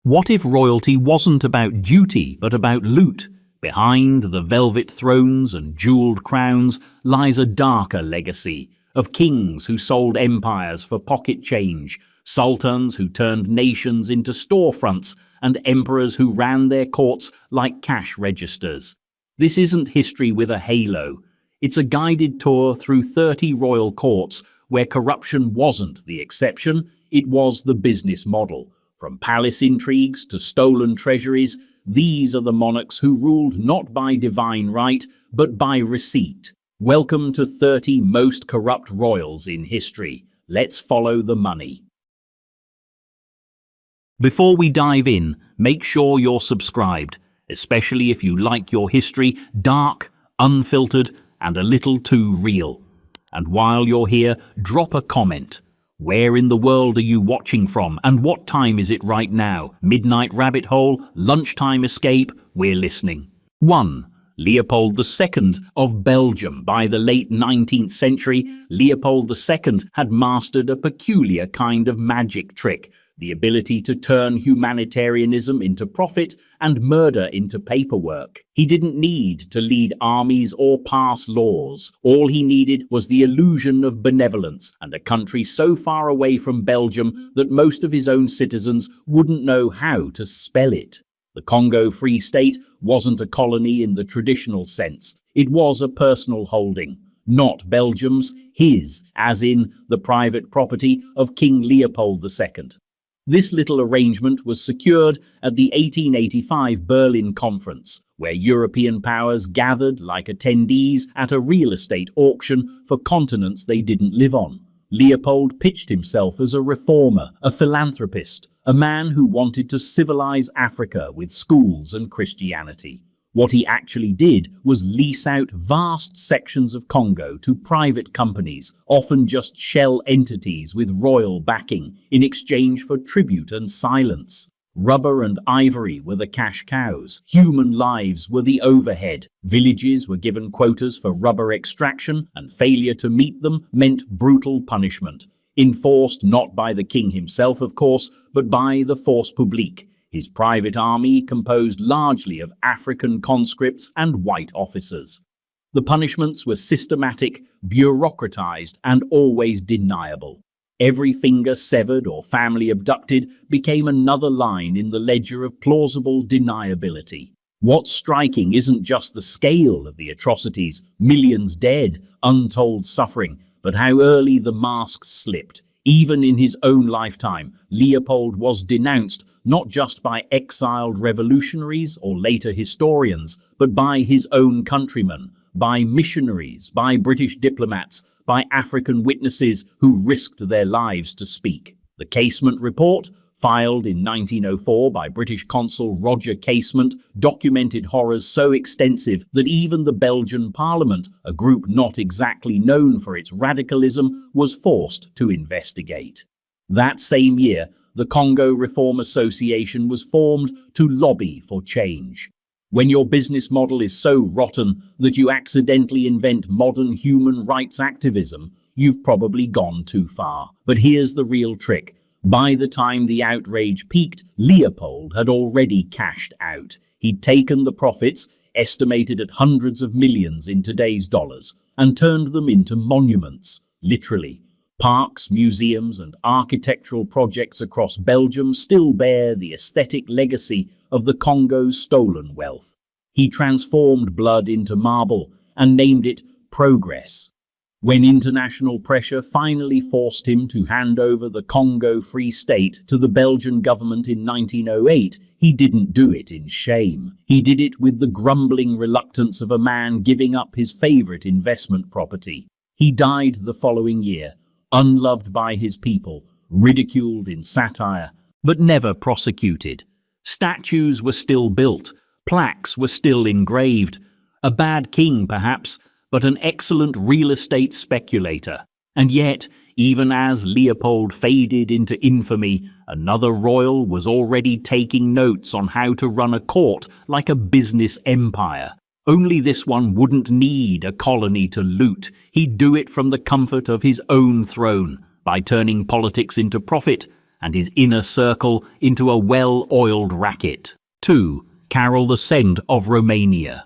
What if royalty wasn't about duty but about loot? Behind the velvet thrones and jeweled crowns lies a darker legacy of kings who sold empires for pocket change, sultans who turned nations into storefronts, and emperors who ran their courts like cash registers. This isn't history with a halo. It's a guided tour through 30 royal courts where corruption wasn't the exception, it was the business model. From palace intrigues to stolen treasuries, these are the monarchs who ruled not by divine right, but by receipt. Welcome to 30 most corrupt royals in history. Let's follow the money. Before we dive in, make sure you're subscribed, especially if you like your history dark, unfiltered, and a little too real. And while you're here, drop a comment. Where in the world are you watching from, and what time is it right now? Midnight rabbit hole, lunchtime escape, we're listening. 1. Leopold II of Belgium. By the late 19th century, Leopold II had mastered a peculiar kind of magic trick, the ability to turn humanitarianism into profit and murder into paperwork. He didn't need to lead armies or pass laws. All he needed was the illusion of benevolence and a country so far away from Belgium that most of his own citizens wouldn't know how to spell it. The Congo Free State wasn't a colony in the traditional sense. It was a personal holding. Not Belgium's, his, as in the private property of King Leopold II. This little arrangement was secured at the 1885 Berlin Conference, where European powers gathered like attendees at a real estate auction for continents they didn't live on. Leopold pitched himself as a reformer, a philanthropist, a man who wanted to civilize Africa with schools and Christianity. What he actually did was lease out vast sections of Congo to private companies, often just shell entities with royal backing, in exchange for tribute and silence. Rubber and ivory were the cash cows. Human lives were the overhead. Villages were given quotas for rubber extraction, and failure to meet them meant brutal punishment. Enforced not by the king himself, of course, but by the force publique. His private army composed largely of African conscripts and white officers. The punishments were systematic, bureaucratized, and always deniable. Every finger severed or family abducted became another line in the ledger of plausible deniability. What's striking isn't just the scale of the atrocities, millions dead, untold suffering, but how early the masks slipped. Even in his own lifetime, Leopold was denounced not just by exiled revolutionaries or later historians, but by his own countrymen, by missionaries, by British diplomats, by African witnesses who risked their lives to speak. The Casement Report, filed in 1904 by British consul Roger Casement, documented horrors so extensive that even the Belgian Parliament, a group not exactly known for its radicalism, was forced to investigate. That same year, the Congo Reform Association was formed to lobby for change. When your business model is so rotten that you accidentally invent modern human rights activism, you've probably gone too far. But here's the real trick. By the time the outrage peaked, Leopold had already cashed out. He'd taken the profits, estimated at hundreds of millions in today's dollars, and turned them into monuments, literally. Parks, museums, and architectural projects across Belgium still bear the aesthetic legacy of the Congo's stolen wealth. He transformed blood into marble and named it Progress. When international pressure finally forced him to hand over the Congo Free State to the Belgian government in 1908, he didn't do it in shame. He did it with the grumbling reluctance of a man giving up his favorite investment property. He died the following year, unloved by his people, ridiculed in satire, but never prosecuted. Statues were still built, plaques were still engraved. A bad king, perhaps, but an excellent real estate speculator. And yet, even as Leopold faded into infamy, another royal was already taking notes on how to run a court like a business empire. Only this one wouldn't need a colony to loot. He'd do it from the comfort of his own throne, by turning politics into profit and his inner circle into a well-oiled racket. 2. Carol II of Romania.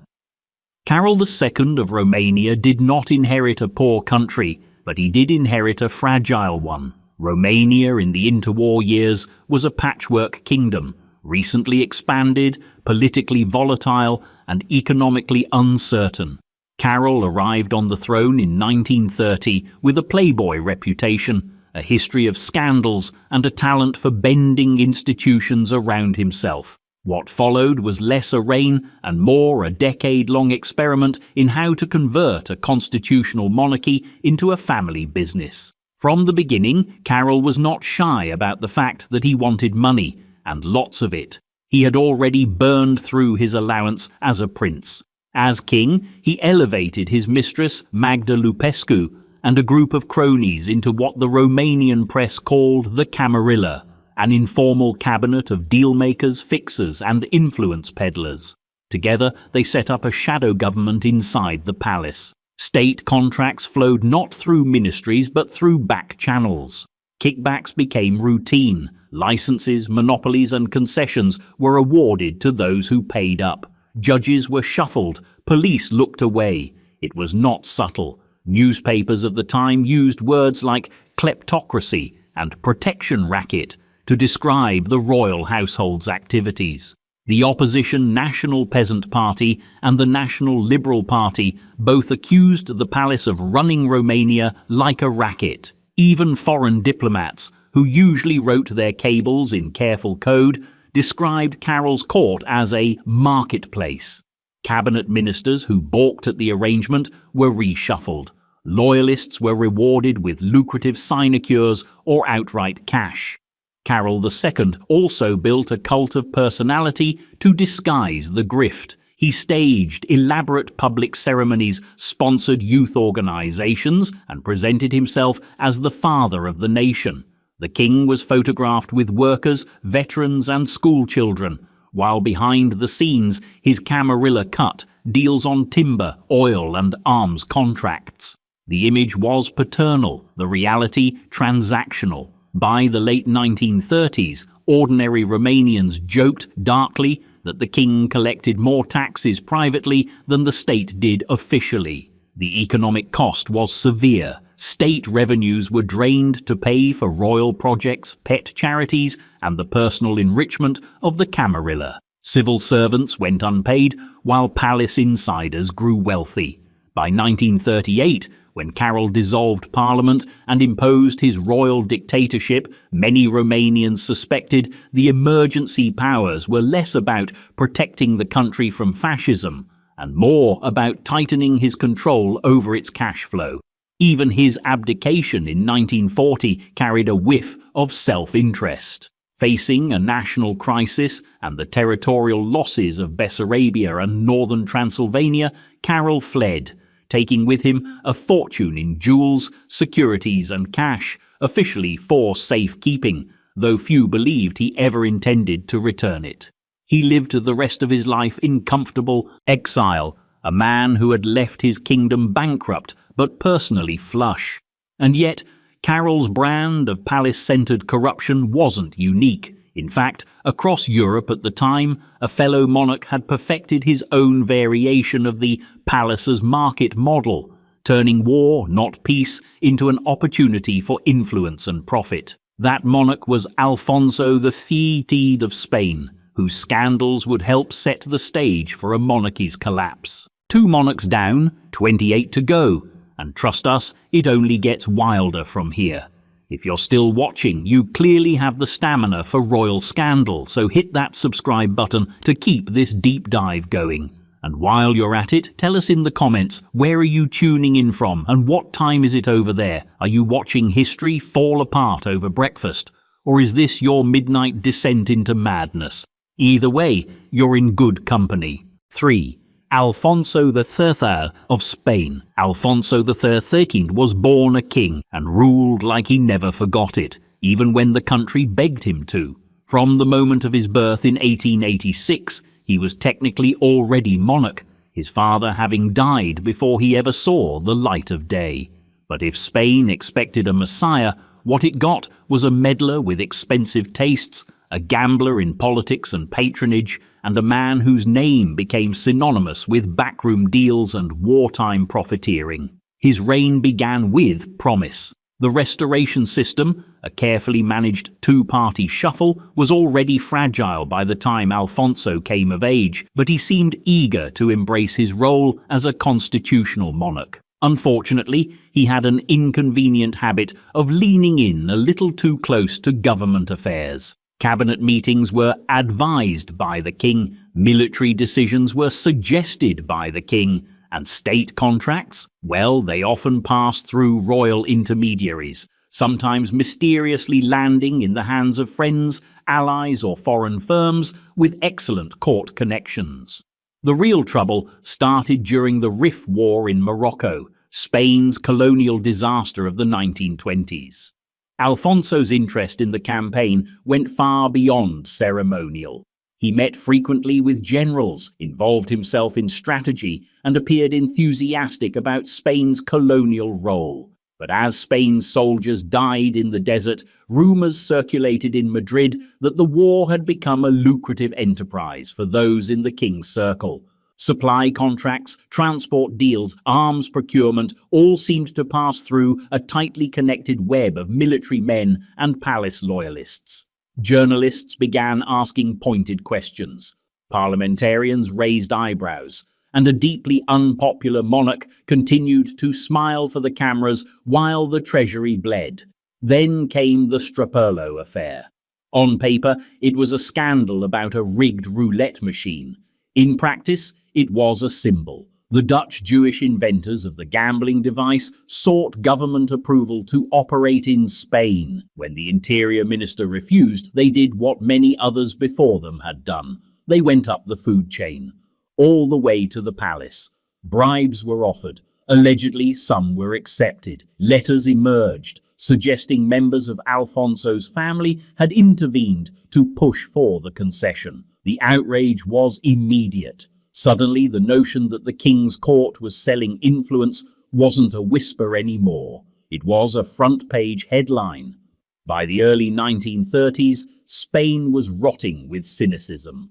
Carol II of Romania did not inherit a poor country, but he did inherit a fragile one. Romania in the interwar years was a patchwork kingdom, recently expanded, politically volatile, and economically uncertain. Carol arrived on the throne in 1930 with a playboy reputation, a history of scandals, and a talent for bending institutions around himself. What followed was less a reign and more a decade-long experiment in how to convert a constitutional monarchy into a family business. From the beginning, Carol was not shy about the fact that he wanted money, and lots of it. He had already burned through his allowance as a prince. As king, he elevated his mistress, Magda Lupescu, and a group of cronies into what the Romanian press called the Camarilla, an informal cabinet of deal-makers, fixers, and influence peddlers. Together, they set up a shadow government inside the palace. State contracts flowed not through ministries but through back channels. Kickbacks became routine. Licenses, monopolies, and concessions were awarded to those who paid up. Judges were shuffled. Police looked away. It was not subtle. Newspapers of the time used words like kleptocracy and protection racket to describe the royal household's activities. The opposition National Peasant Party and the National Liberal Party both accused the palace of running Romania like a racket. Even foreign diplomats, who usually wrote their cables in careful code, described Carol's court as a marketplace. Cabinet ministers who balked at the arrangement were reshuffled. Loyalists were rewarded with lucrative sinecures or outright cash. Carol II also built a cult of personality to disguise the grift. He staged elaborate public ceremonies, sponsored youth organizations, and presented himself as the father of the nation. The king was photographed with workers, veterans, and school children, while behind the scenes his Camarilla cut deals on timber, oil, and arms contracts. The image was paternal, the reality transactional. By the late 1930s, ordinary Romanians joked darkly that the king collected more taxes privately than the state did officially. The economic cost was severe. State revenues were drained to pay for royal projects, pet charities, and the personal enrichment of the Camarilla. Civil servants went unpaid, while palace insiders grew wealthy. By 1938, when Carol dissolved Parliament and imposed his royal dictatorship, many Romanians suspected the emergency powers were less about protecting the country from fascism and more about tightening his control over its cash flow. Even his abdication in 1940 carried a whiff of self-interest. Facing a national crisis and the territorial losses of Bessarabia and northern Transylvania, Carol fled, taking with him a fortune in jewels, securities, and cash, officially for safekeeping, though few believed he ever intended to return it. He lived the rest of his life in comfortable exile, a man who had left his kingdom bankrupt but personally flush. And yet, Carol's brand of palace-centered corruption wasn't unique. In fact, across Europe at the time, a fellow monarch had perfected his own variation of the palace as market model, turning war, not peace, into an opportunity for influence and profit. That monarch was Alfonso III of Spain, whose scandals would help set the stage for a monarchy's collapse. 2 monarchs down, 28 to go, and trust us, it only gets wilder from here. If you're still watching, you clearly have the stamina for royal scandal, so hit that subscribe button to keep this deep dive going. And while you're at it, tell us in the comments, where are you tuning in from and what time is it over there? Are you watching history fall apart over breakfast? Or is this your midnight descent into madness? Either way, you're in good company. 3. Alfonso III of Spain. Alfonso XIII was born a king and ruled like he never forgot it, even when the country begged him to. From the moment of his birth in 1886, he was technically already monarch, his father having died before he ever saw the light of day. But if Spain expected a messiah, what it got was a meddler with expensive tastes, a gambler in politics and patronage, and a man whose name became synonymous with backroom deals and wartime profiteering. His reign began with promise. The restoration system, a carefully managed two-party shuffle, was already fragile by the time Alfonso came of age, but he seemed eager to embrace his role as a constitutional monarch. Unfortunately, he had an inconvenient habit of leaning in a little too close to government affairs. Cabinet meetings were advised by the king, military decisions were suggested by the king, and state contracts, well, they often passed through royal intermediaries, sometimes mysteriously landing in the hands of friends, allies, or foreign firms with excellent court connections. The real trouble started during the Rif War in Morocco, Spain's colonial disaster of the 1920s. Alfonso's interest in the campaign went far beyond ceremonial. He met frequently with generals, involved himself in strategy, and appeared enthusiastic about Spain's colonial role. But as Spain's soldiers died in the desert, rumors circulated in Madrid that the war had become a lucrative enterprise for those in the king's circle. Supply contracts, transport deals, arms procurement all seemed to pass through a tightly connected web of military men and palace loyalists. Journalists began asking pointed questions. Parliamentarians raised eyebrows, and a deeply unpopular monarch continued to smile for the cameras while the treasury bled. Then came the Straperlo affair. On paper, it was a scandal about a rigged roulette machine. In practice, it was a symbol. The Dutch Jewish inventors of the gambling device sought government approval to operate in Spain. When the interior minister refused, they did what many others before them had done. They went up the food chain, all the way to the palace. Bribes were offered. Allegedly, some were accepted. Letters emerged, suggesting members of Alfonso's family had intervened to push for the concession. The outrage was immediate. Suddenly, the notion that the king's court was selling influence wasn't a whisper anymore. It was a front-page headline. By the early 1930s, Spain was rotting with cynicism.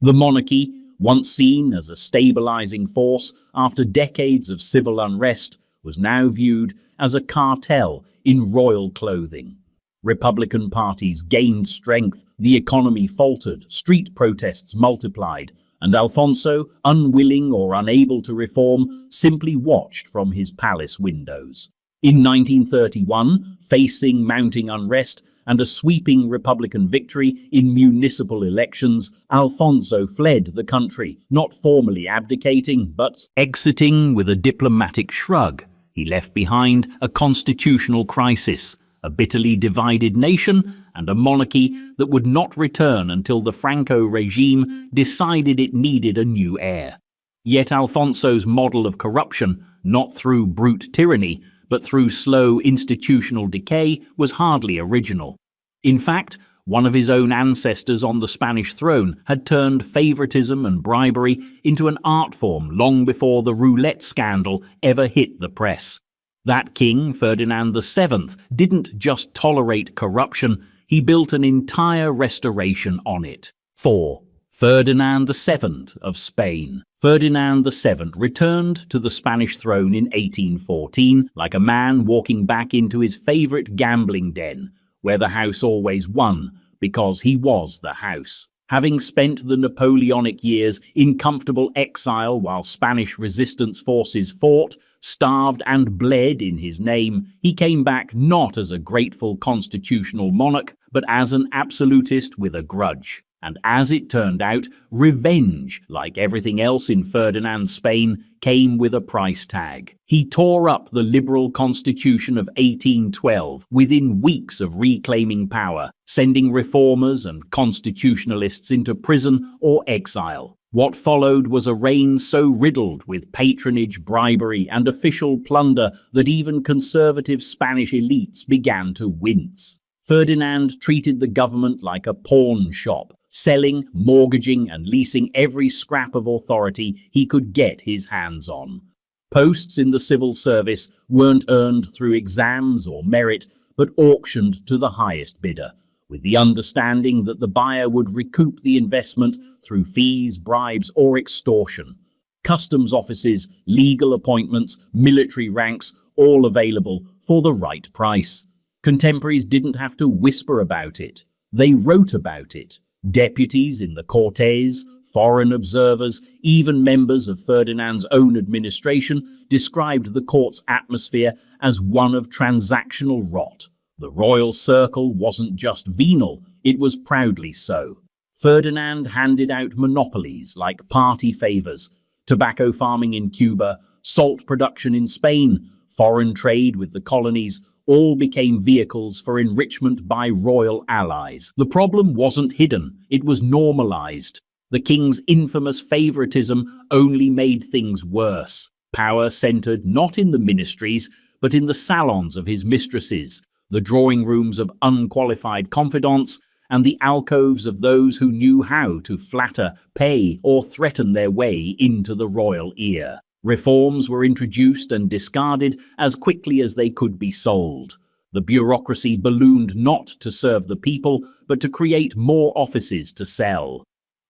The monarchy, once seen as a stabilizing force after decades of civil unrest, was now viewed as a cartel in royal clothing. Republican parties gained strength, the economy faltered, street protests multiplied, and Alfonso, unwilling or unable to reform, simply watched from his palace windows. In 1931, facing mounting unrest and a sweeping Republican victory in municipal elections, Alfonso fled the country, not formally abdicating, but exiting with a diplomatic shrug. He left behind a constitutional crisis, a bitterly divided nation, and a monarchy that would not return until the Franco regime decided it needed a new heir. Yet Alfonso's model of corruption, not through brute tyranny, but through slow institutional decay, was hardly original. In fact, one of his own ancestors on the Spanish throne had turned favoritism and bribery into an art form long before the roulette scandal ever hit the press. That king, Ferdinand VII, didn't just tolerate corruption, he built an entire restoration on it. 4. Ferdinand VII of Spain. Ferdinand VII returned to the Spanish throne in 1814 like a man walking back into his favorite gambling den, where the house always won, because he was the house. Having spent the Napoleonic years in comfortable exile while Spanish resistance forces fought, starved and bled in his name, he came back not as a grateful constitutional monarch, but as an absolutist with a grudge. And as it turned out, revenge, like everything else in Ferdinand's Spain, came with a price tag. He tore up the liberal constitution of 1812 within weeks of reclaiming power, sending reformers and constitutionalists into prison or exile. What followed was a reign so riddled with patronage, bribery, and official plunder that even conservative Spanish elites began to wince. Ferdinand treated the government like a pawn shop, selling, mortgaging, and leasing every scrap of authority he could get his hands on. Posts in the civil service weren't earned through exams or merit, but auctioned to the highest bidder, with the understanding that the buyer would recoup the investment through fees, bribes, or extortion. Customs offices, legal appointments, military ranks, all available for the right price. Contemporaries didn't have to whisper about it. They wrote about it. Deputies in the Cortes, foreign observers, even members of Ferdinand's own administration described the court's atmosphere as one of transactional rot. The royal circle wasn't just venal, it was proudly so. Ferdinand handed out monopolies like party favors, tobacco farming in Cuba, salt production in Spain, foreign trade with the colonies, all became vehicles for enrichment by royal allies. The problem wasn't hidden, it was normalized. The king's infamous favoritism only made things worse. Power centered not in the ministries, but in the salons of his mistresses, the drawing rooms of unqualified confidants, and the alcoves of those who knew how to flatter, pay, or threaten their way into the royal ear. Reforms were introduced and discarded as quickly as they could be sold. The bureaucracy ballooned not to serve the people, but to create more offices to sell.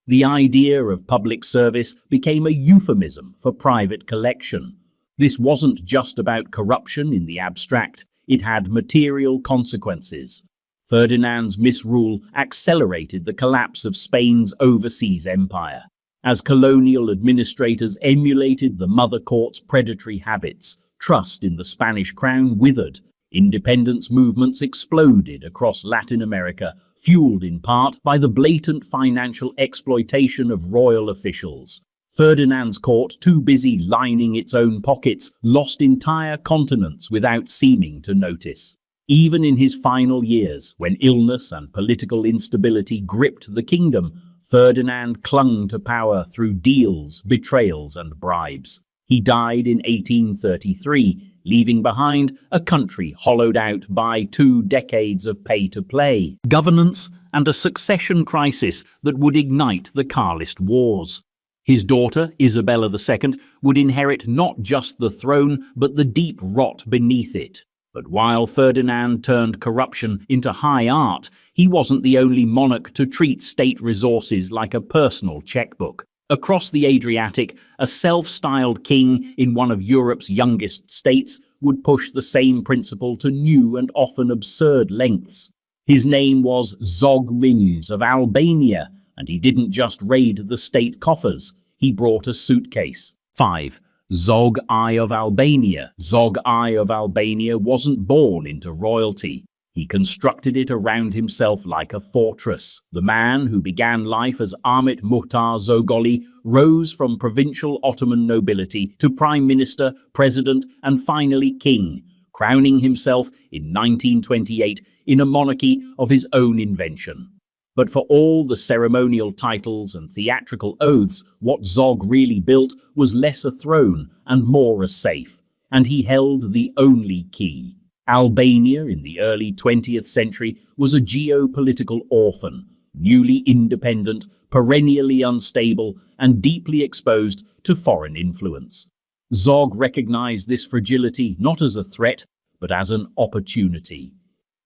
The idea of public service became a euphemism for private collection. This wasn't just about corruption in the abstract, it had material consequences. Ferdinand's misrule accelerated the collapse of Spain's overseas empire. As colonial administrators emulated the mother court's predatory habits, trust in the Spanish crown withered. Independence movements exploded across Latin America, fueled in part by the blatant financial exploitation of royal officials. Ferdinand's court, too busy lining its own pockets, lost entire continents without seeming to notice. Even in his final years, when illness and political instability gripped the kingdom, Ferdinand clung to power through deals, betrayals, and bribes. He died in 1833, leaving behind a country hollowed out by 2 decades of pay-to-play governance and a succession crisis that would ignite the Carlist Wars. His daughter, Isabella II, would inherit not just the throne, but the deep rot beneath it. But while Ferdinand turned corruption into high art, he wasn't the only monarch to treat state resources like a personal checkbook. Across the Adriatic, a self-styled king in one of Europe's youngest states would push the same principle to new and often absurd lengths. His name was Zogmins of Albania, and he didn't just raid the state coffers, he brought a suitcase. 5. Zog I of Albania. Zog I of Albania wasn't born into royalty. He constructed it around himself like a fortress. The man who began life as Ahmet Muhtar Zogoli rose from provincial Ottoman nobility to prime minister, president, and finally king, crowning himself in 1928 in a monarchy of his own invention. But for all the ceremonial titles and theatrical oaths, what Zog really built was less a throne and more a safe, and he held the only key. Albania in the early 20th century was a geopolitical orphan, newly independent, perennially unstable, and deeply exposed to foreign influence. Zog recognized this fragility not as a threat, but as an opportunity.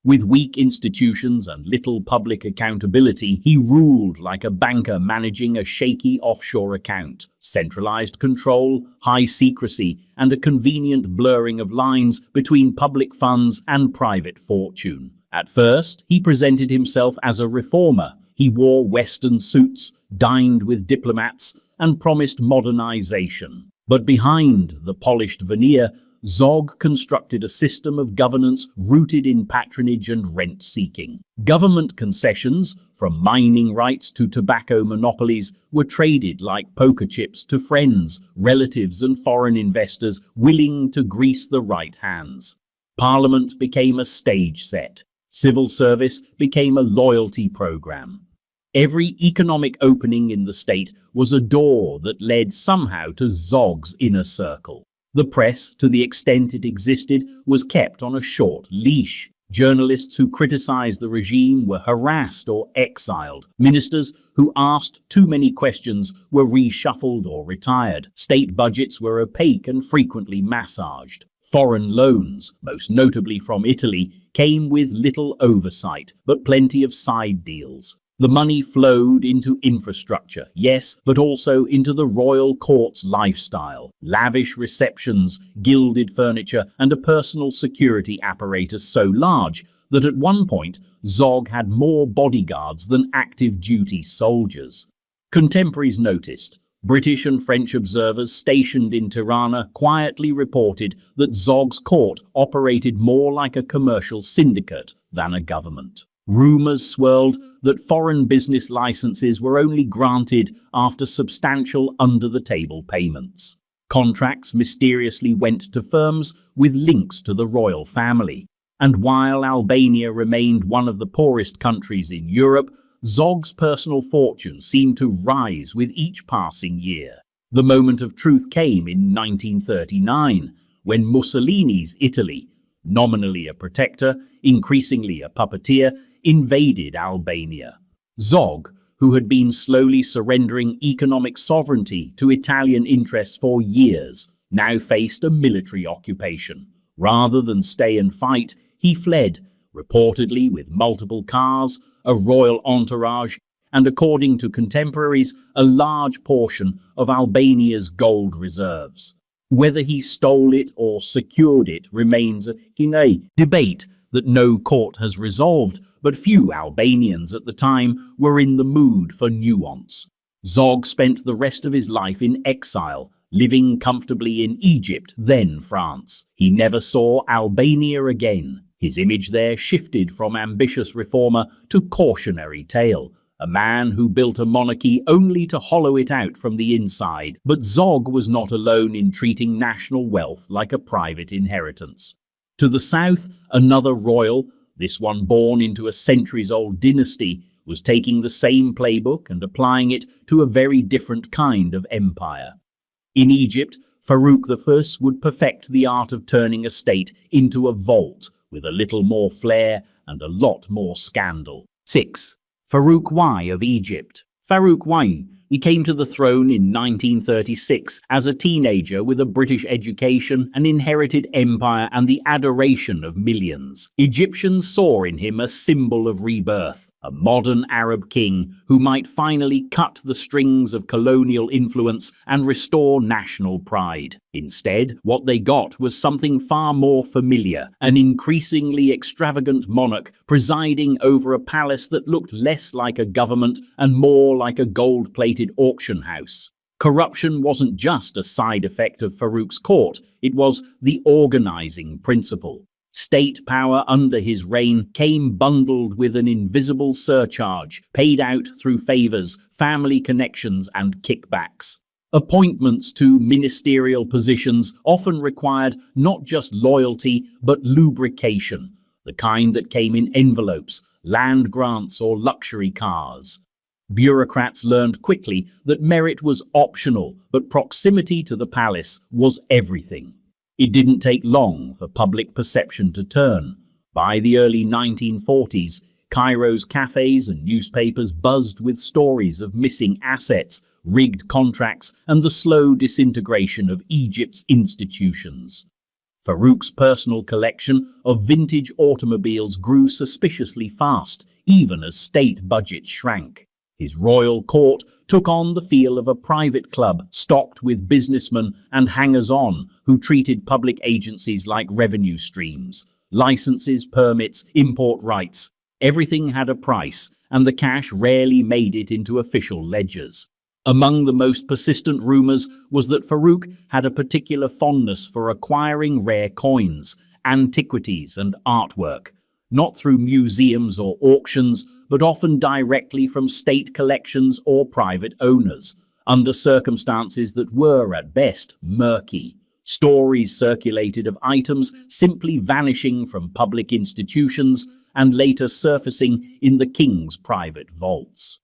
With weak institutions and little public accountability, he ruled like a banker managing a shaky offshore account. Centralized control, high secrecy, and a convenient blurring of lines between public funds and private fortune. At first, he presented himself as a reformer. He wore Western suits, dined with diplomats, and promised modernization. But behind the polished veneer, Zog constructed a system of governance rooted in patronage and rent-seeking. Government concessions, from mining rights to tobacco monopolies, were traded like poker chips to friends, relatives, and foreign investors willing to grease the right hands. Parliament became a stage set. Civil service became a loyalty program. Every economic opening in the state was a door that led somehow to Zog's inner circle. The press, to the extent it existed, was kept on a short leash. Journalists who criticized the regime were harassed or exiled. Ministers who asked too many questions were reshuffled or retired. State budgets were opaque and frequently massaged. Foreign loans, most notably from Italy, came with little oversight, but plenty of side deals. The money flowed into infrastructure, yes, but also into the royal court's lifestyle. Lavish receptions, gilded furniture, and a personal security apparatus so large that at one point Zog had more bodyguards than active duty soldiers. Contemporaries noticed. British and French observers stationed in Tirana quietly reported that Zog's court operated more like a commercial syndicate than a government. Rumours swirled that foreign business licenses were only granted after substantial under-the-table payments. Contracts mysteriously went to firms with links to the royal family. And while Albania remained one of the poorest countries in Europe, Zog's personal fortune seemed to rise with each passing year. The moment of truth came in 1939, when Mussolini's Italy, nominally a protector, increasingly a puppeteer, invaded Albania. Zog, who had been slowly surrendering economic sovereignty to Italian interests for years, now faced a military occupation. Rather than stay and fight, he fled, reportedly with multiple cars, a royal entourage, and according to contemporaries, a large portion of Albania's gold reserves. Whether he stole it or secured it remains a debate that no court has resolved, but few Albanians at the time were in the mood for nuance. Zog spent the rest of his life in exile, living comfortably in Egypt, then France. He never saw Albania again. His image there shifted from ambitious reformer to cautionary tale, a man who built a monarchy only to hollow it out from the inside. But Zog was not alone in treating national wealth like a private inheritance. To the south, another royal, this one born into a centuries-old dynasty, was taking the same playbook and applying it to a very different kind of empire. In Egypt, Farouk I would perfect the art of turning a state into a vault, with a little more flair and a lot more scandal. 6. Farouk I of Egypt. Farouk I, he came to the throne in 1936 as a teenager with a British education, an inherited empire, and the adoration of millions. Egyptians saw in him a symbol of rebirth, a modern Arab king who might finally cut the strings of colonial influence and restore national pride. Instead, what they got was something far more familiar, an increasingly extravagant monarch presiding over a palace that looked less like a government and more like a gold-plated auction house. Corruption wasn't just a side effect of Farouk's court, it was the organizing principle. State power under his reign came bundled with an invisible surcharge, paid out through favors, family connections, and kickbacks. Appointments to ministerial positions often required not just loyalty, but lubrication, the kind that came in envelopes, land grants, or luxury cars. Bureaucrats learned quickly that merit was optional, but proximity to the palace was everything. It didn't take long for public perception to turn. By the early 1940s, Cairo's cafes and newspapers buzzed with stories of missing assets, rigged contracts, and the slow disintegration of Egypt's institutions. Farouk's personal collection of vintage automobiles grew suspiciously fast, even as state budgets shrank. His royal court took on the feel of a private club stocked with businessmen and hangers-on who treated public agencies like revenue streams. Licenses, permits, import rights. Everything had a price, and the cash rarely made it into official ledgers. Among the most persistent rumors was that Farouk had a particular fondness for acquiring rare coins, antiquities, and artwork, not through museums or auctions, but often directly from state collections or private owners, under circumstances that were at best murky. Stories circulated of items simply vanishing from public institutions and later surfacing in the king's private vaults.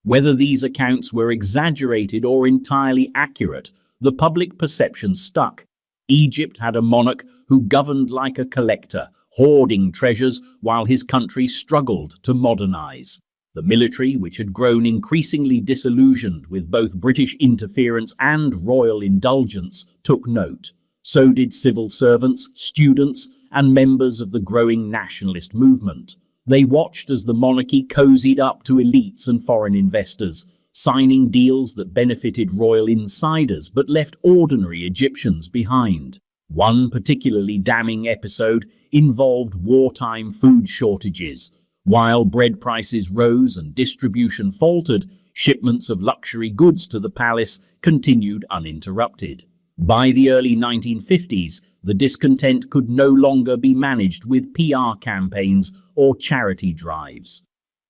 Whether these accounts were exaggerated or entirely accurate, the public perception stuck. Egypt had a monarch who governed like a collector, hoarding treasures while his country struggled to modernize. The military, which had grown increasingly disillusioned with both British interference and royal indulgence, took note. So did civil servants, students, and members of the growing nationalist movement. They watched as the monarchy cozied up to elites and foreign investors, signing deals that benefited royal insiders but left ordinary Egyptians behind. One particularly damning episode involved wartime food shortages. While bread prices rose and distribution faltered, shipments of luxury goods to the palace continued uninterrupted. By the early 1950s, the discontent could no longer be managed with PR campaigns or charity drives.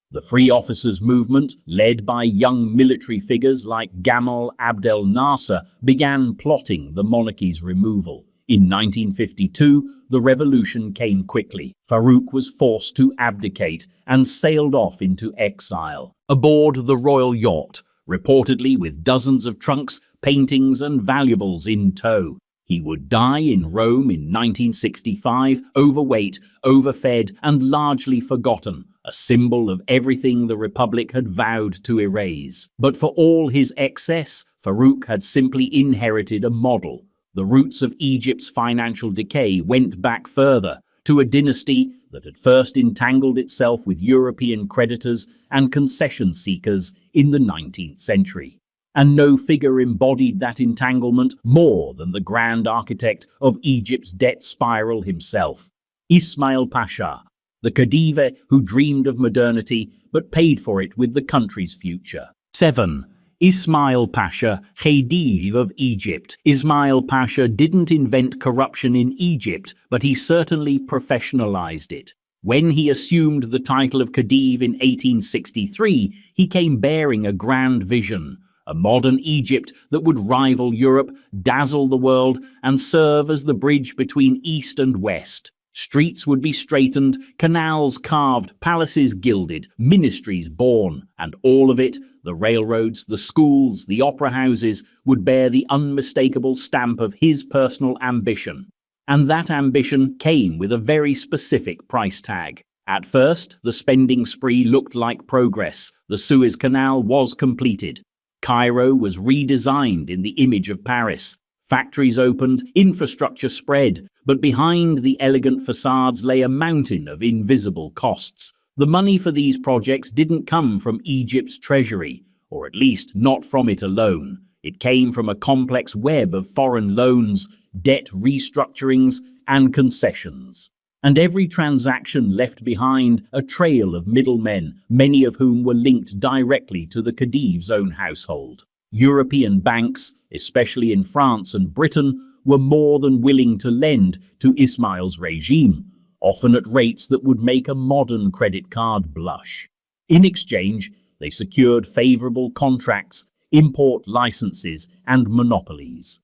The Free Officers movement, led by young military figures like Gamal Abdel Nasser, began plotting the monarchy's removal. In 1952, the revolution came quickly. Farouk was forced to abdicate and sailed off into exile. Aboard the royal yacht, reportedly with dozens of trunks, paintings, and valuables in tow. He would die in Rome in 1965, overweight, overfed, and largely forgotten, a symbol of everything the Republic had vowed to erase. But for all his excess, Farouk had simply inherited a model. The roots of Egypt's financial decay went back further, to a dynasty that had first entangled itself with European creditors and concession seekers in the 19th century. And no figure embodied that entanglement more than the grand architect of Egypt's debt spiral himself, Ismail Pasha, the Khedive who dreamed of modernity but paid for it with the country's future. 7. Ismail Pasha, Khedive of Egypt. Ismail Pasha didn't invent corruption in Egypt, but he certainly professionalized it. When he assumed the title of Khedive in 1863, he came bearing a grand vision, a modern Egypt that would rival Europe, dazzle the world, and serve as the bridge between East and West. Streets would be straightened, canals carved, palaces gilded, ministries born, and all of it, the railroads, the schools, the opera houses, would bear the unmistakable stamp of his personal ambition. And that ambition came with a very specific price tag. At first, the spending spree looked like progress. The Suez Canal was completed. Cairo was redesigned in the image of Paris. Factories opened, infrastructure spread, but behind the elegant facades lay a mountain of invisible costs. The money for these projects didn't come from Egypt's treasury, or at least not from it alone. It came from a complex web of foreign loans, debt restructurings, and concessions. And every transaction left behind a trail of middlemen, many of whom were linked directly to the Khedive's own household. European banks, especially in France and Britain, were more than willing to lend to Ismail's regime, often at rates that would make a modern credit card blush. In exchange, they secured favorable contracts, import licenses, and monopolies.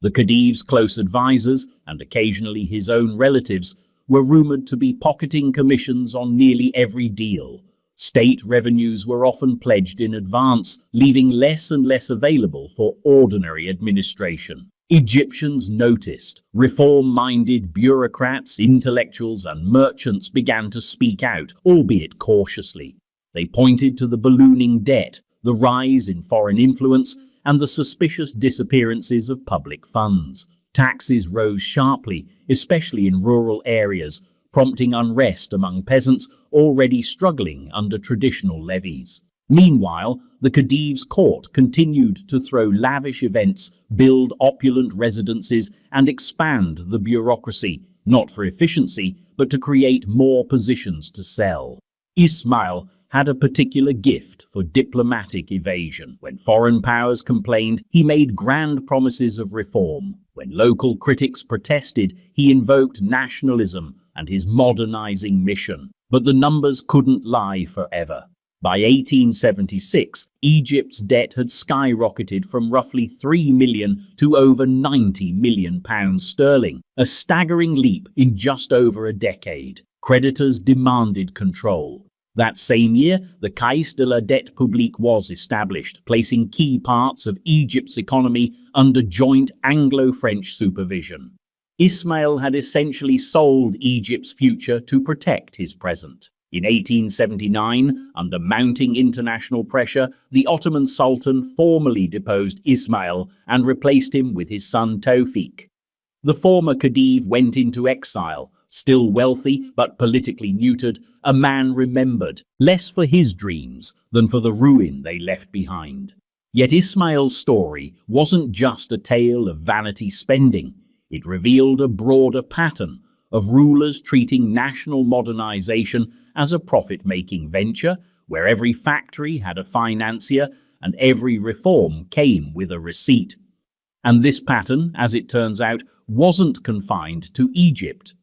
The Khedive's close advisors, and occasionally his own relatives, were rumored to be pocketing commissions on nearly every deal. State revenues were often pledged in advance, leaving less and less available for ordinary administration. Egyptians noticed. Reform-minded bureaucrats, intellectuals, and merchants began to speak out, albeit cautiously. They pointed to the ballooning debt, the rise in foreign influence, and the suspicious disappearances of public funds. Taxes rose sharply, especially in rural areas, prompting unrest among peasants already struggling under traditional levies. Meanwhile, the Khedive's court continued to throw lavish events, build opulent residences, and expand the bureaucracy, not for efficiency, but to create more positions to sell. Ismail had a particular gift for diplomatic evasion. When foreign powers complained, he made grand promises of reform. When local critics protested, he invoked nationalism and his modernizing mission. But the numbers couldn't lie forever. By 1876, Egypt's debt had skyrocketed from roughly 3 million to over 90 million pounds sterling, a staggering leap in just over a decade. Creditors demanded control. That same year, the Caisse de la Dette Publique was established, placing key parts of Egypt's economy under joint Anglo-French supervision. Ismail had essentially sold Egypt's future to protect his present. In 1879, under mounting international pressure, the Ottoman Sultan formally deposed Ismail and replaced him with his son Tawfiq. The former Khedive went into exile, still wealthy but politically neutered, a man remembered, less for his dreams than for the ruin they left behind. Yet Ismail's story wasn't just a tale of vanity spending. It revealed a broader pattern of rulers treating national modernization as a profit-making venture, where every factory had a financier and every reform came with a receipt. And this pattern, as it turns out, wasn't confined to Egypt.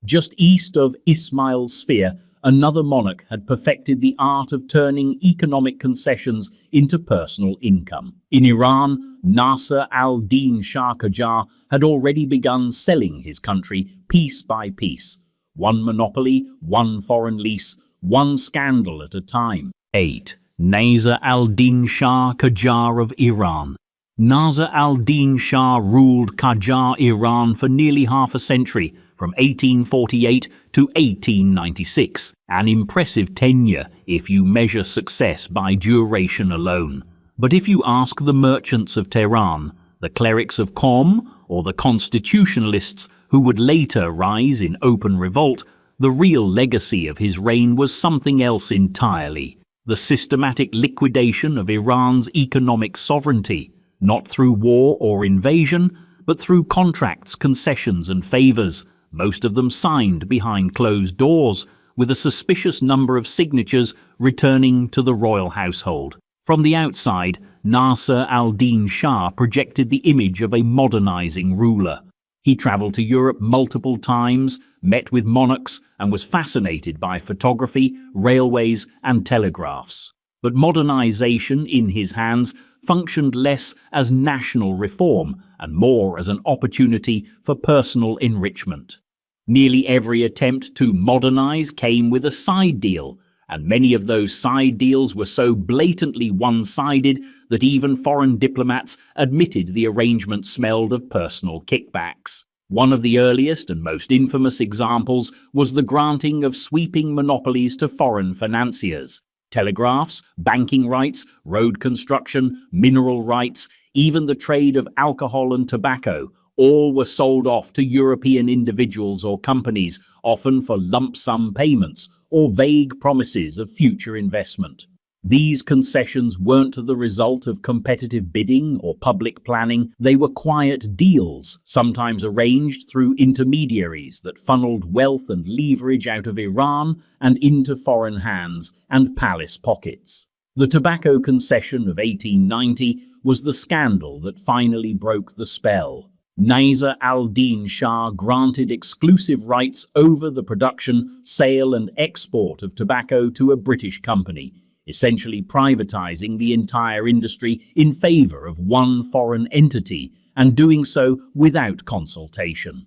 Just east of Ismail's sphere, another monarch had perfected the art of turning economic concessions into personal income. In Iran, Nasser al-Din Shah Qajar had already begun selling his country piece by piece. One monopoly, one foreign lease, one scandal at a time. 8. Nasser al-Din Shah Qajar of Iran. Nasser al-Din Shah ruled Qajar Iran for nearly half a century, from 1848 to 1896, an impressive tenure if you measure success by duration alone. But if you ask the merchants of Tehran, the clerics of Qom, or the constitutionalists who would later rise in open revolt, the real legacy of his reign was something else entirely: the systematic liquidation of Iran's economic sovereignty, not through war or invasion, but through contracts, concessions and favors, most of them signed behind closed doors, with a suspicious number of signatures returning to the royal household. From the outside, Nasser al-Din Shah projected the image of a modernizing ruler. He traveled to Europe multiple times, met with monarchs, and was fascinated by photography, railways, and telegraphs. But modernization in his hands functioned less as national reform and more as an opportunity for personal enrichment. Nearly every attempt to modernize came with a side deal, and many of those side deals were so blatantly one-sided that even foreign diplomats admitted the arrangement smelled of personal kickbacks. One of the earliest and most infamous examples was the granting of sweeping monopolies to foreign financiers. Telegraphs, banking rights, road construction, mineral rights, even the trade of alcohol and tobacco, all were sold off to European individuals or companies, often for lump sum payments or vague promises of future investment. These concessions weren't the result of competitive bidding or public planning. They were quiet deals, sometimes arranged through intermediaries that funneled wealth and leverage out of Iran and into foreign hands and palace pockets. The tobacco concession of 1890 was the scandal that finally broke the spell. Nasser al-Din Shah granted exclusive rights over the production, sale and export of tobacco to a British company, essentially privatizing the entire industry in favor of one foreign entity, and doing so without consultation.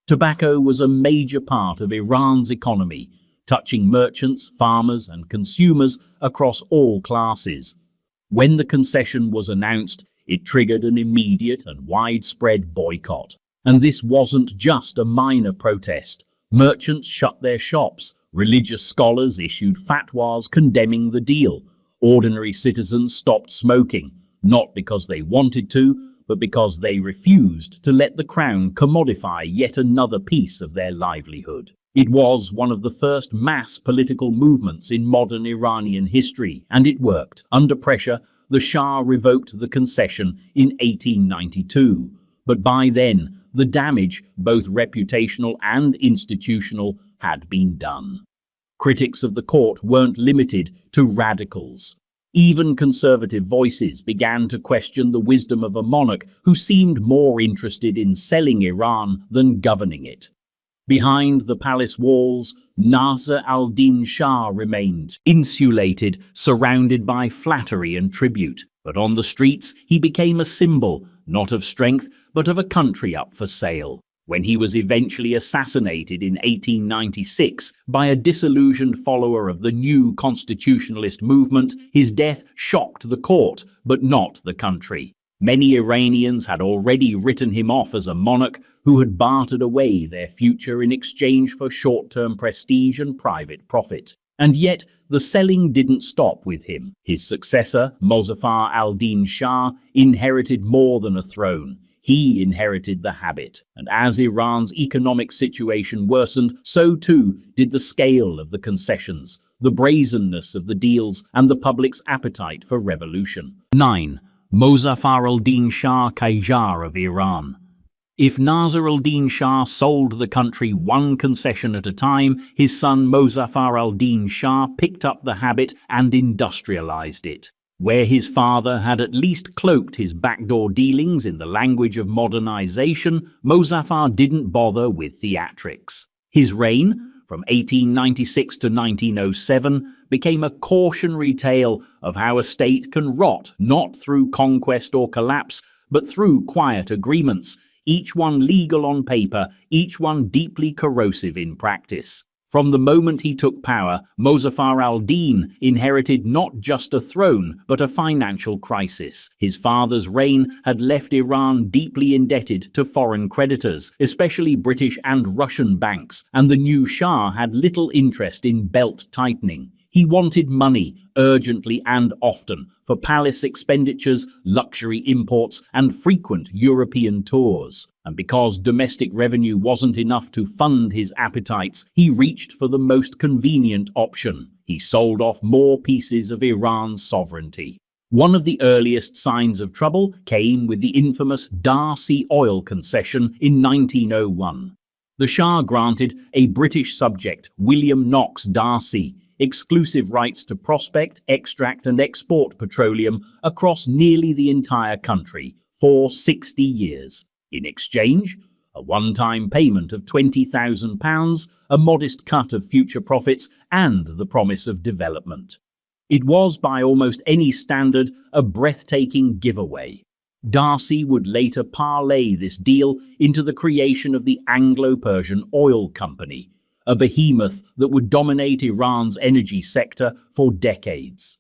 Tobacco was a major part of Iran's economy, touching merchants, farmers and consumers across all classes. When the concession was announced, it triggered an immediate and widespread boycott. And this wasn't just a minor protest. Merchants shut their shops, religious scholars issued fatwas condemning the deal, ordinary citizens stopped smoking, not because they wanted to, but because they refused to let the crown commodify yet another piece of their livelihood. It was one of the first mass political movements in modern Iranian history, and it worked. Under pressure, the Shah revoked the concession in 1892, but by then, the damage, both reputational and institutional, had been done. Critics of the court weren't limited to radicals. Even conservative voices began to question the wisdom of a monarch who seemed more interested in selling Iran than governing it. Behind the palace walls, Nasser al-Din Shah remained, insulated, surrounded by flattery and tribute. But on the streets, he became a symbol, not of strength, but of a country up for sale. When he was eventually assassinated in 1896 by a disillusioned follower of the new constitutionalist movement, his death shocked the court, but not the country. Many Iranians had already written him off as a monarch who had bartered away their future in exchange for short-term prestige and private profit. And yet, the selling didn't stop with him. His successor, Mozaffar al-Din Shah, inherited more than a throne. He inherited the habit, and as Iran's economic situation worsened, so too did the scale of the concessions, the brazenness of the deals, and the public's appetite for revolution. 9. Mozaffar al-Din Shah Qajar of Iran. If Nasir al-Din Shah sold the country one concession at a time, his son Mozaffar al-Din Shah picked up the habit and industrialized it. Where his father had at least cloaked his backdoor dealings in the language of modernization, Mozaffar didn't bother with theatrics. His reign, from 1896 to 1907, became a cautionary tale of how a state can rot not through conquest or collapse, but through quiet agreements, each one legal on paper, each one deeply corrosive in practice. From the moment he took power, Mozaffar al-Din inherited not just a throne, but a financial crisis. His father's reign had left Iran deeply indebted to foreign creditors, especially British and Russian banks, and the new Shah had little interest in belt tightening. He wanted money, urgently and often, for palace expenditures, luxury imports, and frequent European tours. And because domestic revenue wasn't enough to fund his appetites, he reached for the most convenient option. He sold off more pieces of Iran's sovereignty. One of the earliest signs of trouble came with the infamous Darcy oil concession in 1901. The Shah granted a British subject, William Knox Darcy, exclusive rights to prospect, extract and export petroleum across nearly the entire country for 60 years. In exchange, a one-time payment of £20,000, a modest cut of future profits, and the promise of development. It was, by almost any standard, a breathtaking giveaway. Darcy would later parlay this deal into the creation of the Anglo-Persian Oil Company, a behemoth that would dominate Iran's energy sector for decades.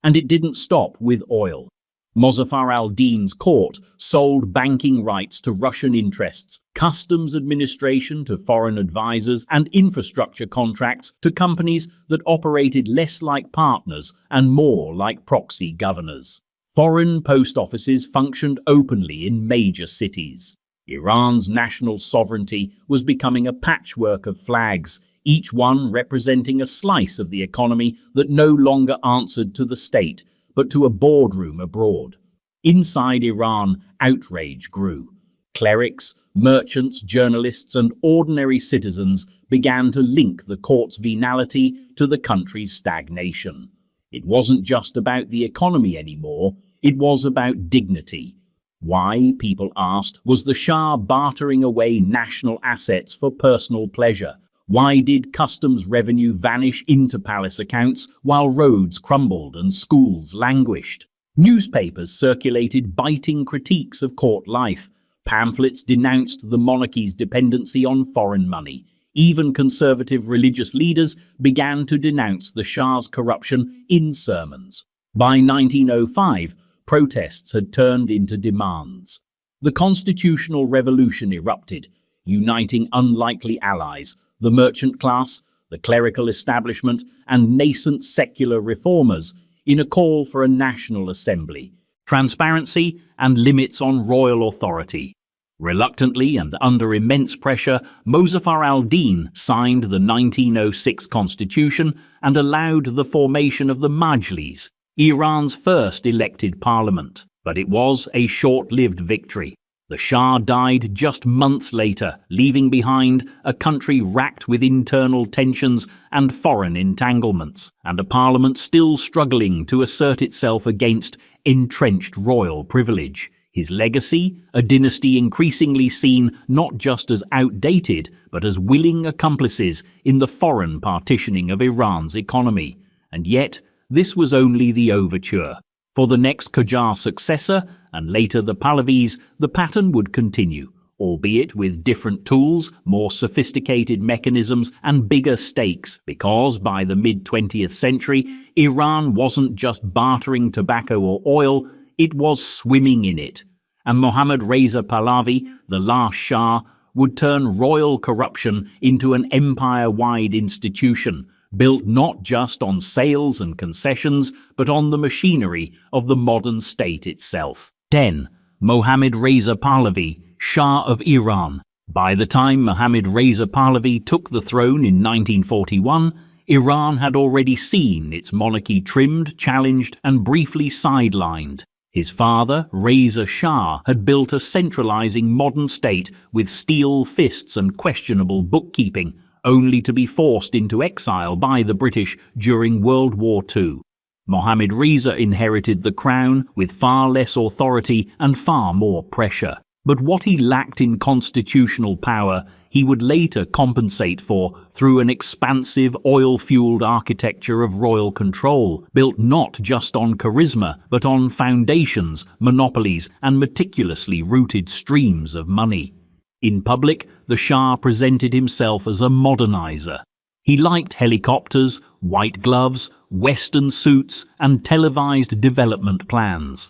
And it didn't stop with oil. Mozaffar al-Din's court sold banking rights to Russian interests, customs administration to foreign advisors, and infrastructure contracts to companies that operated less like partners and more like proxy governors. Foreign post offices functioned openly in major cities. Iran's national sovereignty was becoming a patchwork of flags, each one representing a slice of the economy that no longer answered to the state, but to a boardroom abroad. Inside Iran, outrage grew. Clerics, merchants, journalists, and ordinary citizens began to link the court's venality to the country's stagnation. It wasn't just about the economy anymore, it was about dignity. Why, people asked, was the Shah bartering away national assets for personal pleasure? Why did customs revenue vanish into palace accounts while roads crumbled and schools languished? Newspapers circulated biting critiques of court life. Pamphlets denounced the monarchy's dependency on foreign money. Even conservative religious leaders began to denounce the Shah's corruption in sermons. By 1905, protests had turned into demands. The constitutional revolution erupted, uniting unlikely allies, the merchant class, the clerical establishment, and nascent secular reformers, in a call for a national assembly, transparency, and limits on royal authority. Reluctantly and under immense pressure, Mozaffar al-Din signed the 1906 constitution and allowed the formation of the Majlis, Iran's first elected parliament. But it was a short-lived victory. The Shah died just months later, leaving behind a country racked with internal tensions and foreign entanglements, and a parliament still struggling to assert itself against entrenched royal privilege. His legacy, a dynasty increasingly seen not just as outdated, but as willing accomplices in the foreign partitioning of Iran's economy. And yet, this was only the overture. For the next Qajar successor, and later the Pahlavis, the pattern would continue, albeit with different tools, more sophisticated mechanisms, and bigger stakes, because by the mid-20th century, Iran wasn't just bartering tobacco or oil, it was swimming in it. And Mohammad Reza Pahlavi, the last Shah, would turn royal corruption into an empire-wide institution, built not just on sales and concessions, but on the machinery of the modern state itself. 10. Mohammad Reza Pahlavi, Shah of Iran. By the time Mohammad Reza Pahlavi took the throne in 1941, Iran had already seen its monarchy trimmed, challenged, and briefly sidelined. His father, Reza Shah, had built a centralizing modern state with steel fists and questionable bookkeeping, only to be forced into exile by the British during World War II. Mohammad Reza inherited the crown with far less authority and far more pressure. But what he lacked in constitutional power, he would later compensate for through an expansive oil-fueled architecture of royal control, built not just on charisma, but on foundations, monopolies, and meticulously rooted streams of money. In public, the Shah presented himself as a modernizer. He liked helicopters, white gloves, Western suits, and televised development plans.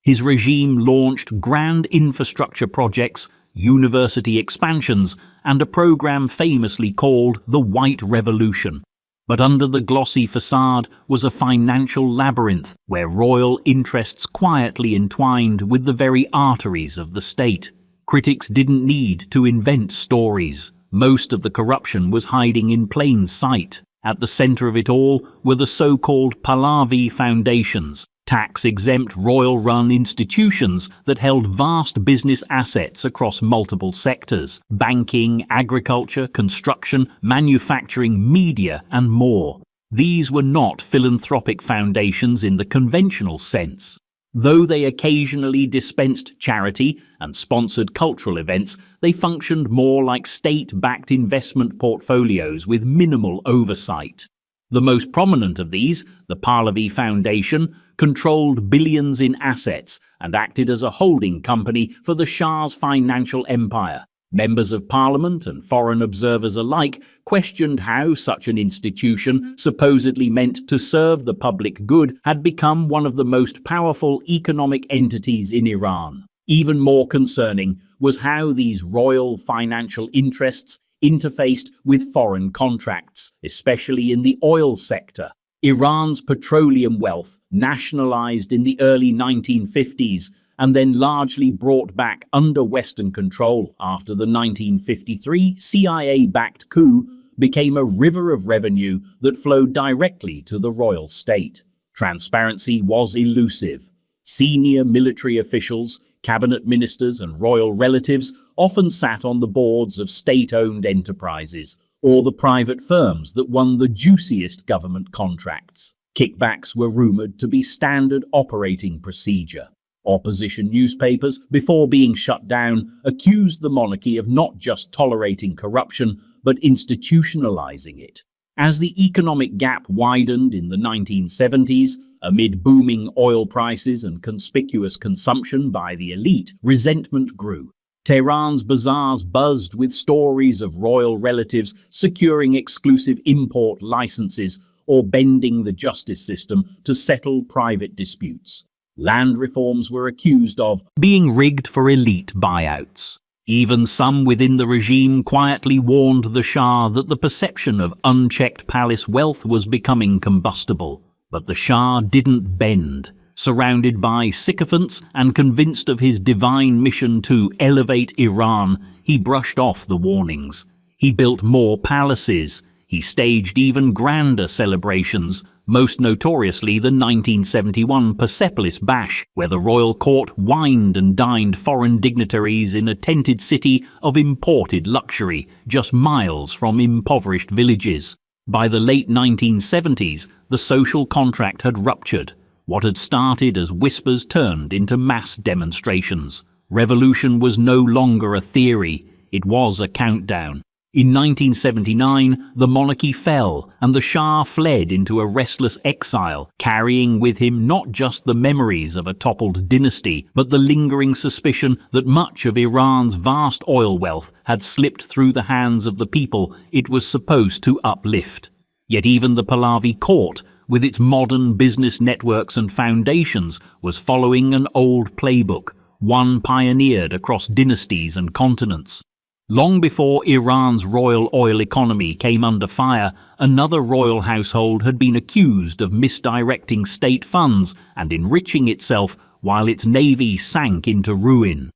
His regime launched grand infrastructure projects, university expansions, and a program famously called the White Revolution. But under the glossy facade was a financial labyrinth where royal interests quietly entwined with the very arteries of the state. Critics didn't need to invent stories. Most of the corruption was hiding in plain sight. At the center of it all were the so-called Pahlavi foundations, tax-exempt royal-run institutions that held vast business assets across multiple sectors: banking, agriculture, construction, manufacturing, media, and more. These were not philanthropic foundations in the conventional sense. Though they occasionally dispensed charity and sponsored cultural events, they functioned more like state-backed investment portfolios with minimal oversight. The most prominent of these, the Pahlavi Foundation, controlled billions in assets and acted as a holding company for the Shah's financial empire. Members of Parliament and foreign observers alike questioned how such an institution, supposedly meant to serve the public good, had become one of the most powerful economic entities in Iran. Even more concerning was how these royal financial interests interfaced with foreign contracts, especially in the oil sector. Iran's petroleum wealth, nationalized in the early 1950s and then largely brought back under Western control after the 1953 CIA-backed coup, became a river of revenue that flowed directly to the royal state. Transparency was elusive. Senior military officials, cabinet ministers, and royal relatives often sat on the boards of state-owned enterprises, or the private firms that won the juiciest government contracts. Kickbacks were rumored to be standard operating procedure. Opposition newspapers, before being shut down, accused the monarchy of not just tolerating corruption, but institutionalizing it. As the economic gap widened in the 1970s, amid booming oil prices and conspicuous consumption by the elite, resentment grew. Tehran's bazaars buzzed with stories of royal relatives securing exclusive import licenses or bending the justice system to settle private disputes. Land reforms were accused of being rigged for elite buyouts. Even some within the regime quietly warned the Shah that the perception of unchecked palace wealth was becoming combustible. But the Shah didn't bend. Surrounded by sycophants and convinced of his divine mission to elevate Iran, he brushed off the warnings. He built more palaces. He staged even grander celebrations, most notoriously the 1971 Persepolis Bash, where the royal court wined and dined foreign dignitaries in a tented city of imported luxury, just miles from impoverished villages. By the late 1970s, the social contract had ruptured. What had started as whispers turned into mass demonstrations. Revolution was no longer a theory, it was a countdown. In 1979, the monarchy fell, and the Shah fled into a restless exile, carrying with him not just the memories of a toppled dynasty, but the lingering suspicion that much of Iran's vast oil wealth had slipped through the hands of the people it was supposed to uplift. Yet even the Pahlavi court, with its modern business networks and foundations, was following an old playbook, one pioneered across dynasties and continents. Long before Iran's royal oil economy came under fire, another royal household had been accused of misdirecting state funds and enriching itself while its navy sank into ruin.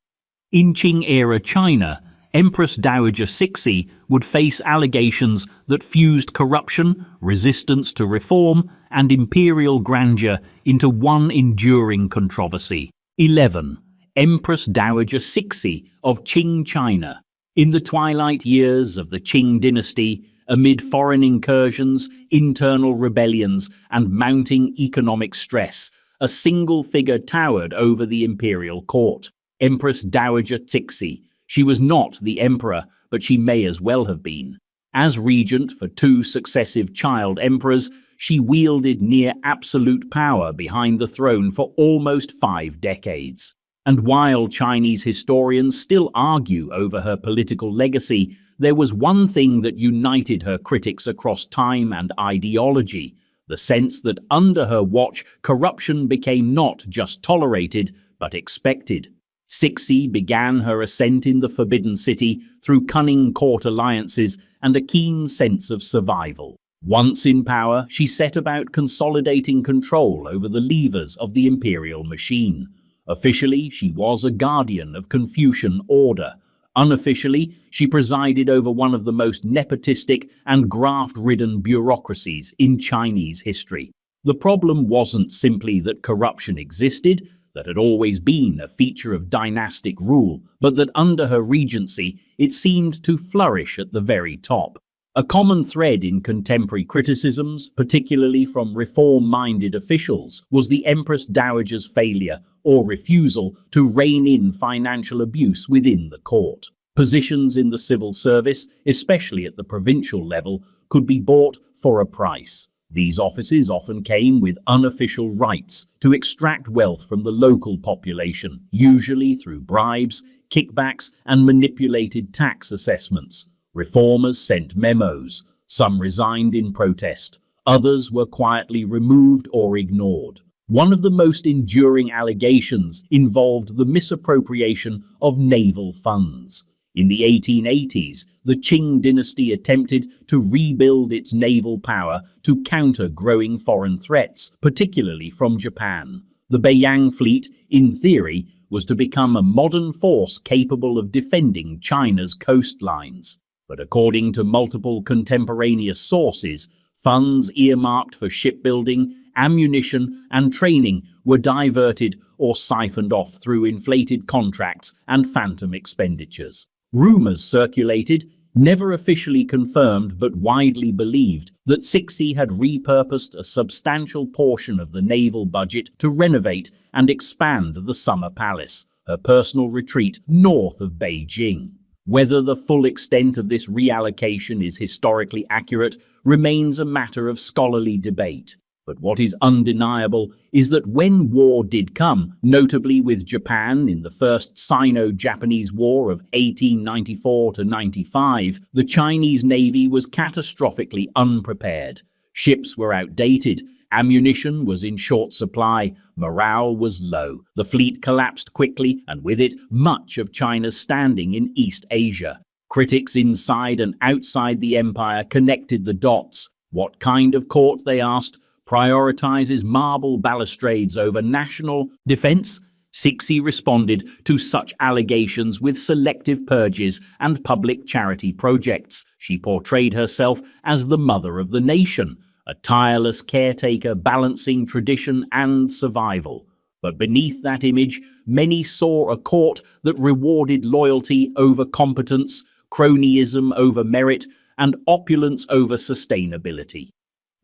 In Qing-era China, Empress Dowager Cixi would face allegations that fused corruption, resistance to reform, and imperial grandeur into one enduring controversy. 11. Empress Dowager Cixi of Qing China. In the twilight years of the Qing dynasty, amid foreign incursions, internal rebellions, and mounting economic stress, a single figure towered over the imperial court: Empress Dowager Cixi. She was not the emperor, but she may as well have been. As regent for two successive child emperors, she wielded near absolute power behind the throne for almost 5 decades. And while Chinese historians still argue over her political legacy, there was one thing that united her critics across time and ideology: the sense that under her watch, corruption became not just tolerated, but expected. Cixi began her ascent in the Forbidden City through cunning court alliances and a keen sense of survival. Once in power, she set about consolidating control over the levers of the imperial machine. Officially, she was a guardian of Confucian order. Unofficially, she presided over one of the most nepotistic and graft-ridden bureaucracies in Chinese history. The problem wasn't simply that corruption existed, that had always been a feature of dynastic rule, but that under her regency it seemed to flourish at the very top. A common thread in contemporary criticisms, particularly from reform-minded officials, was the Empress Dowager's failure or refusal to rein in financial abuse within the court. Positions in the civil service, especially at the provincial level, could be bought for a price. These offices often came with unofficial rights to extract wealth from the local population, usually through bribes, kickbacks, and manipulated tax assessments. Reformers sent memos. Some resigned in protest. Others were quietly removed or ignored. One of the most enduring allegations involved the misappropriation of naval funds. In the 1880s, the Qing dynasty attempted to rebuild its naval power to counter growing foreign threats, particularly from Japan. The Beiyang fleet, in theory, was to become a modern force capable of defending China's coastlines. But according to multiple contemporaneous sources, funds earmarked for shipbuilding, ammunition, and training were diverted or siphoned off through inflated contracts and phantom expenditures. Rumors circulated, never officially confirmed but widely believed, that Cixi had repurposed a substantial portion of the naval budget to renovate and expand the Summer Palace, her personal retreat north of Beijing. Whether the full extent of this reallocation is historically accurate remains a matter of scholarly debate. But what is undeniable is that when war did come, notably with Japan in the First Sino-Japanese War of 1894 to 95, the Chinese Navy was catastrophically unprepared. Ships were outdated, ammunition was in short supply, morale was low, the fleet collapsed quickly, and with it, much of China's standing in East Asia. Critics inside and outside the empire connected the dots. What kind of court, they asked, prioritizes marble balustrades over national defense? Cixi responded to such allegations with selective purges and public charity projects. She portrayed herself as the mother of the nation, a tireless caretaker balancing tradition and survival. But beneath that image, many saw a court that rewarded loyalty over competence, cronyism over merit, and opulence over sustainability.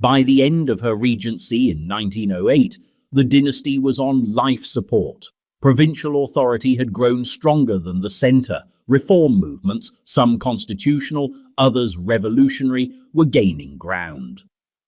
By the end of her regency in 1908, the dynasty was on life support. Provincial authority had grown stronger than the centre. Reform movements, some constitutional, others revolutionary, were gaining ground.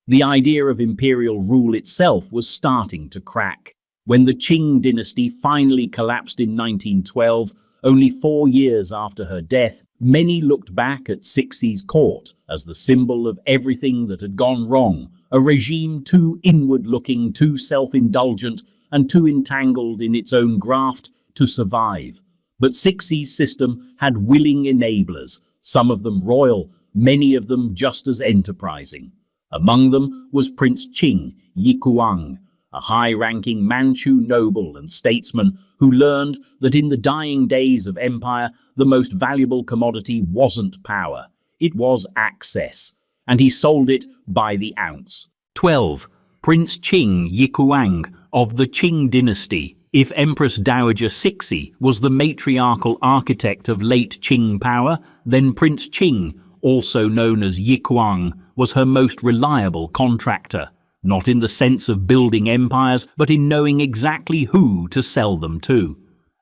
The idea of imperial rule itself was starting to crack. When the Qing dynasty finally collapsed in 1912, only 4 years after her death, many looked back at Cixi's court as the symbol of everything that had gone wrong, a regime too inward-looking, too self-indulgent, and too entangled in its own graft to survive. But Cixi's system had willing enablers, some of them royal, many of them just as enterprising. Among them was Prince Qing Yikuang, a high-ranking Manchu noble and statesman who learned that in the dying days of empire, the most valuable commodity wasn't power, it was access, and he sold it by the ounce. 12. Prince Qing Yikuang of the Qing dynasty. If Empress Dowager Cixi was the matriarchal architect of late Qing power, then Prince Qing, also known as Yikuang, was her most reliable contractor, not in the sense of building empires, but in knowing exactly who to sell them to.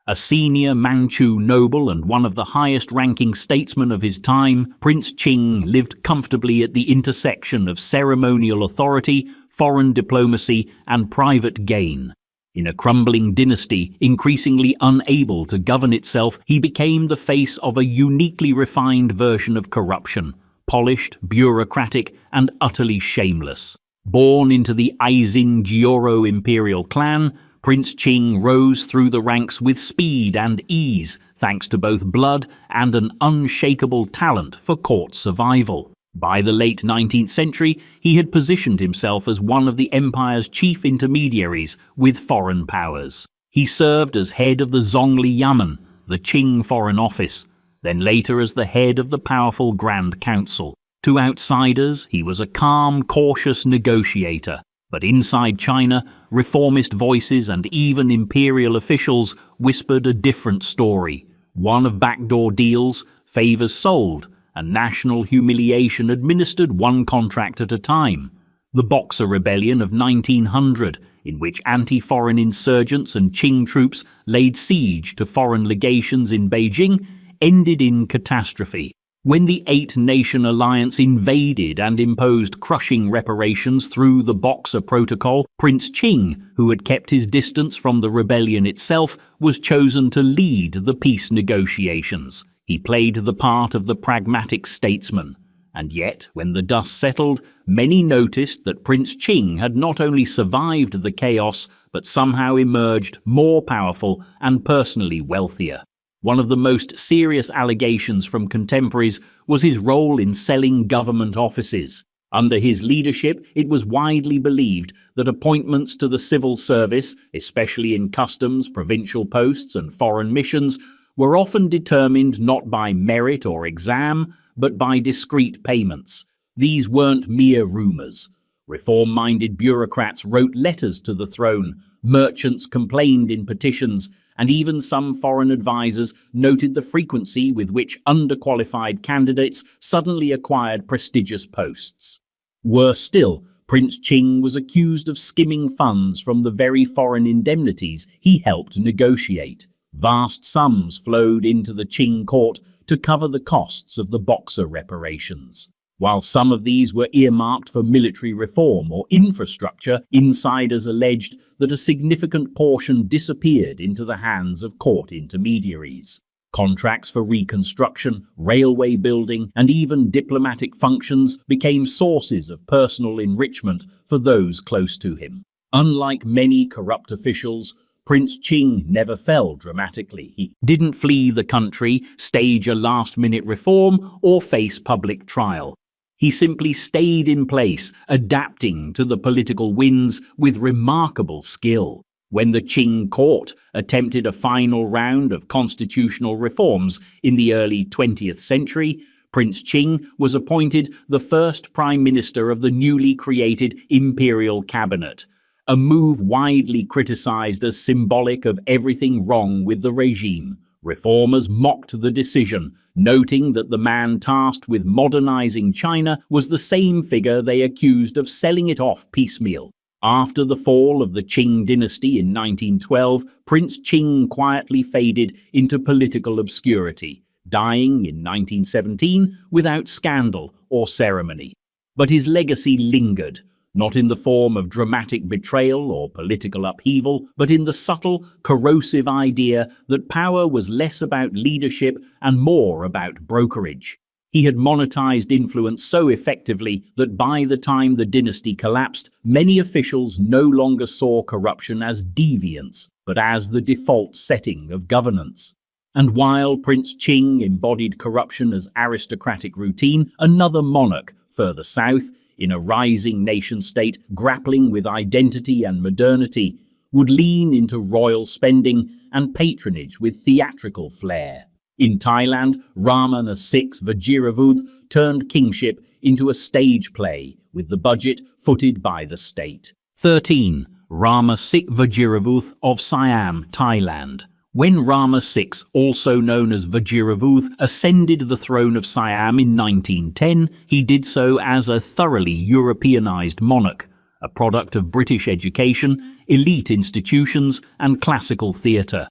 A senior Manchu noble and one of the highest-ranking statesmen of his time, Prince Qing lived comfortably at the intersection of ceremonial authority, foreign diplomacy, and private gain. In a crumbling dynasty, increasingly unable to govern itself, he became the face of a uniquely refined version of corruption, polished, bureaucratic, and utterly shameless. Born into the Aisin-Gyoro imperial clan, Prince Qing rose through the ranks with speed and ease, thanks to both blood and an unshakable talent for court survival. By the late 19th century, he had positioned himself as one of the empire's chief intermediaries with foreign powers. He served as head of the Zongli Yamen, the Qing Foreign Office, then later as the head of the powerful Grand Council. To outsiders, he was a calm, cautious negotiator. But inside China, reformist voices and even imperial officials whispered a different story. One of backdoor deals, favors sold, and national humiliation administered one contract at a time. The Boxer Rebellion of 1900, in which anti-foreign insurgents and Qing troops laid siege to foreign legations in Beijing, ended in catastrophe. When the Eight-Nation Alliance invaded and imposed crushing reparations through the Boxer Protocol, Prince Qing, who had kept his distance from the rebellion itself, was chosen to lead the peace negotiations. He played the part of the pragmatic statesman. And yet, when the dust settled, many noticed that Prince Qing had not only survived the chaos, but somehow emerged more powerful and personally wealthier. One of the most serious allegations from contemporaries was his role in selling government offices. Under his leadership, it was widely believed that appointments to the civil service, especially in customs, provincial posts, and foreign missions, were often determined not by merit or exam, but by discreet payments. These weren't mere rumors. Reform-minded bureaucrats wrote letters to the throne, merchants complained in petitions, and even some foreign advisors noted the frequency with which underqualified candidates suddenly acquired prestigious posts. Worse still, Prince Qing was accused of skimming funds from the very foreign indemnities he helped negotiate. Vast sums flowed into the Qing court to cover the costs of the Boxer reparations. While some of these were earmarked for military reform or infrastructure, insiders alleged that a significant portion disappeared into the hands of court intermediaries. Contracts for reconstruction, railway building, and even diplomatic functions became sources of personal enrichment for those close to him. Unlike many corrupt officials, Prince Qing never fell dramatically. He didn't flee the country, stage a last-minute reform, or face public trial. He simply stayed in place, adapting to the political winds with remarkable skill. When the Qing court attempted a final round of constitutional reforms in the early 20th century, Prince Qing was appointed the first prime minister of the newly created imperial cabinet, a move widely criticized as symbolic of everything wrong with the regime. Reformers mocked the decision, noting that the man tasked with modernizing China was the same figure they accused of selling it off piecemeal. After the fall of the Qing dynasty in 1912, Prince Qing quietly faded into political obscurity, dying in 1917 without scandal or ceremony. But his legacy lingered, not in the form of dramatic betrayal or political upheaval, but in the subtle, corrosive idea that power was less about leadership and more about brokerage. He had monetized influence so effectively that by the time the dynasty collapsed, many officials no longer saw corruption as deviance, but as the default setting of governance. And while Prince Qing embodied corruption as aristocratic routine, another monarch, further south, in a rising nation-state grappling with identity and modernity, would lean into royal spending and patronage with theatrical flair. In Thailand, Rama VI Vajiravath turned kingship into a stage play with the budget footed by the state. 13. Rama VI Vajiravath of Siam, Thailand. When Rama VI, also known as Vajiravath, ascended the throne of Siam in 1910, he did so as a thoroughly Europeanized monarch, a product of British education, elite institutions, and classical theatre.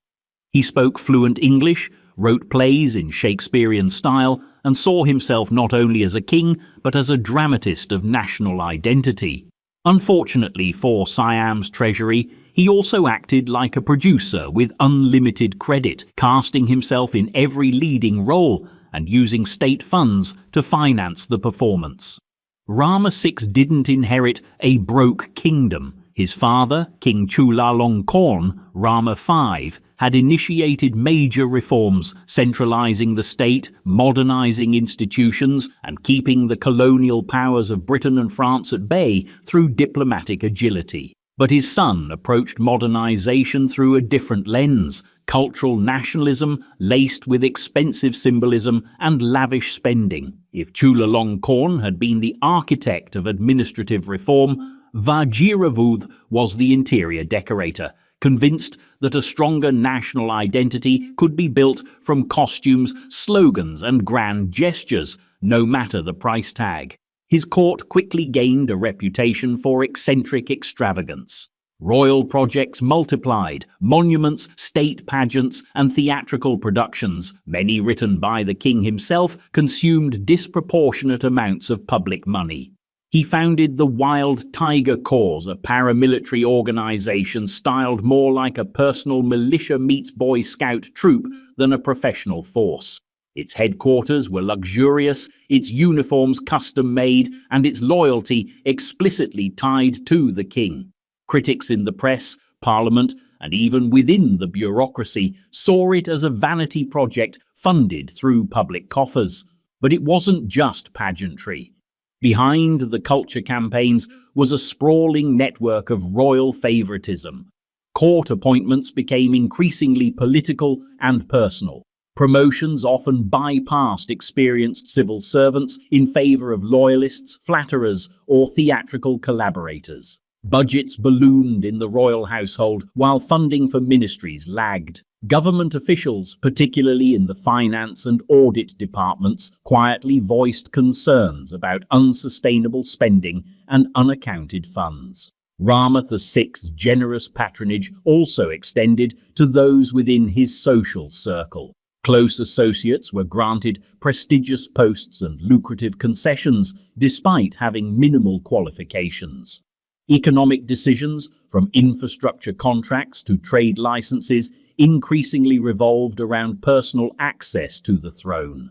He spoke fluent English, wrote plays in Shakespearean style, and saw himself not only as a king, but as a dramatist of national identity. Unfortunately for Siam's treasury, he also acted like a producer with unlimited credit, casting himself in every leading role and using state funds to finance the performance. Rama VI didn't inherit a broke kingdom. His father, King Chulalongkorn, Rama V, had initiated major reforms, centralizing the state, modernizing institutions, and keeping the colonial powers of Britain and France at bay through diplomatic agility. But his son approached modernization through a different lens, cultural nationalism laced with expensive symbolism and lavish spending. If Chulalongkorn had been the architect of administrative reform, Vajiravath was the interior decorator, convinced that a stronger national identity could be built from costumes, slogans, and grand gestures, no matter the price tag. His court quickly gained a reputation for eccentric extravagance. Royal projects multiplied, monuments, state pageants, and theatrical productions, many written by the king himself, consumed disproportionate amounts of public money. He founded the Wild Tiger Corps, a paramilitary organization styled more like a personal militia meets Boy Scout troop than a professional force. Its headquarters were luxurious, its uniforms custom-made, and its loyalty explicitly tied to the king. Critics in the press, parliament, and even within the bureaucracy saw it as a vanity project funded through public coffers. But it wasn't just pageantry. Behind the culture campaigns was a sprawling network of royal favoritism. Court appointments became increasingly political and personal. Promotions often bypassed experienced civil servants in favor of loyalists, flatterers, or theatrical collaborators. Budgets ballooned in the royal household while funding for ministries lagged. Government officials, particularly in the finance and audit departments, quietly voiced concerns about unsustainable spending and unaccounted funds. Rama VI's generous patronage also extended to those within his social circle. Close associates were granted prestigious posts and lucrative concessions despite having minimal qualifications. Economic decisions, from infrastructure contracts to trade licenses, increasingly revolved around personal access to the throne.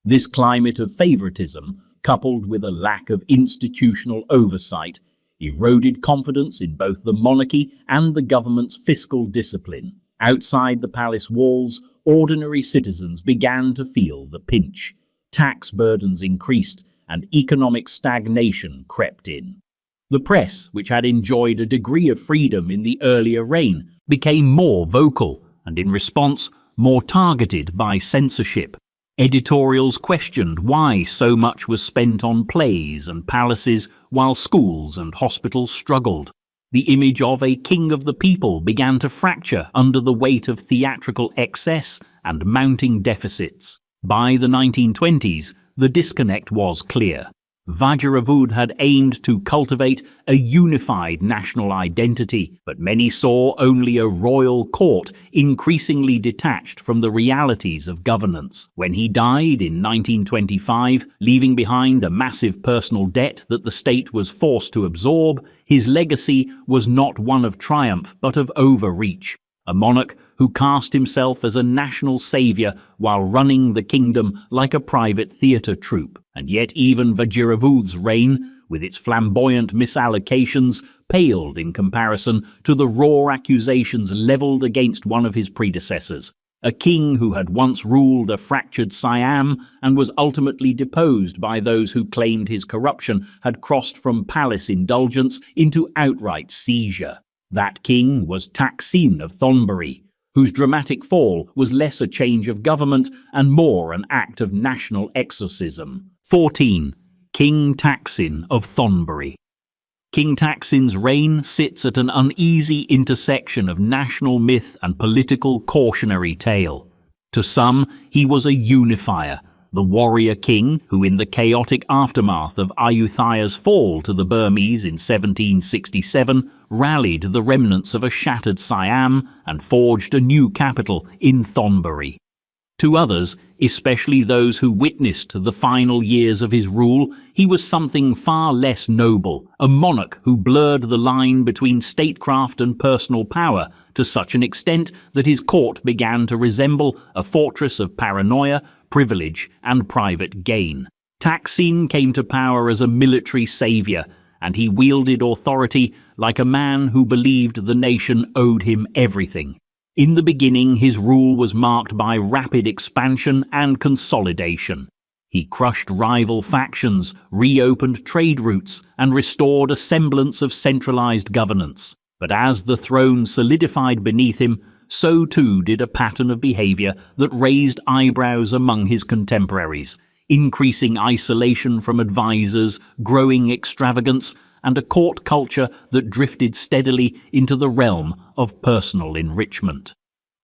This climate of favoritism, coupled with a lack of institutional oversight, eroded confidence in both the monarchy and the government's fiscal discipline. Outside the palace walls, ordinary citizens began to feel the pinch. Tax burdens increased and economic stagnation crept in. The press, which had enjoyed a degree of freedom in the earlier reign, became more vocal and, in response, more targeted by censorship. Editorials questioned why so much was spent on plays and palaces while schools and hospitals struggled. The image of a king of the people began to fracture under the weight of theatrical excess and mounting deficits. By the 1920s, the disconnect was clear. Vajiravath had aimed to cultivate a unified national identity, but many saw only a royal court increasingly detached from the realities of governance. When he died in 1925, leaving behind a massive personal debt that the state was forced to absorb, his legacy was not one of triumph but of overreach. A monarch who cast himself as a national saviour while running the kingdom like a private theatre troupe. And yet even Vajiravath's reign, with its flamboyant misallocations, paled in comparison to the raw accusations levelled against one of his predecessors. a king who had once ruled a fractured Siam and was ultimately deposed by those who claimed his corruption had crossed from palace indulgence into outright seizure. That king was Taksin of Thonburi, whose dramatic fall was less a change of government and more an act of national exorcism. 14. King Taksin of Thonburi. King Taksin's reign sits at an uneasy intersection of national myth and political cautionary tale. To some, he was a unifier, the warrior king who, in the chaotic aftermath of Ayuthya's fall to the Burmese in 1767, rallied the remnants of a shattered Siam and forged a new capital in Thonburi. To others, especially those who witnessed the final years of his rule, he was something far less noble, a monarch who blurred the line between statecraft and personal power to such an extent that his court began to resemble a fortress of paranoia, privilege, and private gain. Taksin came to power as a military savior, and he wielded authority like a man who believed the nation owed him everything. In the beginning, his rule was marked by rapid expansion and consolidation. He crushed rival factions, reopened trade routes, and restored a semblance of centralized governance. But as the throne solidified beneath him, so too did a pattern of behavior that raised eyebrows among his contemporaries, increasing isolation from advisors, growing extravagance, and a court culture that drifted steadily into the realm of personal enrichment.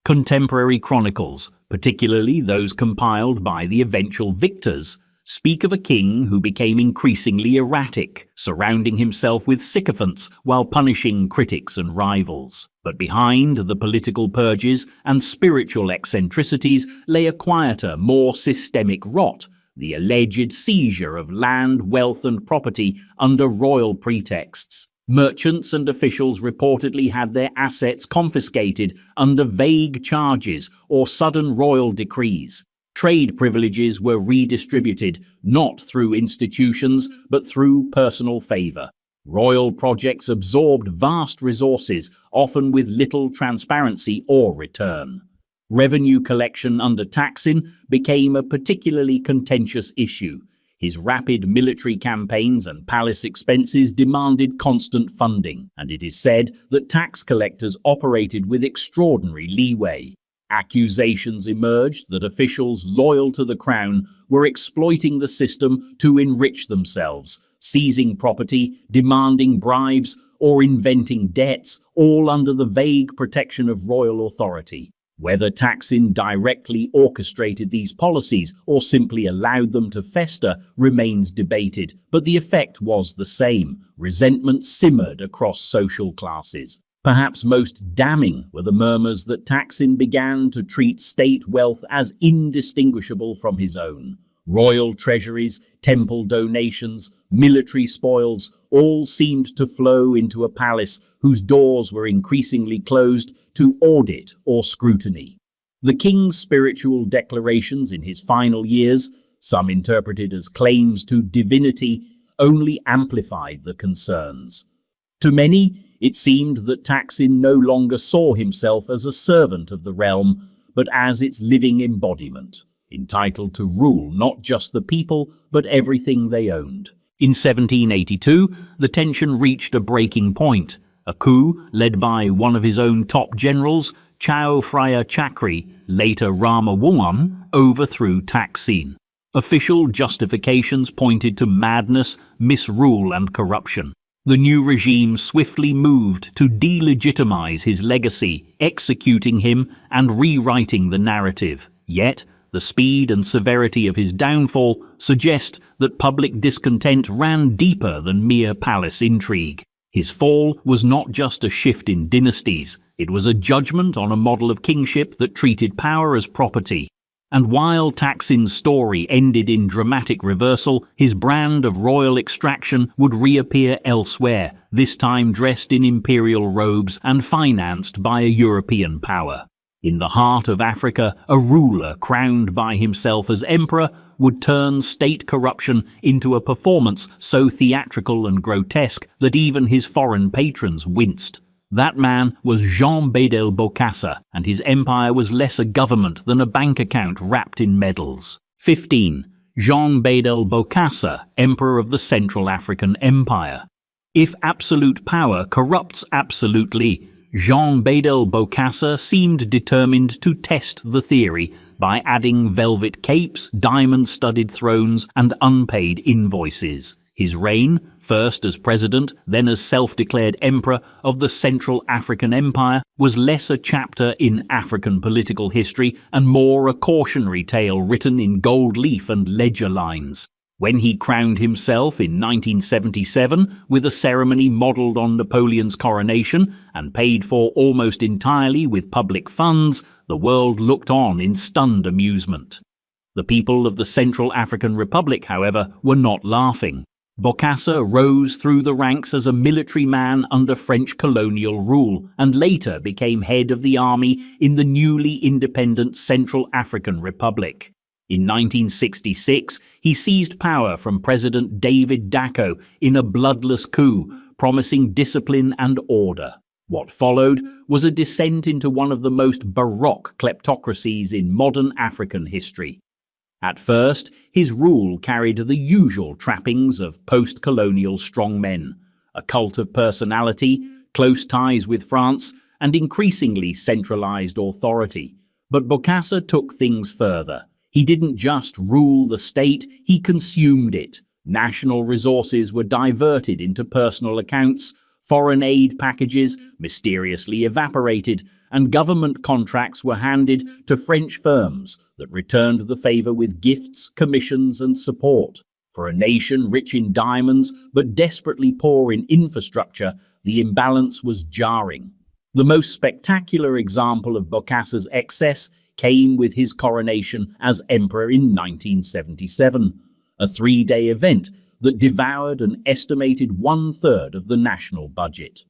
Contemporary chronicles, particularly those compiled by the eventual victors, speak of a king who became increasingly erratic, surrounding himself with sycophants while punishing critics and rivals. But behind the political purges and spiritual eccentricities lay a quieter, more systemic rot, the alleged seizure of land, wealth, and property under royal pretexts. Merchants and officials reportedly had their assets confiscated under vague charges or sudden royal decrees. Trade privileges were redistributed, not through institutions, but through personal favor. Royal projects absorbed vast resources, often with little transparency or return. Revenue collection under Taksin became a particularly contentious issue. His rapid military campaigns and palace expenses demanded constant funding, and it is said that tax collectors operated with extraordinary leeway. Accusations emerged that officials loyal to the crown were exploiting the system to enrich themselves, seizing property, demanding bribes, or inventing debts, all under the vague protection of royal authority. Whether Taksin directly orchestrated these policies or simply allowed them to fester remains debated, but the effect was the same. Resentment simmered across social classes. Perhaps most damning were the murmurs that Taksin began to treat state wealth as indistinguishable from his own. Royal treasuries, temple donations, military spoils, all seemed to flow into a palace whose doors were increasingly closed to audit or scrutiny. The king's spiritual declarations in his final years, some interpreted as claims to divinity, only amplified the concerns. To many, it seemed that Taksin no longer saw himself as a servant of the realm, but as its living embodiment, entitled to rule not just the people, but everything they owned. In 1782, the tension reached a breaking point. A coup, led by one of his own top generals, Chow Phraya Chakri, later Rama Wuan, overthrew Taksin. Official justifications pointed to madness, misrule, and corruption. The new regime swiftly moved to delegitimize his legacy, executing him and rewriting the narrative. Yet, the speed and severity of his downfall suggest that public discontent ran deeper than mere palace intrigue. His fall was not just a shift in dynasties, it was a judgment on a model of kingship that treated power as property. And while Taksin's story ended in dramatic reversal, his brand of royal extraction would reappear elsewhere, this time dressed in imperial robes and financed by a European power. In the heart of Africa, a ruler crowned by himself as emperor would turn state corruption into a performance so theatrical and grotesque that even his foreign patrons winced. That man was Jean Bedel Bokassa, and his empire was less a government than a bank account wrapped in medals. 15. Jean Bedel Bokassa, Emperor of the Central African Empire. If absolute power corrupts absolutely, Jean Bedel Bokassa seemed determined to test the theory by adding velvet capes, diamond-studded thrones, and unpaid invoices. His reign, first as president, then as self-declared emperor of the Central African Empire, was less a chapter in African political history and more a cautionary tale written in gold leaf and ledger lines. When he crowned himself in 1977 with a ceremony modelled on Napoleon's coronation and paid for almost entirely with public funds, the world looked on in stunned amusement. The people of the Central African Republic, however, were not laughing. Bokassa rose through the ranks as a military man under French colonial rule and later became head of the army in the newly independent Central African Republic. In 1966, he seized power from President David Dacko in a bloodless coup, promising discipline and order. What followed was a descent into one of the most baroque kleptocracies in modern African history. At first, his rule carried the usual trappings of post-colonial strongmen, a cult of personality, close ties with France, and increasingly centralized authority. But Bokassa took things further. He didn't just rule the state, he consumed it. National resources were diverted into personal accounts, foreign aid packages mysteriously evaporated, and government contracts were handed to French firms that returned the favor with gifts, commissions, and support. For a nation rich in diamonds but desperately poor in infrastructure, the imbalance was jarring. The most spectacular example of Bokassa's excess came with his coronation as emperor in 1977, a three-day event that devoured an estimated one-third of the national budget.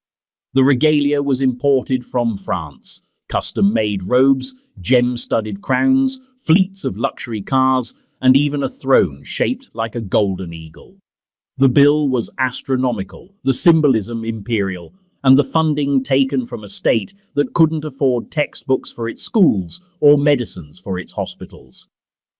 The regalia was imported from France, custom-made robes, gem-studded crowns, fleets of luxury cars, and even a throne shaped like a golden eagle. The bill was astronomical, the symbolism imperial, and the funding taken from a state that couldn't afford textbooks for its schools or medicines for its hospitals.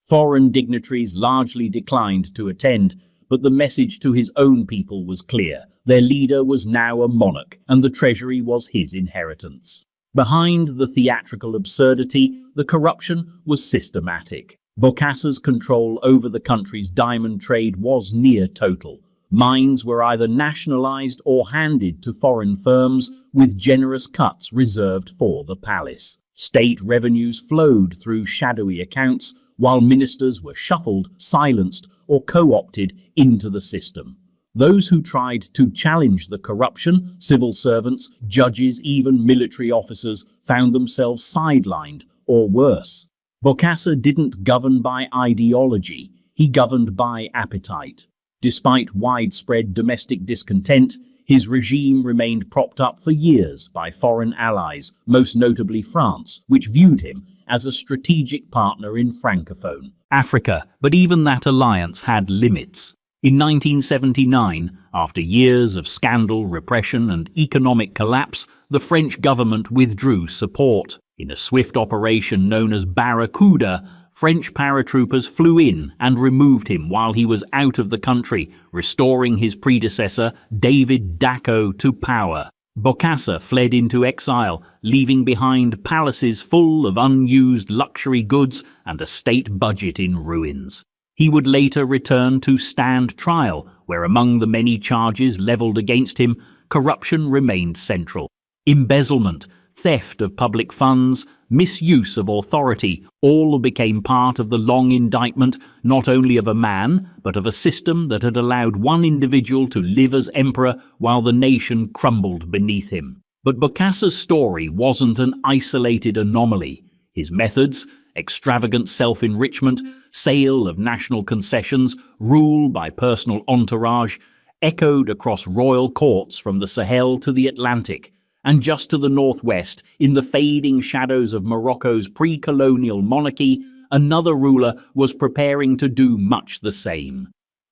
Foreign dignitaries largely declined to attend, but the message to his own people was clear. Their leader was now a monarch, and the treasury was his inheritance. Behind the theatrical absurdity, the corruption was systematic. Bokassa's control over the country's diamond trade was near total. Mines were either nationalized or handed to foreign firms, with generous cuts reserved for the palace. State revenues flowed through shadowy accounts, while ministers were shuffled, silenced, or co-opted into the system. Those who tried to challenge the corruption, civil servants, judges, even military officers, found themselves sidelined, or worse. Bokassa didn't govern by ideology, he governed by appetite. Despite widespread domestic discontent, his regime remained propped up for years by foreign allies, most notably France, which viewed him as a strategic partner in Francophone Africa, but even that alliance had limits. In 1979, after years of scandal, repression, and economic collapse, the French government withdrew support. In a swift operation known as Barracuda, French paratroopers flew in and removed him while he was out of the country, restoring his predecessor, David Dacko, to power. Bokassa fled into exile, leaving behind palaces full of unused luxury goods and a state budget in ruins. He would later return to stand trial, where among the many charges leveled against him, corruption remained central. Embezzlement, theft of public funds, misuse of authority, all became part of the long indictment not only of a man, but of a system that had allowed one individual to live as emperor while the nation crumbled beneath him. But Bokassa's story wasn't an isolated anomaly. His methods, extravagant self-enrichment, sale of national concessions, rule by personal entourage, echoed across royal courts from the Sahel to the Atlantic. And just to the northwest, in the fading shadows of Morocco's pre-colonial monarchy, another ruler was preparing to do much the same.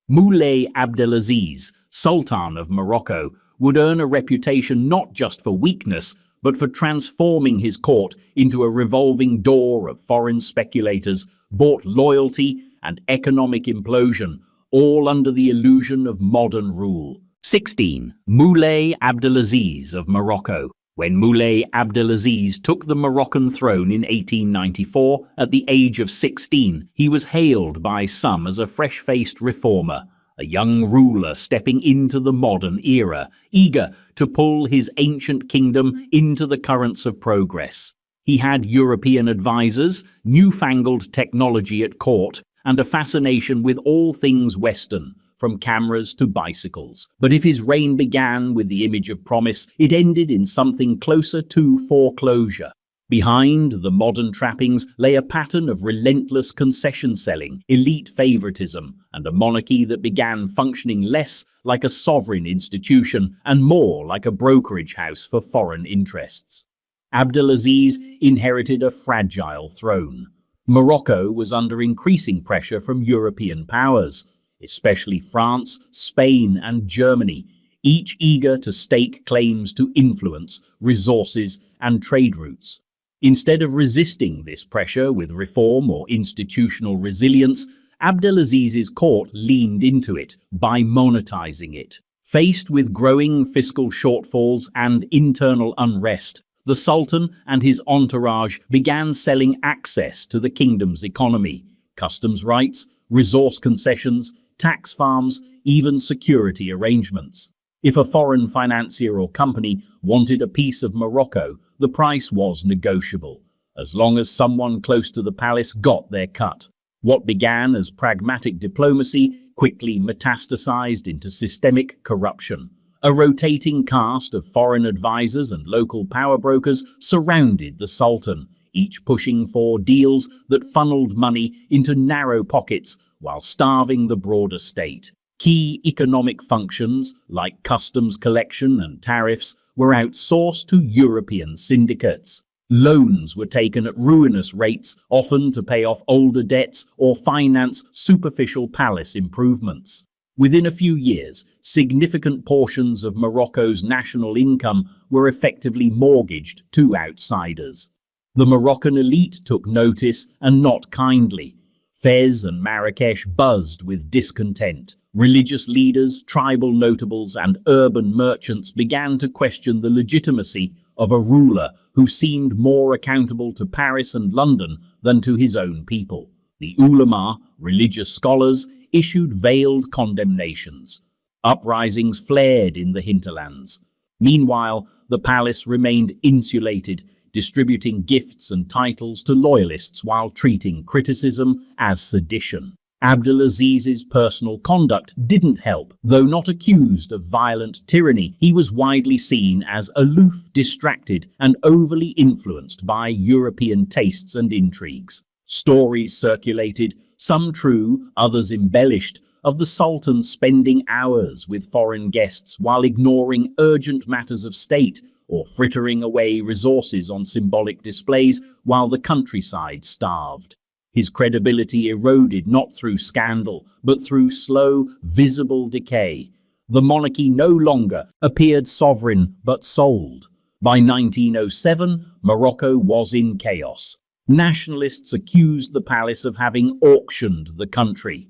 Moulay Abdelaziz, Sultan of Morocco, would earn a reputation not just for weakness, but for transforming his court into a revolving door of foreign speculators, bought loyalty and economic implosion, all under the illusion of modern rule. 16. Moulay Abdelaziz of Morocco. When Moulay Abdelaziz took the Moroccan throne in 1894, at the age of 16, he was hailed by some as a fresh-faced reformer, a young ruler stepping into the modern era, eager to pull his ancient kingdom into the currents of progress. He had European advisors, newfangled technology at court, and a fascination with all things Western, from cameras to bicycles. But if his reign began with the image of promise, it ended in something closer to foreclosure. Behind the modern trappings lay a pattern of relentless concession selling, elite favoritism, and a monarchy that began functioning less like a sovereign institution and more like a brokerage house for foreign interests. Abdelaziz inherited a fragile throne. Morocco was under increasing pressure from European powers, especially France, Spain, and Germany, each eager to stake claims to influence, resources, and trade routes. Instead of resisting this pressure with reform or institutional resilience, Abdelaziz's court leaned into it by monetizing it. Faced with growing fiscal shortfalls and internal unrest, the Sultan and his entourage began selling access to the kingdom's economy, customs rights, resource concessions, tax farms, even security arrangements. If a foreign financier or company wanted a piece of Morocco, the price was negotiable, as long as someone close to the palace got their cut. What began as pragmatic diplomacy quickly metastasized into systemic corruption. A rotating cast of foreign advisors and local power brokers surrounded the Sultan, each pushing for deals that funneled money into narrow pockets while starving the broader state. Key economic functions, like customs collection and tariffs, were outsourced to European syndicates. Loans were taken at ruinous rates, often to pay off older debts or finance superficial palace improvements. Within a few years, significant portions of Morocco's national income were effectively mortgaged to outsiders. The Moroccan elite took notice, and not kindly. Fez and Marrakesh buzzed with discontent. Religious leaders, tribal notables, and urban merchants began to question the legitimacy of a ruler who seemed more accountable to Paris and London than to his own people. The ulama, religious scholars, issued veiled condemnations. Uprisings flared in the hinterlands. Meanwhile, the palace remained insulated, distributing gifts and titles to loyalists while treating criticism as sedition. Abdelaziz's personal conduct didn't help. Though not accused of violent tyranny, he was widely seen as aloof, distracted, and overly influenced by European tastes and intrigues. Stories circulated, some true, others embellished, of the Sultan spending hours with foreign guests while ignoring urgent matters of state, or frittering away resources on symbolic displays while the countryside starved. His credibility eroded not through scandal, but through slow, visible decay. The monarchy no longer appeared sovereign, but sold. By 1907, Morocco was in chaos. Nationalists accused the palace of having auctioned the country.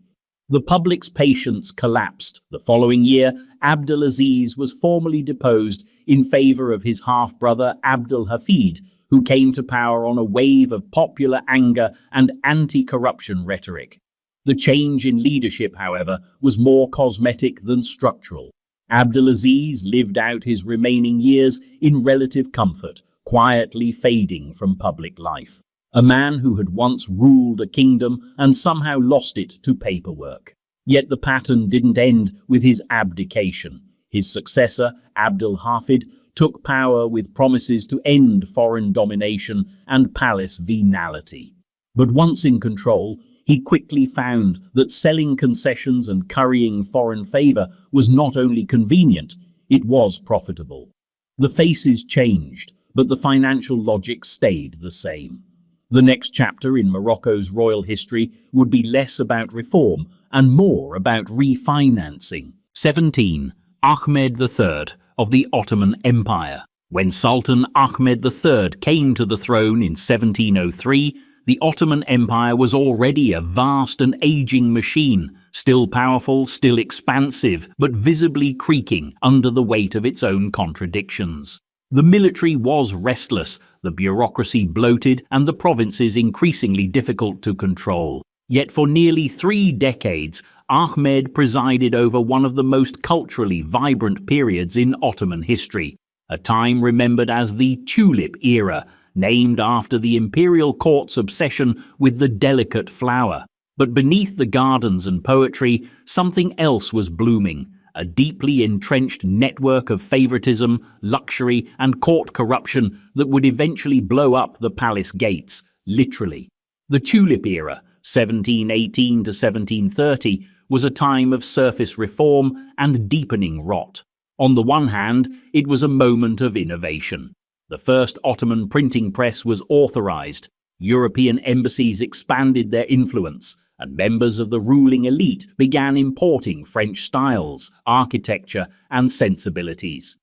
The public's patience collapsed. The following year, Abdelaziz was formally deposed in favor of his half-brother Abdel Hafid, who came to power on a wave of popular anger and anti-corruption rhetoric. The change in leadership, however, was more cosmetic than structural. Abdelaziz lived out his remaining years in relative comfort, quietly fading from public life. A man who had once ruled a kingdom and somehow lost it to paperwork. Yet the pattern didn't end with his abdication. His successor, Abdel Hafid, took power with promises to end foreign domination and palace venality. But once in control, he quickly found that selling concessions and currying foreign favor was not only convenient, it was profitable. The faces changed, but the financial logic stayed the same. The next chapter in Morocco's royal history would be less about reform and more about refinancing. 17. Ahmed III of the Ottoman Empire. When Sultan Ahmed III came to the throne in 1703, the Ottoman Empire was already a vast and aging machine, still powerful, still expansive, but visibly creaking under the weight of its own contradictions. The military was restless, the bureaucracy bloated, and the provinces increasingly difficult to control. Yet for nearly 3 decades, Ahmed presided over one of the most culturally vibrant periods in Ottoman history, a time remembered as the Tulip Era, named after the imperial court's obsession with the delicate flower. But beneath the gardens and poetry, something else was blooming, a deeply entrenched network of favoritism, luxury, and court corruption that would eventually blow up the palace gates, literally. The Tulip Era, 1718 to 1730, was a time of surface reform and deepening rot. On the one hand, it was a moment of innovation. The first Ottoman printing press was authorized, European embassies expanded their influence, and members of the ruling elite began importing French styles, architecture, and sensibilities.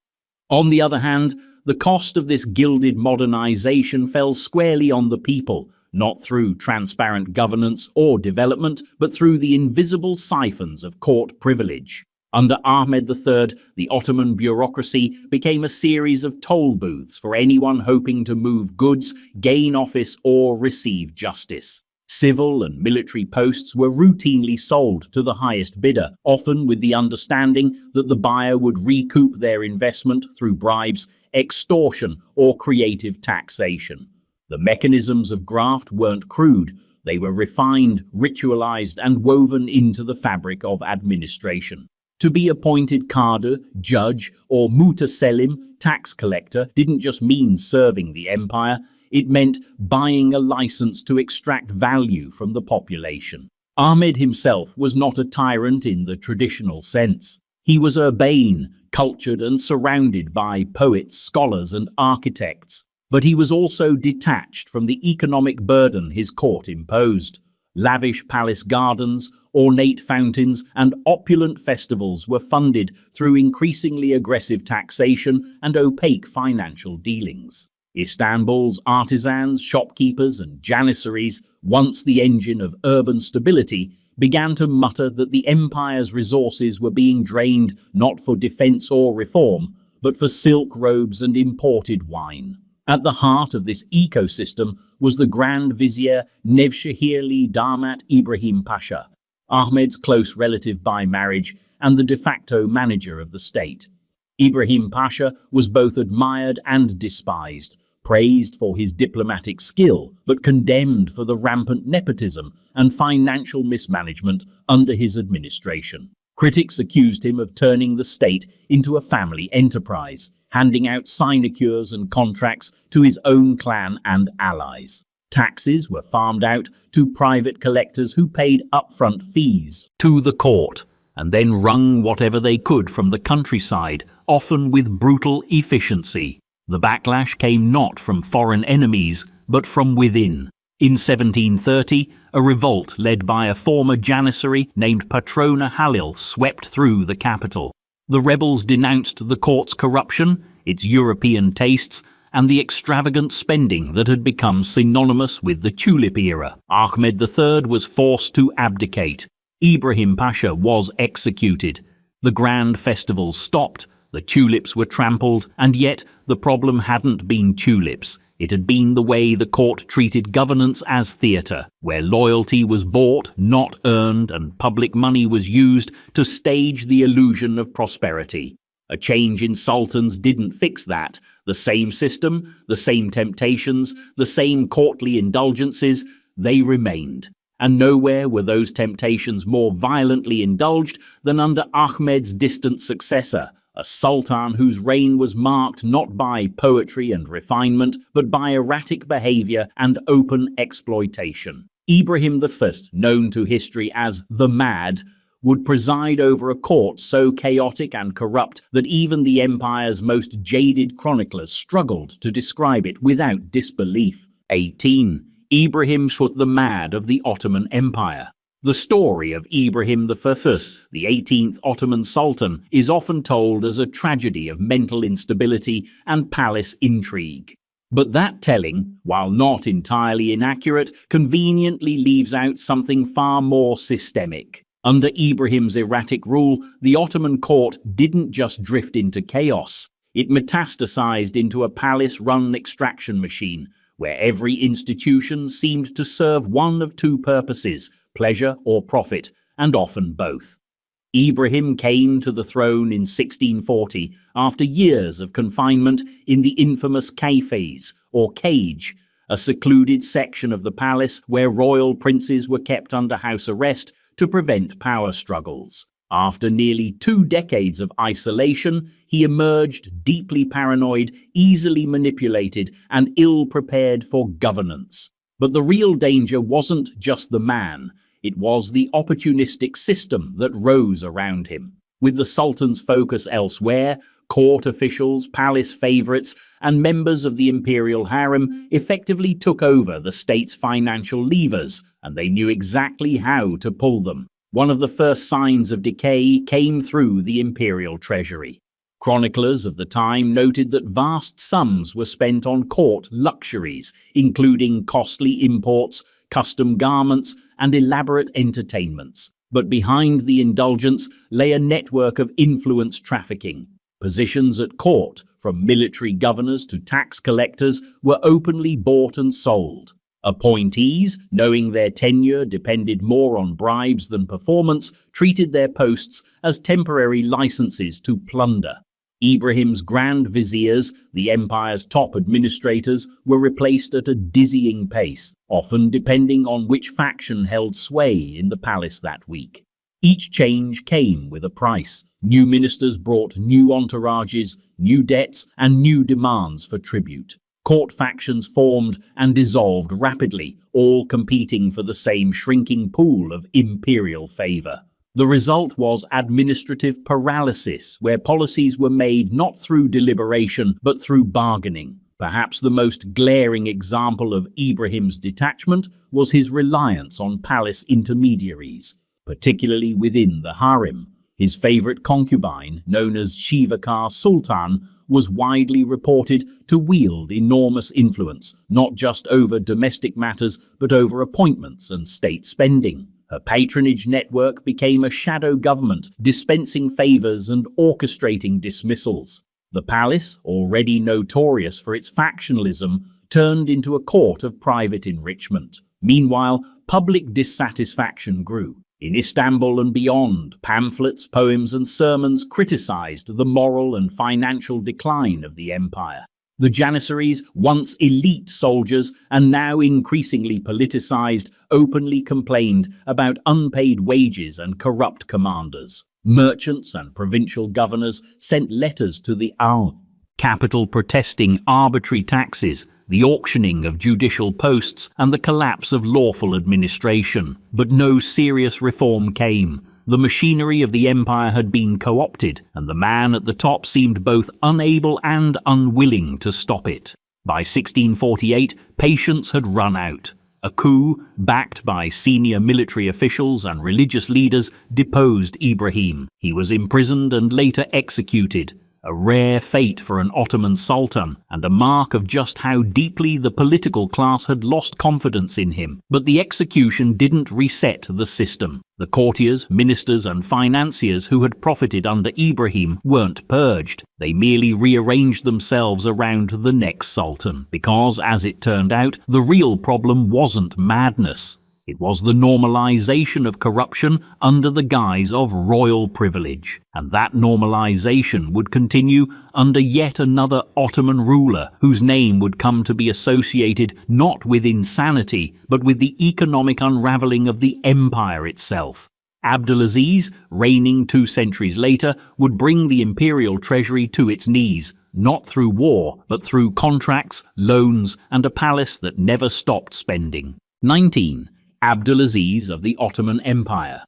On the other hand, the cost of this gilded modernization fell squarely on the people, not through transparent governance or development, but through the invisible siphons of court privilege. Under Ahmed III, the Ottoman bureaucracy became a series of toll booths for anyone hoping to move goods, gain office, or receive justice. Civil and military posts were routinely sold to the highest bidder, often with the understanding that the buyer would recoup their investment through bribes, extortion, or creative taxation. The mechanisms of graft weren't crude. They were refined, ritualized, and woven into the fabric of administration. To be appointed Qadi, judge, or mutaselim, tax collector, didn't just mean serving the empire, it meant buying a license to extract value from the population. Ahmed himself was not a tyrant in the traditional sense. He was urbane, cultured, and surrounded by poets, scholars, and architects. But he was also detached from the economic burden his court imposed. Lavish palace gardens, ornate fountains, and opulent festivals were funded through increasingly aggressive taxation and opaque financial dealings. Istanbul's artisans, shopkeepers, and janissaries, once the engine of urban stability, began to mutter that the empire's resources were being drained not for defense or reform, but for silk robes and imported wine. At the heart of this ecosystem was the Grand Vizier Nevşehirli Damat Ibrahim Pasha, Ahmed's close relative by marriage and the de facto manager of the state. Ibrahim Pasha was both admired and despised, praised for his diplomatic skill, but condemned for the rampant nepotism and financial mismanagement under his administration. Critics accused him of turning the state into a family enterprise, handing out sinecures and contracts to his own clan and allies. Taxes were farmed out to private collectors who paid upfront fees to the court, and then wrung whatever they could from the countryside, often with brutal efficiency. The backlash came not from foreign enemies, but from within. In 1730, a revolt led by a former janissary named Patrona Halil swept through the capital. The rebels denounced the court's corruption, its European tastes, and the extravagant spending that had become synonymous with the Tulip Era. Ahmed III was forced to abdicate. Ibrahim Pasha was executed. The grand festivals stopped, the tulips were trampled, and yet the problem hadn't been tulips. It had been the way the court treated governance as theatre, where loyalty was bought, not earned, and public money was used to stage the illusion of prosperity. A change in sultans didn't fix that. The same system, the same temptations, the same courtly indulgences, they remained. And nowhere were those temptations more violently indulged than under Ahmed's distant successor, a sultan whose reign was marked not by poetry and refinement, but by erratic behavior and open exploitation. Ibrahim I, known to history as the Mad, would preside over a court so chaotic and corrupt that even the empire's most jaded chroniclers struggled to describe it without disbelief. 18. Ibrahim was the Mad of the Ottoman Empire. The story of Ibrahim I, the 18th Ottoman Sultan, is often told as a tragedy of mental instability and palace intrigue. But that telling, while not entirely inaccurate, conveniently leaves out something far more systemic. Under Ibrahim's erratic rule, the Ottoman court didn't just drift into chaos. It metastasized into a palace-run extraction machine, where every institution seemed to serve one of two purposes, pleasure or profit, and often both. Ibrahim came to the throne in 1640 after years of confinement in the infamous cafes, or cage, a secluded section of the palace where royal princes were kept under house arrest to prevent power struggles. After nearly 2 decades of isolation, he emerged deeply paranoid, easily manipulated, and ill-prepared for governance. But the real danger wasn't just the man. It was the opportunistic system that rose around him. With the Sultan's focus elsewhere, court officials, palace favorites, and members of the imperial harem effectively took over the state's financial levers, and they knew exactly how to pull them. One of the first signs of decay came through the imperial treasury. Chroniclers of the time noted that vast sums were spent on court luxuries, including costly imports, custom garments, and elaborate entertainments. But behind the indulgence lay a network of influence trafficking. Positions at court, from military governors to tax collectors, were openly bought and sold. Appointees, knowing their tenure depended more on bribes than performance, treated their posts as temporary licenses to plunder. Ibrahim's grand viziers, the empire's top administrators, were replaced at a dizzying pace, often depending on which faction held sway in the palace that week. Each change came with a price. New ministers brought new entourages, new debts, and new demands for tribute. Court factions formed and dissolved rapidly, all competing for the same shrinking pool of imperial favor. The result was administrative paralysis, where policies were made not through deliberation but through bargaining. Perhaps the most glaring example of Ibrahim's detachment was his reliance on palace intermediaries, particularly within the harem. His favorite concubine, known as Shivakar Sultan, was widely reported to wield enormous influence, not just over domestic matters but over appointments and state spending. Her patronage network became a shadow government, dispensing favors and orchestrating dismissals. The palace, already notorious for its factionalism, turned into a court of private enrichment. Meanwhile, public dissatisfaction grew. In Istanbul and beyond, pamphlets, poems, and sermons criticized the moral and financial decline of the empire. The Janissaries, once elite soldiers and now increasingly politicized, openly complained about unpaid wages and corrupt commanders. Merchants and provincial governors sent letters to the capital protesting arbitrary taxes, the auctioning of judicial posts, and the collapse of lawful administration. But no serious reform came. The machinery of the empire had been co-opted, and the man at the top seemed both unable and unwilling to stop it. By 1648, patience had run out. A coup, backed by senior military officials and religious leaders, deposed Ibrahim. He was imprisoned and later executed. A rare fate for an Ottoman sultan, and a mark of just how deeply the political class had lost confidence in him. But the execution didn't reset the system. The courtiers, ministers, and financiers who had profited under Ibrahim weren't purged. They merely rearranged themselves around the next sultan, because, as it turned out, the real problem wasn't madness. It was the normalization of corruption under the guise of royal privilege, and that normalization would continue under yet another Ottoman ruler whose name would come to be associated not with insanity, but with the economic unraveling of the empire itself. Abdulaziz, reigning 2 centuries later, would bring the imperial treasury to its knees, not through war, but through contracts, loans, and a palace that never stopped spending. 19. Abdulaziz of the Ottoman Empire.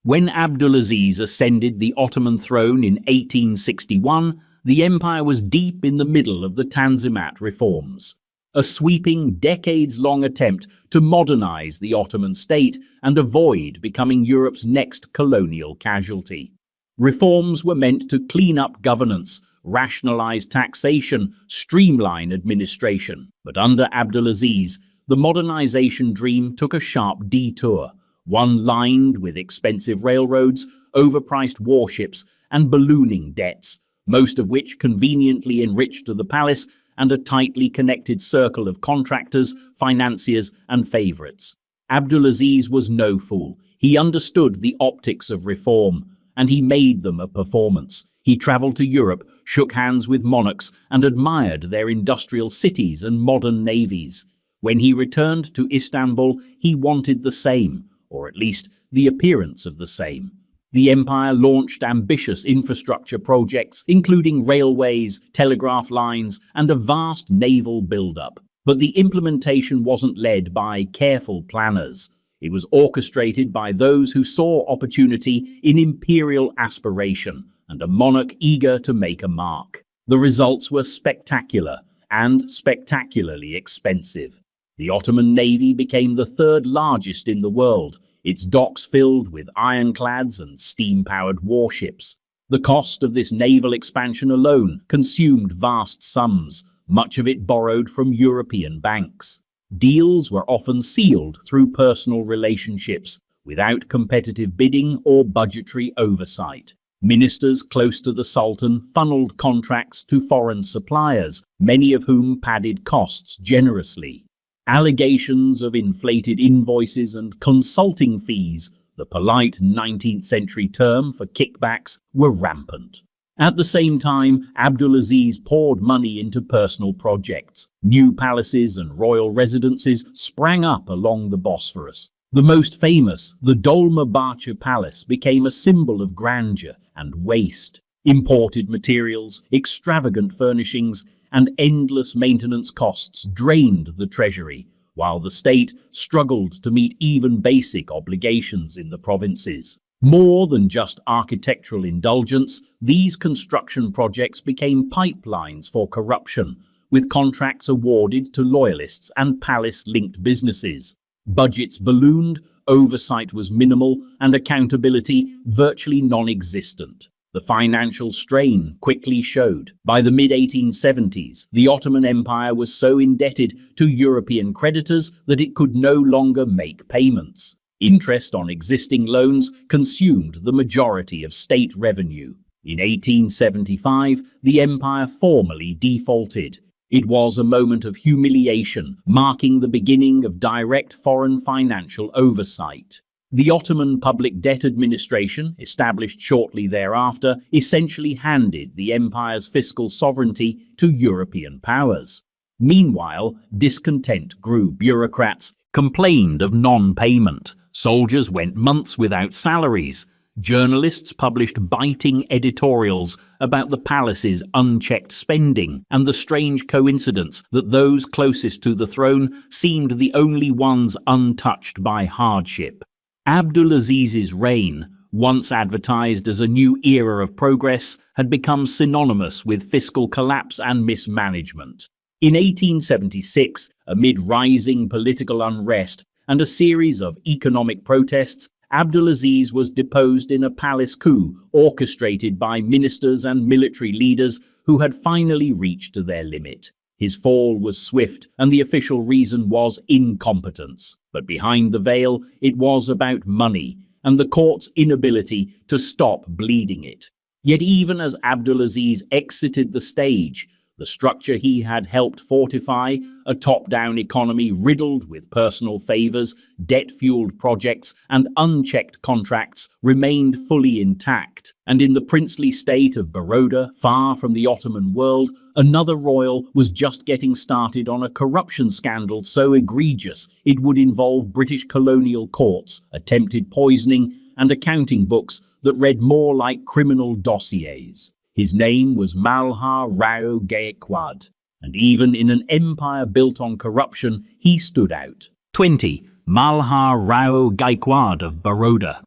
When Abdulaziz ascended the Ottoman throne in 1861, the empire was deep in the middle of the Tanzimat reforms. a sweeping, decades-long attempt to modernize the Ottoman state and avoid becoming Europe's next colonial casualty. Reforms were meant to clean up governance, rationalize taxation, streamline administration. But under Abdulaziz, the modernization dream took a sharp detour, one lined with expensive railroads, overpriced warships, and ballooning debts, most of which conveniently enriched the palace and a tightly connected circle of contractors, financiers, and favorites. Abdulaziz was no fool. He understood the optics of reform, and he made them a performance. He traveled to Europe, shook hands with monarchs, and admired their industrial cities and modern navies. When he returned to Istanbul, he wanted the same, or at least the appearance of the same. The empire launched ambitious infrastructure projects, including railways, telegraph lines, and a vast naval buildup. But the implementation wasn't led by careful planners. It was orchestrated by those who saw opportunity in imperial aspiration and a monarch eager to make a mark. The results were spectacular and spectacularly expensive. The Ottoman navy became the third largest in the world, its docks filled with ironclads and steam-powered warships. The cost of this naval expansion alone consumed vast sums, much of it borrowed from European banks. Deals were often sealed through personal relationships, without competitive bidding or budgetary oversight. Ministers close to the Sultan funneled contracts to foreign suppliers, many of whom padded costs generously. Allegations of inflated invoices and consulting fees, the polite 19th century term for kickbacks, were rampant. At the same time, Abdulaziz poured money into personal projects. New palaces and royal residences sprang up along the Bosphorus. The most famous, the Dolmabahce Palace, became a symbol of grandeur and waste. Imported materials, extravagant furnishings, and endless maintenance costs drained the treasury, while the state struggled to meet even basic obligations in the provinces. More than just architectural indulgence, these construction projects became pipelines for corruption, with contracts awarded to loyalists and palace-linked businesses. Budgets ballooned, oversight was minimal, and accountability virtually non-existent. The financial strain quickly showed. By the mid-1870s, the Ottoman Empire was so indebted to European creditors that it could no longer make payments. Interest on existing loans consumed the majority of state revenue. In 1875, the empire formally defaulted. It was a moment of humiliation, marking the beginning of direct foreign financial oversight. The Ottoman Public Debt Administration, established shortly thereafter, essentially handed the empire's fiscal sovereignty to European powers. Meanwhile, discontent grew. Bureaucrats complained of non-payment. Soldiers went months without salaries. Journalists published biting editorials about the palace's unchecked spending and the strange coincidence that those closest to the throne seemed the only ones untouched by hardship. Abdulaziz's reign, once advertised as a new era of progress, had become synonymous with fiscal collapse and mismanagement. In 1876, amid rising political unrest and a series of economic protests, Abdulaziz was deposed in a palace coup orchestrated by ministers and military leaders who had finally reached their limit. His fall was swift, and the official reason was incompetence. But behind the veil, it was about money, and the court's inability to stop bleeding it. Yet even as Abdulaziz exited the stage, the structure he had helped fortify, a top-down economy riddled with personal favors, debt-fueled projects, and unchecked contracts, remained fully intact. And in the princely state of Baroda, far from the Ottoman world, another royal was just getting started on a corruption scandal so egregious it would involve British colonial courts, attempted poisoning, and accounting books that read more like criminal dossiers. His name was Malhar Rao Gaikwad, and even in an empire built on corruption, he stood out. 20. Malhar Rao Gaikwad of Baroda.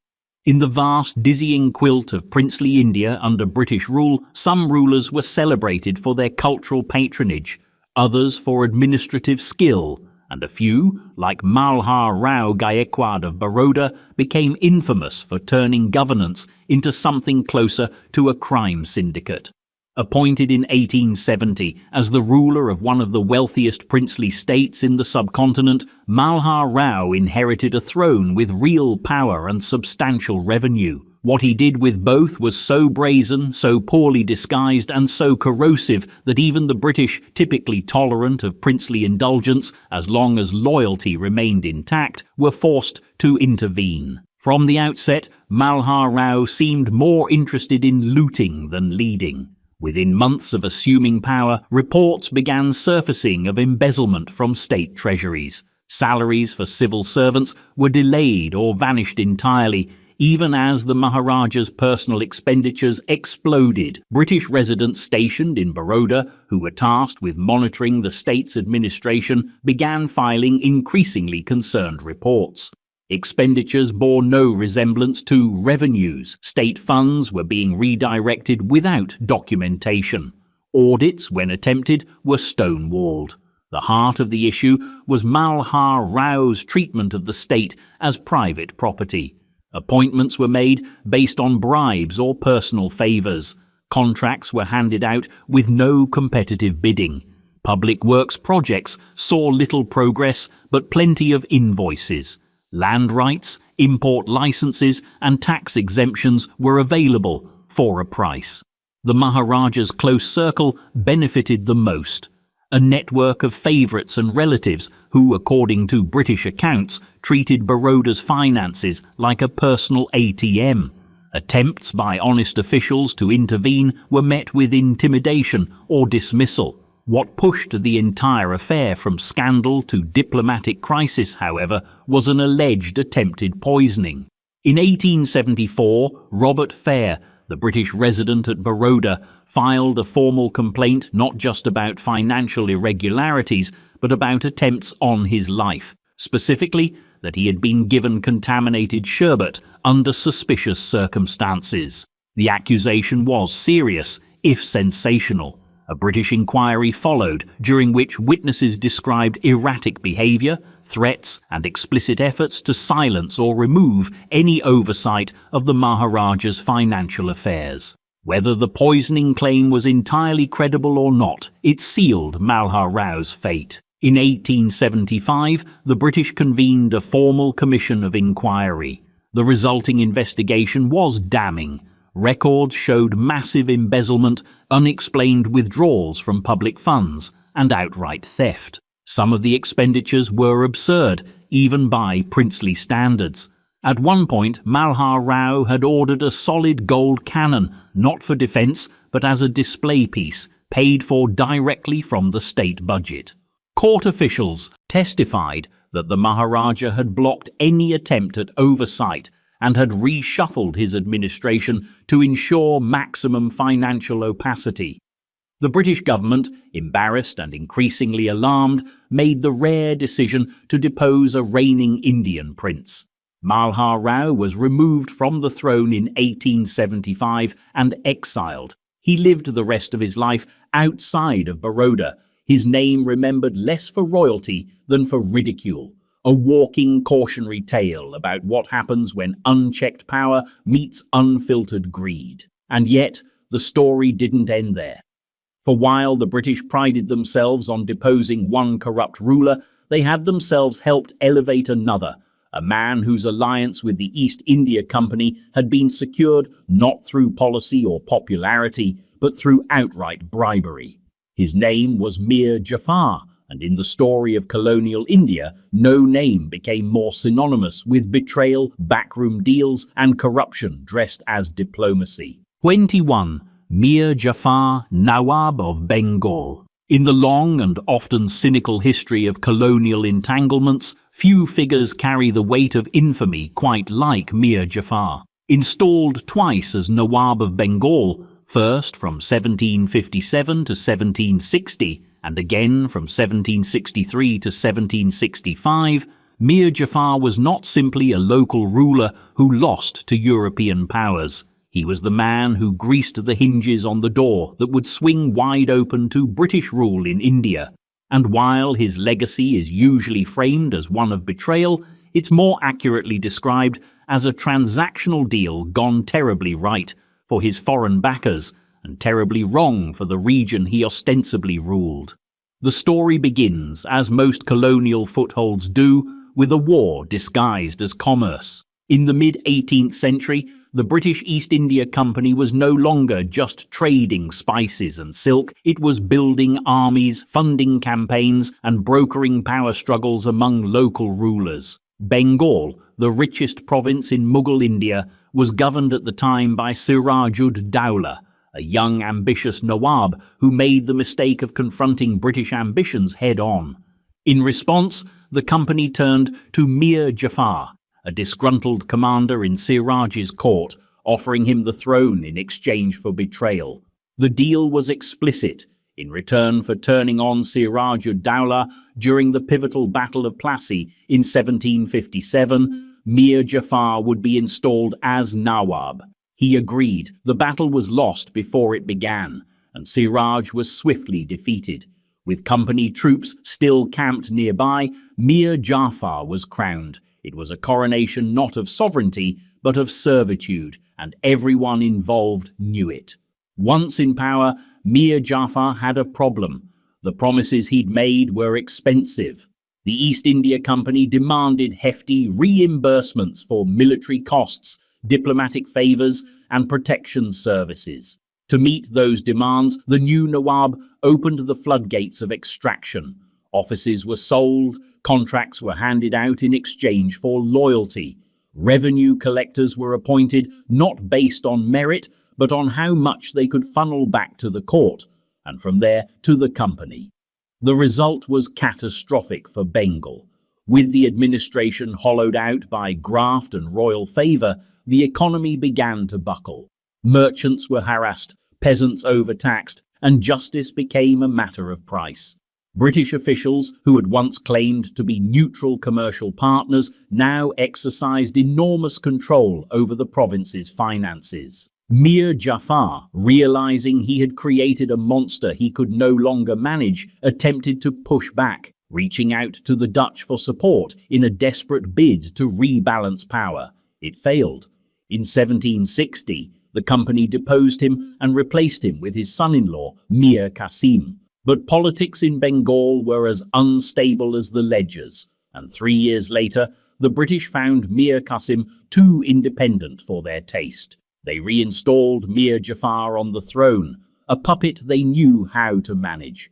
In the vast, dizzying quilt of princely India under British rule, some rulers were celebrated for their cultural patronage. others for administrative skill, and a few, like Malhar Rao Gaekwad of Baroda, became infamous for turning governance into something closer to a crime syndicate. Appointed in 1870 as the ruler of one of the wealthiest princely states in the subcontinent, Malhar Rao inherited a throne with real power and substantial revenue. What he did with both was so brazen, so poorly disguised, and so corrosive that even the British, typically tolerant of princely indulgence as long as loyalty remained intact, were forced to intervene. From the outset, Malhar Rao seemed more interested in looting than leading. Within months of assuming power, reports began surfacing of embezzlement from state treasuries. Salaries for civil servants were delayed or vanished entirely, even as the Maharaja's personal expenditures exploded. British residents stationed in Baroda, who were tasked with monitoring the state's administration, began filing increasingly concerned reports. Expenditures bore no resemblance to revenues. State funds were being redirected without documentation. Audits, when attempted, were stonewalled. The heart of the issue was Malhar Rao's treatment of the state as private property. Appointments were made based on bribes or personal favours. Contracts were handed out with no competitive bidding. Public works projects saw little progress, but plenty of invoices. Land rights, import licenses, and tax exemptions were available for a price. The Maharaja's close circle benefited the most. A network of favourites and relatives who, according to British accounts, treated Baroda's finances like a personal ATM. Attempts by honest officials to intervene were met with intimidation or dismissal. What pushed the entire affair from scandal to diplomatic crisis, however, was an alleged attempted poisoning. In 1874, Robert Fair, the British resident at Baroda, filed a formal complaint not just about financial irregularities, but about attempts on his life, specifically that he had been given contaminated sherbet under suspicious circumstances. The accusation was serious, if sensational. A British inquiry followed, during which witnesses described erratic behaviour, threats, and explicit efforts to silence or remove any oversight of the Maharaja's financial affairs. Whether the poisoning claim was entirely credible or not, it sealed Malhar Rao's fate. In 1875, the British convened a formal commission of inquiry. The resulting investigation was damning. Records showed massive embezzlement, unexplained withdrawals from public funds, and outright theft. Some of the expenditures were absurd, even by princely standards. At one point, Malhar Rao had ordered a solid gold cannon, not for defence, but as a display piece, paid for directly from the state budget. Court officials testified that the Maharaja had blocked any attempt at oversight and had reshuffled his administration to ensure maximum financial opacity. The British government, embarrassed and increasingly alarmed, made the rare decision to depose a reigning Indian prince. Malhar Rao was removed from the throne in 1875 and exiled. He lived the rest of his life outside of Baroda, his name remembered less for royalty than for ridicule. A walking cautionary tale about what happens when unchecked power meets unfiltered greed. And yet, the story didn't end there. For while the British prided themselves on deposing one corrupt ruler, they had themselves helped elevate another, a man whose alliance with the East India Company had been secured not through policy or popularity, but through outright bribery. His name was Mir Jafar, and in the story of colonial India, no name became more synonymous with betrayal, backroom deals, and corruption dressed as diplomacy. 21. Mir Jafar, Nawab of Bengal. In the long and often cynical history of colonial entanglements, few figures carry the weight of infamy quite like Mir Jafar. Installed twice as Nawab of Bengal, first from 1757 to 1760, and again from 1763 to 1765, Mir Jafar was not simply a local ruler who lost to European powers. He was the man who greased the hinges on the door that would swing wide open to British rule in India. And while his legacy is usually framed as one of betrayal, it's more accurately described as a transactional deal gone terribly right for his foreign backers and terribly wrong for the region he ostensibly ruled. The story begins, as most colonial footholds do, with a war disguised as commerce. In the mid-18th century, the British East India Company was no longer just trading spices and silk, it was building armies, funding campaigns, and brokering power struggles among local rulers. Bengal, the richest province in Mughal India, was governed at the time by Siraj-ud-Dowlah, a young ambitious Nawab who made the mistake of confronting British ambitions head-on. In response, the company turned to Mir Jafar, a disgruntled commander in Siraj's court, offering him the throne in exchange for betrayal. The deal was explicit. In return for turning on Siraj-ud-Dowlah during the pivotal Battle of Plassey in 1757, Mir Jafar would be installed as Nawab. He agreed. The battle was lost before it began, and Siraj was swiftly defeated. With company troops still camped nearby, Mir Jafar was crowned. It was a coronation not of sovereignty, but of servitude, and everyone involved knew it. Once in power, Mir Jafar had a problem. The promises he'd made were expensive. The East India Company demanded hefty reimbursements for military costs, diplomatic favors, and protection services. To meet those demands, the new Nawab opened the floodgates of extraction. Offices were sold, contracts were handed out in exchange for loyalty. Revenue collectors were appointed not based on merit, but on how much they could funnel back to the court, and from there to the company. The result was catastrophic for Bengal. With the administration hollowed out by graft and royal favor, the economy began to buckle. Merchants were harassed, peasants overtaxed, and justice became a matter of price. British officials, who had once claimed to be neutral commercial partners, now exercised enormous control over the province's finances. Mir Jafar, realizing he had created a monster he could no longer manage, attempted to push back, reaching out to the Dutch for support in a desperate bid to rebalance power. It failed. In 1760, the company deposed him and replaced him with his son-in-law, Mir Qasim. But politics in Bengal were as unstable as the ledgers, and 3 years later, the British found Mir Qasim too independent for their taste. They reinstalled Mir Jafar on the throne, a puppet they knew how to manage.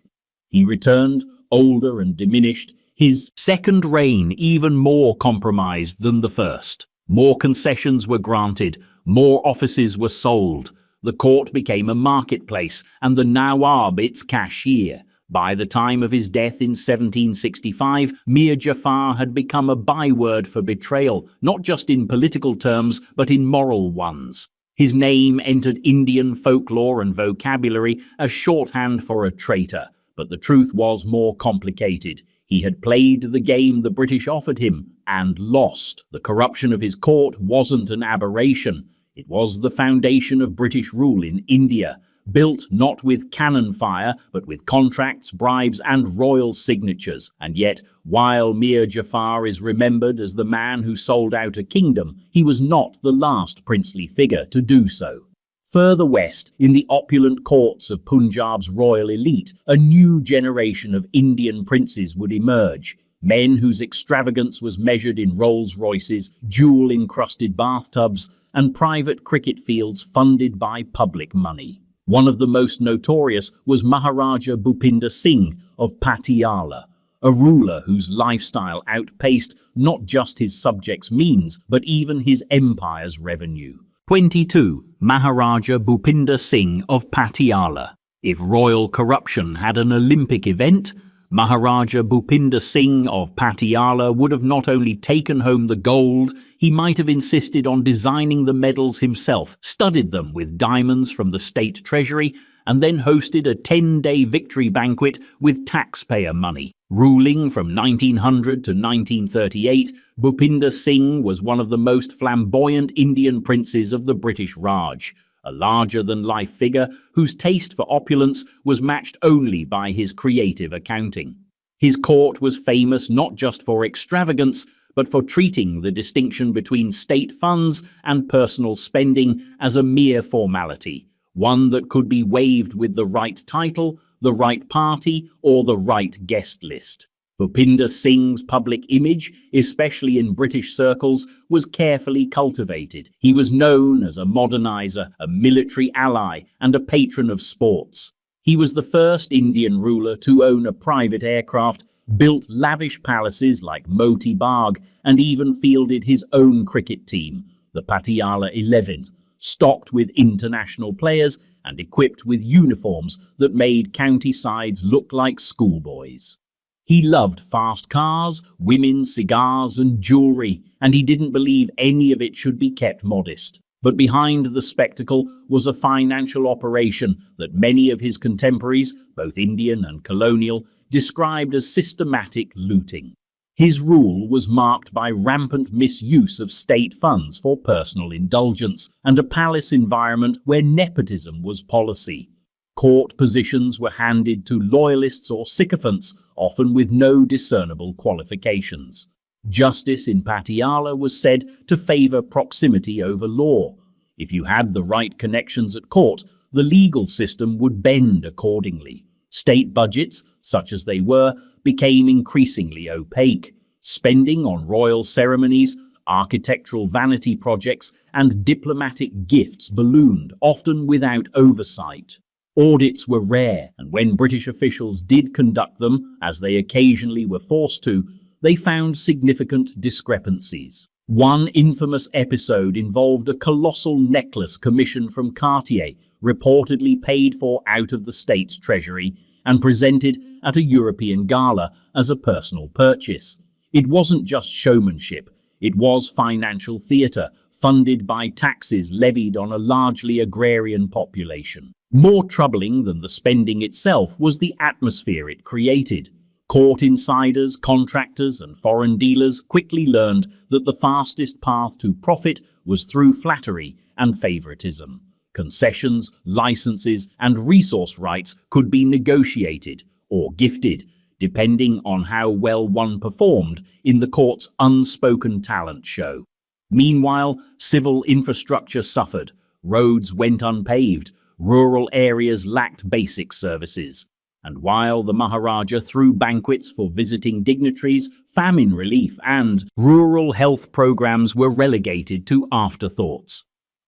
He returned, older and diminished, his second reign even more compromised than the first. More concessions were granted, more offices were sold. The court became a marketplace, and the Nawab its cashier. By the time of his death in 1765, Mir Jafar had become a byword for betrayal, not just in political terms, but in moral ones. His name entered Indian folklore and vocabulary as shorthand for a traitor, but the truth was more complicated. He had played the game the British offered him, and lost. The corruption of his court wasn't an aberration. It was the foundation of British rule in India, built not with cannon fire, but with contracts, bribes, and royal signatures. And yet, while Mir Jafar is remembered as the man who sold out a kingdom, he was not the last princely figure to do so. Further west, in the opulent courts of Punjab's royal elite, a new generation of Indian princes would emerge. Men whose extravagance was measured in Rolls-Royces, jewel-encrusted bathtubs, and private cricket fields funded by public money. One of the most notorious was Maharaja Bhupinder Singh of Patiala, a ruler whose lifestyle outpaced not just his subjects' means, but even his empire's revenue. 22. Maharaja Bhupinder Singh of Patiala. If royal corruption had an Olympic event, Maharaja Bhupinder Singh of Patiala would have not only taken home the gold, he might have insisted on designing the medals himself, studded them with diamonds from the state treasury, and then hosted a 10-day victory banquet with taxpayer money. Ruling from 1900 to 1938, Bhupinder Singh was one of the most flamboyant Indian princes of the British Raj, a larger-than-life figure whose taste for opulence was matched only by his creative accounting. His court was famous not just for extravagance, but for treating the distinction between state funds and personal spending as a mere formality, one that could be waived with the right title, the right party, or the right guest list. Bhupinder Singh's public image, especially in British circles, was carefully cultivated. He was known as a modernizer, a military ally, and a patron of sports. He was the first Indian ruler to own a private aircraft, built lavish palaces like Moti Bagh, and even fielded his own cricket team, the Patiala 11, stocked with international players and equipped with uniforms that made county sides look like schoolboys. He loved fast cars, women, cigars, and jewelry, and he didn't believe any of it should be kept modest. But behind the spectacle was a financial operation that many of his contemporaries, both Indian and colonial, described as systematic looting. His rule was marked by rampant misuse of state funds for personal indulgence and a palace environment where nepotism was policy. Court positions were handed to loyalists or sycophants, often with no discernible qualifications. Justice in Patiala was said to favour proximity over law. If you had the right connections at court, the legal system would bend accordingly. State budgets, such as they were, became increasingly opaque. Spending on royal ceremonies, architectural vanity projects, and diplomatic gifts ballooned, often without oversight. Audits were rare, and when British officials did conduct them, as they occasionally were forced to, they found significant discrepancies. One infamous episode involved a colossal necklace commissioned from Cartier, reportedly paid for out of the state's treasury, and presented at a European gala as a personal purchase. It wasn't just showmanship, it was financial theatre, funded by taxes levied on a largely agrarian population. More troubling than the spending itself was the atmosphere it created. Court insiders, contractors, and foreign dealers quickly learned that the fastest path to profit was through flattery and favoritism. Concessions, licenses, and resource rights could be negotiated or gifted, depending on how well one performed in the court's unspoken talent show. Meanwhile, civil infrastructure suffered. Roads went unpaved. Rural areas lacked basic services. And while the Maharaja threw banquets for visiting dignitaries, famine relief and rural health programs were relegated to afterthoughts.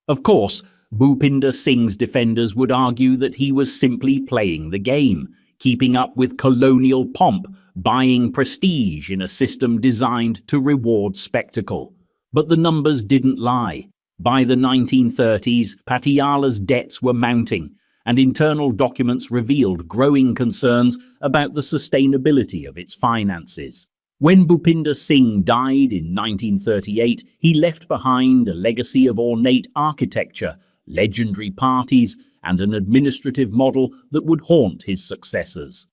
Of course, Bhupinder Singh's defenders would argue that he was simply playing the game, keeping up with colonial pomp, buying prestige in a system designed to reward spectacle. But the numbers didn't lie. By the 1930s, Patiala's debts were mounting, and internal documents revealed growing concerns about the sustainability of its finances. When Bhupinder Singh died in 1938, he left behind a legacy of ornate architecture, legendary parties, and an administrative model that would haunt his successors.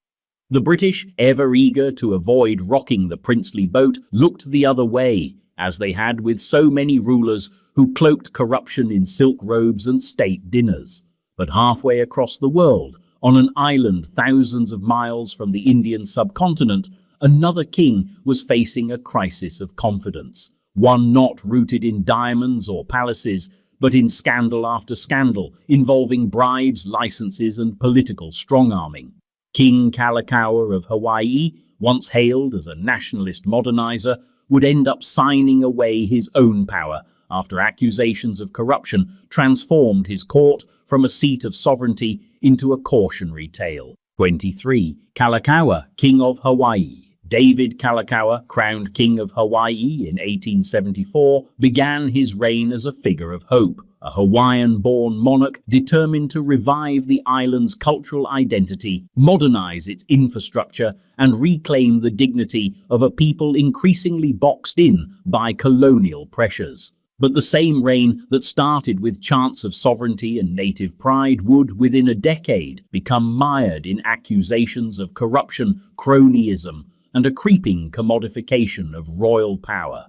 The British, ever eager to avoid rocking the princely boat, looked the other way, as they had with so many rulers who cloaked corruption in silk robes and state dinners. But halfway across the world, on an island thousands of miles from the Indian subcontinent, another king was facing a crisis of confidence, one not rooted in diamonds or palaces, but in scandal after scandal, involving bribes, licenses, and political strong-arming. King Kalakaua of Hawaii, once hailed as a nationalist modernizer, would end up signing away his own power after accusations of corruption transformed his court from a seat of sovereignty into a cautionary tale. 23. Kalakaua, King of Hawaii. David Kalakaua, crowned King of Hawaii in 1874, began his reign as a figure of hope, a Hawaiian-born monarch determined to revive the island's cultural identity, modernize its infrastructure, and reclaim the dignity of a people increasingly boxed in by colonial pressures. But the same reign that started with chants of sovereignty and native pride would, within a decade, become mired in accusations of corruption, cronyism, and a creeping commodification of royal power.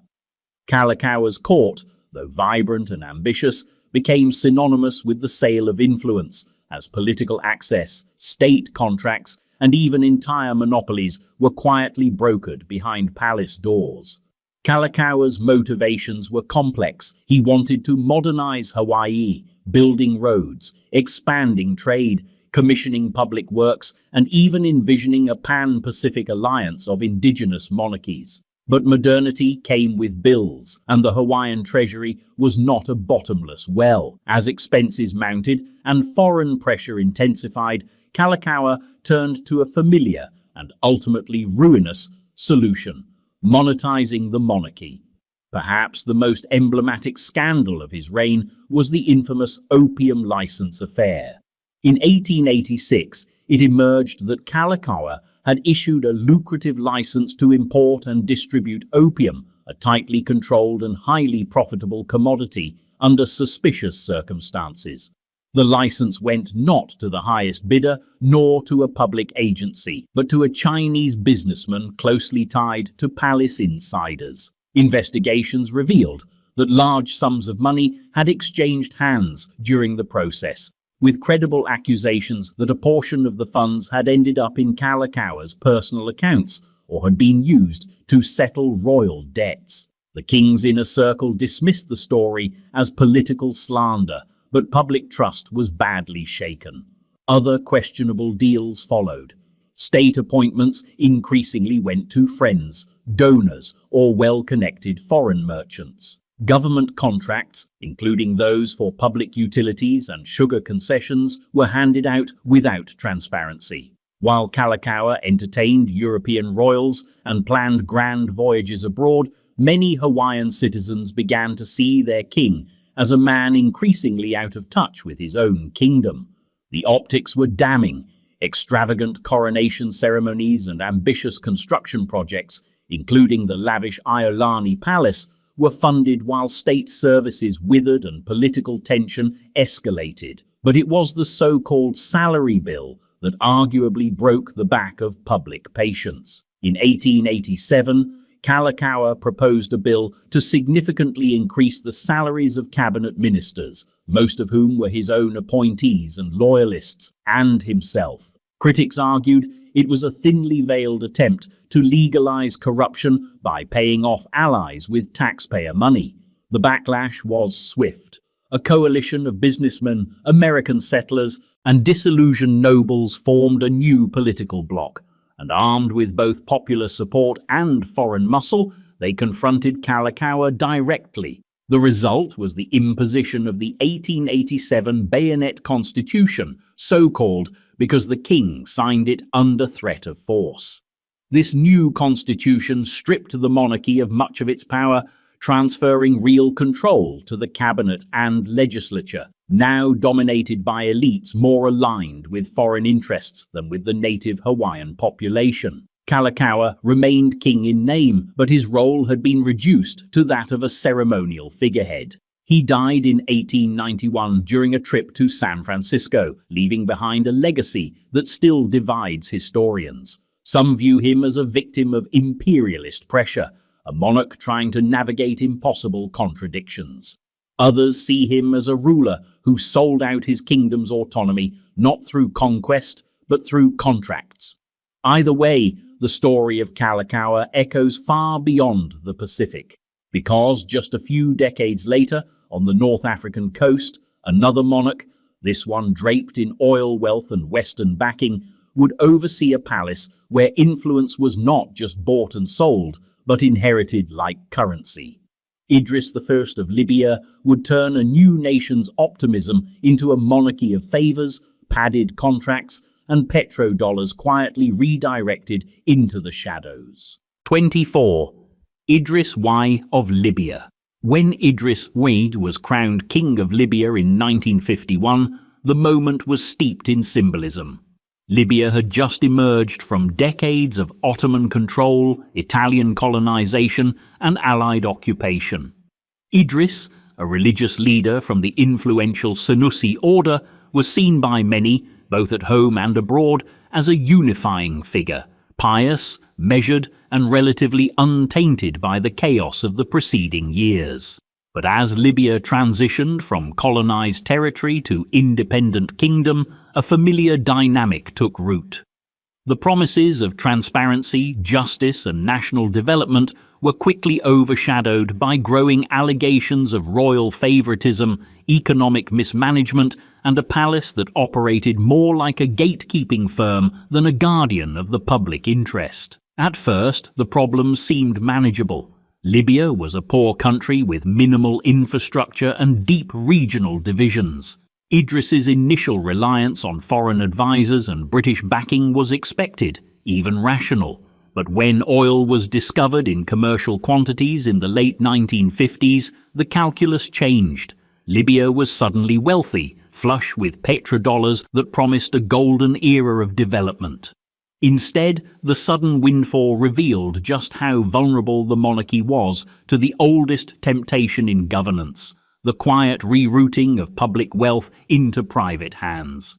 Kalakaua's court, though vibrant and ambitious, became synonymous with the sale of influence, as political access, state contracts, and even entire monopolies were quietly brokered behind palace doors. Kalakaua motivations were complex. He wanted to modernize Hawaii, building roads, expanding trade, commissioning public works, and even envisioning a pan-Pacific alliance of indigenous monarchies. But modernity came with bills, and the Hawaiian treasury was not a bottomless well. As expenses mounted and foreign pressure intensified, Kalakaua turned to a familiar and ultimately ruinous solution: monetizing the monarchy. Perhaps the most emblematic scandal of his reign was the infamous Opium License affair. In 1886, it emerged that Kalakaua had issued a lucrative license to import and distribute opium, a tightly controlled and highly profitable commodity, under suspicious circumstances. The license went not to the highest bidder, nor to a public agency, but to a Chinese businessman closely tied to palace insiders. Investigations revealed that large sums of money had exchanged hands during the process, with credible accusations that a portion of the funds had ended up in Kalakaua's personal accounts or had been used to settle royal debts. The king's inner circle dismissed the story as political slander, but public trust was badly shaken. Other questionable deals followed. State appointments increasingly went to friends, donors, or well-connected foreign merchants. Government contracts, including those for public utilities and sugar concessions, were handed out without transparency. While Kalakaua entertained European royals and planned grand voyages abroad, many Hawaiian citizens began to see their king as a man increasingly out of touch with his own kingdom. The optics were damning. Extravagant coronation ceremonies and ambitious construction projects, including the lavish Iolani Palace, were funded while state services withered and political tension escalated. But it was the so-called salary bill that arguably broke the back of public patience. In 1887, Kalakaua proposed a bill to significantly increase the salaries of cabinet ministers, most of whom were his own appointees and loyalists, and himself. Critics argued it was a thinly veiled attempt to legalize corruption by paying off allies with taxpayer money. The backlash was swift. A coalition of businessmen, American settlers, and disillusioned nobles formed a new political bloc, and armed with both popular support and foreign muscle, they confronted Kalakaua directly. The result was the imposition of the 1887 Bayonet Constitution, so called because the king signed it under threat of force. This new constitution stripped the monarchy of much of its power, transferring real control to the cabinet and legislature, now dominated by elites more aligned with foreign interests than with the native Hawaiian population. Kalakaua remained king in name, but his role had been reduced to that of a ceremonial figurehead. He died in 1891 during a trip to San Francisco, leaving behind a legacy that still divides historians. Some view him as a victim of imperialist pressure, a monarch trying to navigate impossible contradictions. Others see him as a ruler who sold out his kingdom's autonomy not through conquest, but through contracts. Either way, the story of Kalakaua echoes far beyond the Pacific, because just a few decades later, on the North African coast, another monarch, this one draped in oil wealth and Western backing, would oversee a palace where influence was not just bought and sold, but inherited like currency. Idris I of Libya would turn a new nation's optimism into a monarchy of favors, padded contracts, and petrodollars quietly redirected into the shadows. 24. Idris I of Libya. When Idris I was crowned King of Libya in 1951, the moment was steeped in symbolism. Libya had just emerged from decades of Ottoman control, Italian colonization, and Allied occupation. Idris, a religious leader from the influential Senussi order, was seen by many, both at home and abroad, as a unifying figure, pious, measured, and relatively untainted by the chaos of the preceding years. But as Libya transitioned from colonized territory to independent kingdom, a familiar dynamic took root. The promises of transparency, justice, and national development were quickly overshadowed by growing allegations of royal favoritism, economic mismanagement, and a palace that operated more like a gatekeeping firm than a guardian of the public interest. At first, the problems seemed manageable. Libya was a poor country with minimal infrastructure and deep regional divisions. Idris's initial reliance on foreign advisors and British backing was expected, even rational. But when oil was discovered in commercial quantities in the late 1950s, the calculus changed. Libya was suddenly wealthy, flush with petrodollars that promised a golden era of development. Instead, the sudden windfall revealed just how vulnerable the monarchy was to the oldest temptation in governance, the quiet rerouting of public wealth into private hands.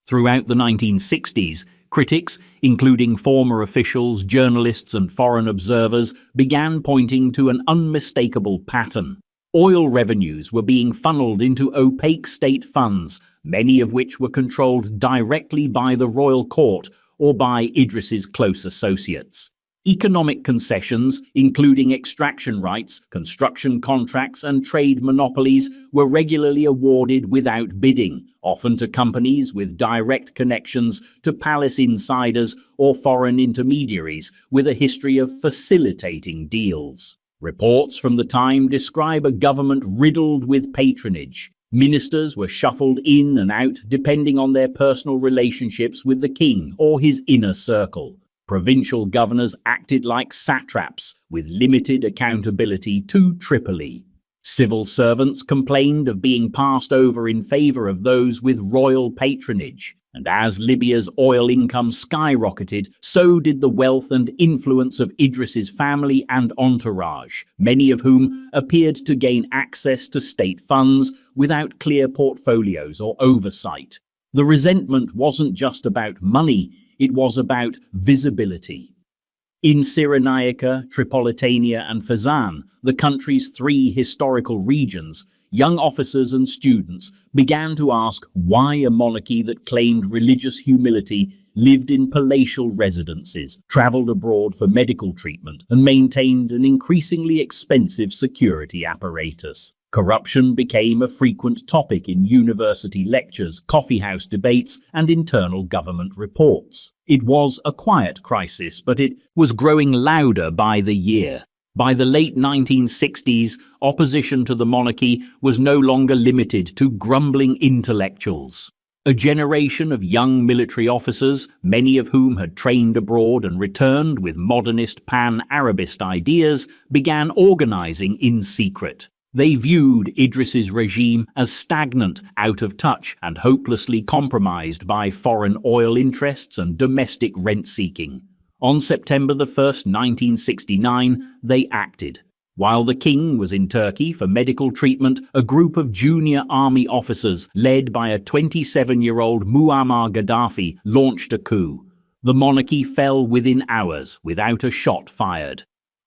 Throughout the 1960s, critics, including former officials, journalists, and foreign observers, began pointing to an unmistakable pattern. Oil revenues were being funneled into opaque state funds, many of which were controlled directly by the royal court or by Idris's close associates. Economic concessions, including extraction rights, construction contracts, and trade monopolies, were regularly awarded without bidding, often to companies with direct connections to palace insiders or foreign intermediaries with a history of facilitating deals. Reports from the time describe a government riddled with patronage. Ministers were shuffled in and out depending on their personal relationships with the king or his inner circle. Provincial governors acted like satraps with limited accountability to Tripoli. Civil servants complained of being passed over in favor of those with royal patronage. And as Libya's oil income skyrocketed, so did the wealth and influence of Idris's family and entourage, many of whom appeared to gain access to state funds without clear portfolios or oversight. The resentment wasn't just about money, it was about visibility. In Cyrenaica, Tripolitania, and Fezzan, the country's three historical regions, young officers and students began to ask why a monarchy that claimed religious humility lived in palatial residences, travelled abroad for medical treatment, and maintained an increasingly expensive security apparatus. Corruption became a frequent topic in university lectures, coffeehouse debates, and internal government reports. It was a quiet crisis, but it was growing louder by the year. By the late 1960s, opposition to the monarchy was no longer limited to grumbling intellectuals. A generation of young military officers, many of whom had trained abroad and returned with modernist pan-Arabist ideas, began organizing in secret. They viewed Idris's regime as stagnant, out of touch, and hopelessly compromised by foreign oil interests and domestic rent-seeking. On September 1st, 1969, they acted. While the king was in Turkey for medical treatment, a group of junior army officers, led by a 27-year-old Muammar Gaddafi, launched a coup. The monarchy fell within hours, without a shot fired.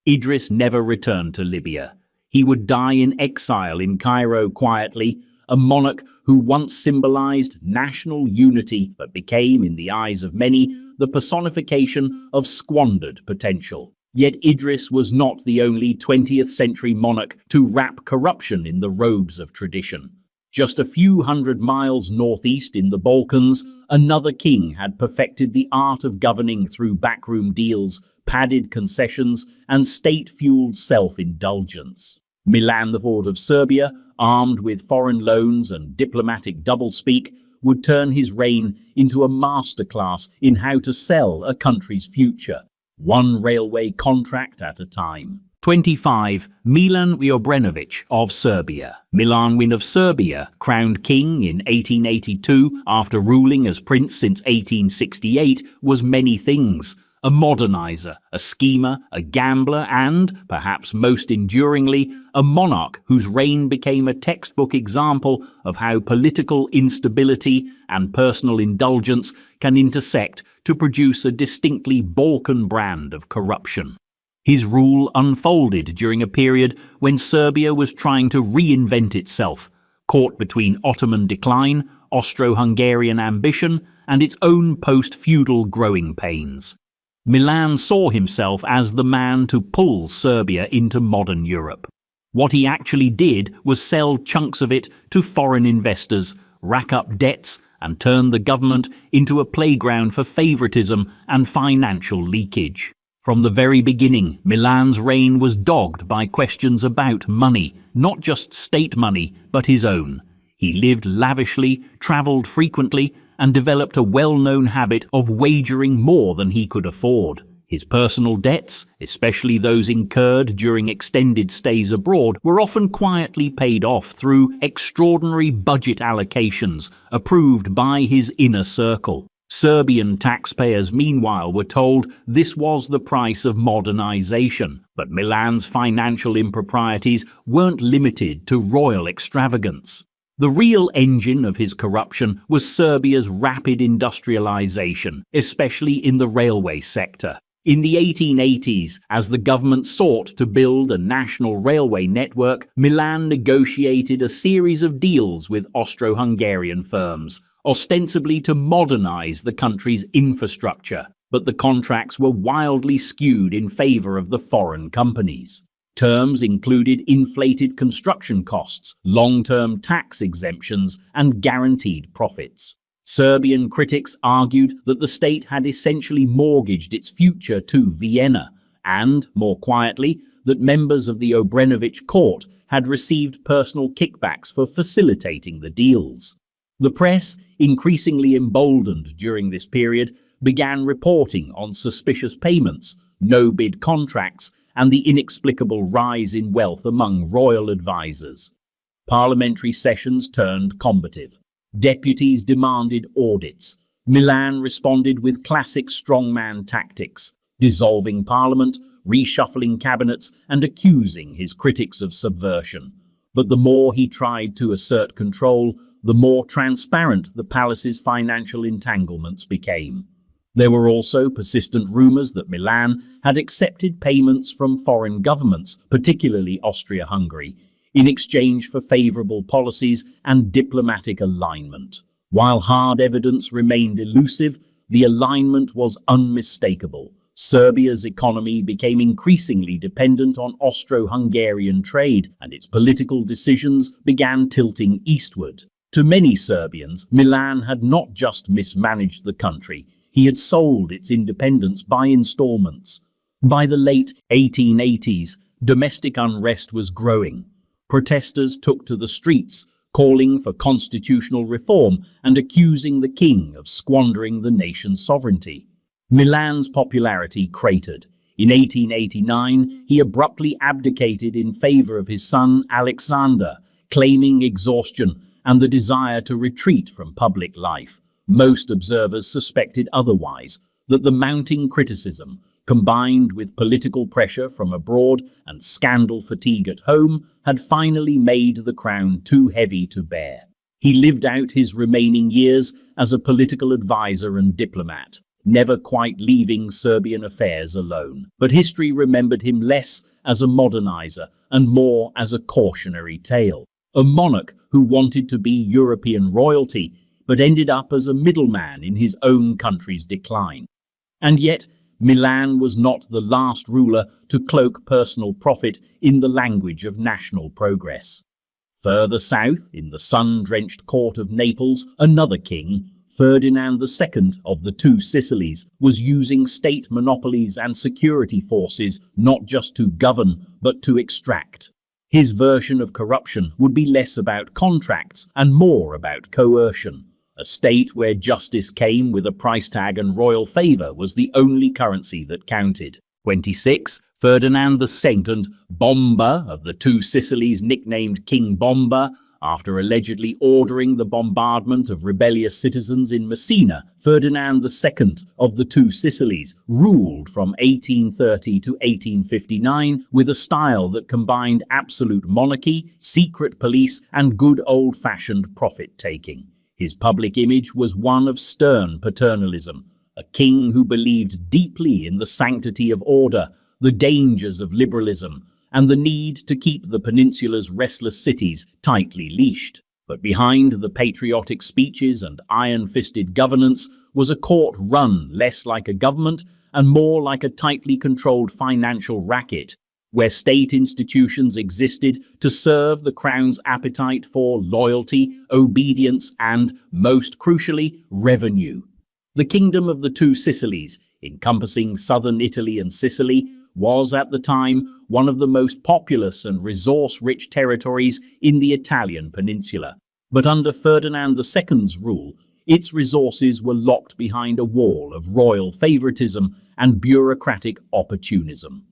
Idris never returned to Libya. He would die in exile in Cairo quietly, a monarch who once symbolized national unity but became, in the eyes of many, the personification of squandered potential. Yet Idris was not the only 20th century monarch to wrap corruption in the robes of tradition. Just a few hundred miles northeast in the Balkans, another king had perfected the art of governing through backroom deals, padded concessions, and state-fueled self-indulgence. Milan IV of Serbia, armed with foreign loans and diplomatic doublespeak, would turn his reign into a masterclass in how to sell a country's future, one railway contract at a time. 25. Milan Obrenović of Serbia. Milan I of Serbia, crowned king in 1882 after ruling as prince since 1868, was many things. A modernizer, a schemer, a gambler, and, perhaps most enduringly, a monarch whose reign became a textbook example of how political instability and personal indulgence can intersect to produce a distinctly Balkan brand of corruption. His rule unfolded during a period when Serbia was trying to reinvent itself, caught between Ottoman decline, Austro-Hungarian ambition, and its own post-feudal growing pains. Milan saw himself as the man to pull Serbia into modern Europe. What he actually did was sell chunks of it to foreign investors, rack up debts, and turn the government into a playground for favoritism and financial leakage. From the very beginning, Milan's reign was dogged by questions about money, not just state money, but his own. He lived lavishly, travelled frequently, and developed a well-known habit of wagering more than he could afford. His personal debts, especially those incurred during extended stays abroad, were often quietly paid off through extraordinary budget allocations approved by his inner circle. Serbian taxpayers, meanwhile, were told this was the price of modernization, but Milan's financial improprieties weren't limited to royal extravagance. The real engine of his corruption was Serbia's rapid industrialization, especially in the railway sector. In the 1880s, as the government sought to build a national railway network, Milan negotiated a series of deals with Austro-Hungarian firms, ostensibly to modernize the country's infrastructure, but the contracts were wildly skewed in favor of the foreign companies. Terms included inflated construction costs, long-term tax exemptions, and guaranteed profits. Serbian critics argued that the state had essentially mortgaged its future to Vienna, and, more quietly, that members of the Obrenović court had received personal kickbacks for facilitating the deals. The press, increasingly emboldened during this period, began reporting on suspicious payments, no-bid contracts, and the inexplicable rise in wealth among royal advisers. Parliamentary sessions turned combative. Deputies demanded audits. Milan responded with classic strongman tactics, dissolving parliament, reshuffling cabinets, and accusing his critics of subversion. But the more he tried to assert control, the more transparent the palace's financial entanglements became. There were also persistent rumors that Milan had accepted payments from foreign governments, particularly Austria-Hungary, in exchange for favorable policies and diplomatic alignment. While hard evidence remained elusive, the alignment was unmistakable. Serbia's economy became increasingly dependent on Austro-Hungarian trade, and its political decisions began tilting eastward. To many Serbians, Milan had not just mismanaged the country, he had sold its independence by installments. By the late 1880s, domestic unrest was growing. Protesters took to the streets, calling for constitutional reform and accusing the king of squandering the nation's sovereignty. Milan's popularity cratered. In 1889, he abruptly abdicated in favor of his son Alexander, claiming exhaustion and the desire to retreat from public life. Most observers suspected otherwise, that the mounting criticism, combined with political pressure from abroad and scandal fatigue at home, had finally made the crown too heavy to bear. He lived out his remaining years as a political advisor and diplomat, never quite leaving Serbian affairs alone. But history remembered him less as a modernizer and more as a cautionary tale. A monarch who wanted to be European royalty, but ended up as a middleman in his own country's decline. And yet, Milan was not the last ruler to cloak personal profit in the language of national progress. Further south, in the sun-drenched court of Naples, another king, Ferdinand II of the Two Sicilies, was using state monopolies and security forces not just to govern, but to extract. His version of corruption would be less about contracts and more about coercion. A state where justice came with a price tag and royal favour was the only currency that counted. 26. Ferdinand II and Bomba of the Two Sicilies, nicknamed King Bomba, after allegedly ordering the bombardment of rebellious citizens in Messina, Ferdinand II of the Two Sicilies ruled from 1830 to 1859 with a style that combined absolute monarchy, secret police, and good old-fashioned profit-taking. His public image was one of stern paternalism, a king who believed deeply in the sanctity of order, the dangers of liberalism, and the need to keep the peninsula's restless cities tightly leashed. But behind the patriotic speeches and iron-fisted governance was a court run less like a government and more like a tightly controlled financial racket, where state institutions existed to serve the crown's appetite for loyalty, obedience, and, most crucially, revenue. The Kingdom of the Two Sicilies, encompassing southern Italy and Sicily, was at the time one of the most populous and resource-rich territories in the Italian peninsula. But under Ferdinand II's rule, its resources were locked behind a wall of royal favoritism and bureaucratic opportunism.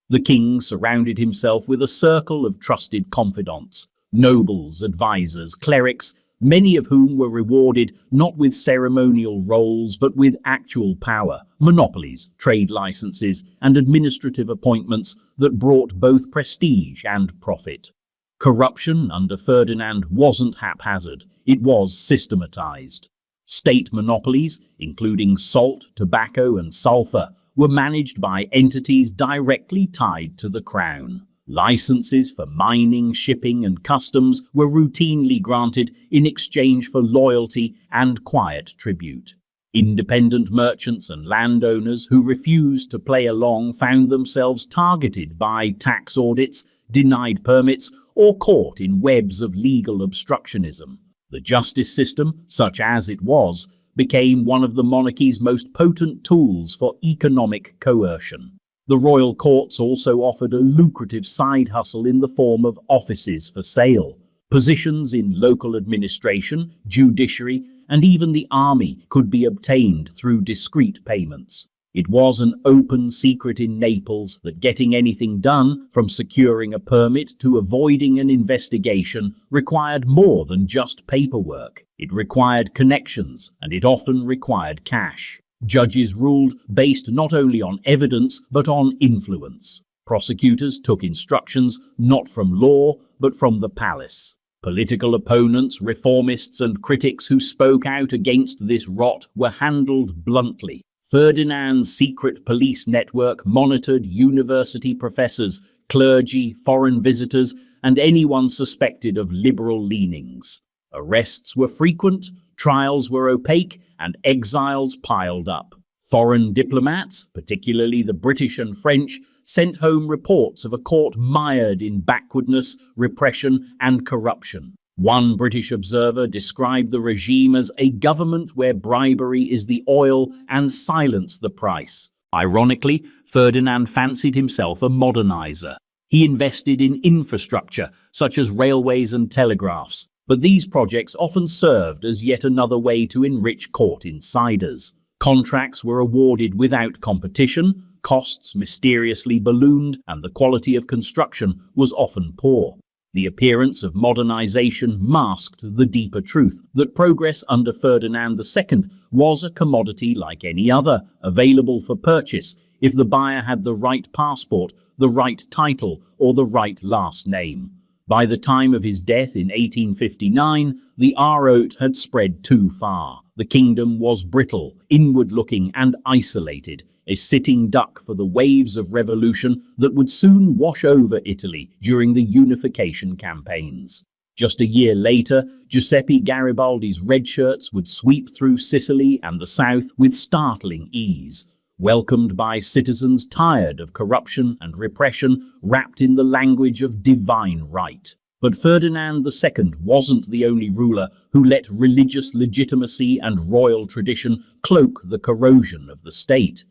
The king surrounded himself with a circle of trusted confidants, nobles, advisors, clerics, many of whom were rewarded not with ceremonial roles but with actual power, monopolies, trade licenses, and administrative appointments that brought both prestige and profit. Corruption under Ferdinand wasn't haphazard, it was systematized. State monopolies, including salt, tobacco, and sulfur, were managed by entities directly tied to the crown. Licenses for mining, shipping, and customs were routinely granted in exchange for loyalty and quiet tribute. Independent merchants and landowners who refused to play along found themselves targeted by tax audits, denied permits, or caught in webs of legal obstructionism. The justice system, such as it was, became one of the monarchy's most potent tools for economic coercion. The royal courts also offered a lucrative side hustle in the form of offices for sale. Positions in local administration, judiciary, and even the army could be obtained through discreet payments. It was an open secret in Naples that getting anything done, from securing a permit to avoiding an investigation, required more than just paperwork. It required connections, and it often required cash. Judges ruled based not only on evidence but on influence. Prosecutors took instructions not from law but from the palace. Political opponents, reformists, and critics who spoke out against this rot were handled bluntly. Ferdinand's secret police network monitored university professors, clergy, foreign visitors, and anyone suspected of liberal leanings. Arrests were frequent, trials were opaque, and exiles piled up. Foreign diplomats, particularly the British and French, sent home reports of a court mired in backwardness, repression, and corruption. One British observer described the regime as a government where bribery is the oil and silence the price. Ironically, Ferdinand fancied himself a modernizer. He invested in infrastructure, such as railways and telegraphs, but these projects often served as yet another way to enrich court insiders. Contracts were awarded without competition, costs mysteriously ballooned, and the quality of construction was often poor. The appearance of modernization masked the deeper truth that progress under Ferdinand II was a commodity like any other, available for purchase if the buyer had the right passport, the right title, or the right last name. By the time of his death in 1859, the rout had spread too far. The kingdom was brittle, inward-looking, and isolated, a sitting duck for the waves of revolution that would soon wash over Italy during the unification campaigns. Just a year later, Giuseppe Garibaldi's red shirts would sweep through Sicily and the south with startling ease, welcomed by citizens tired of corruption and repression, wrapped in the language of divine right. But Ferdinand II wasn't the only ruler who let religious legitimacy and royal tradition cloak the corrosion of the state.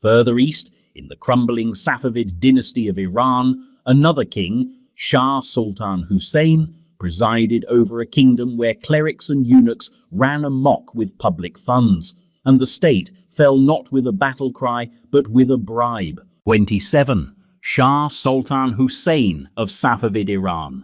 Further east, in the crumbling Safavid dynasty of Iran, another king, Shah Sultan Hussein, presided over a kingdom where clerics and eunuchs ran amok with public funds, and the state fell not with a battle cry but with a bribe. 27. Shah Sultan Hussein of Safavid Iran.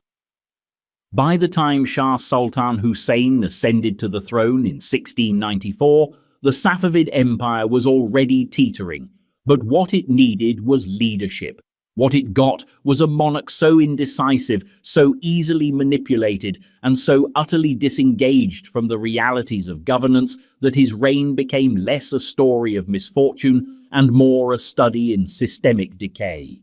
By the time Shah Sultan Hussein ascended to the throne in 1694, the Safavid Empire was already teetering, but what it needed was leadership. What it got was a monarch so indecisive, so easily manipulated, and so utterly disengaged from the realities of governance that his reign became less a story of misfortune and more a study in systemic decay.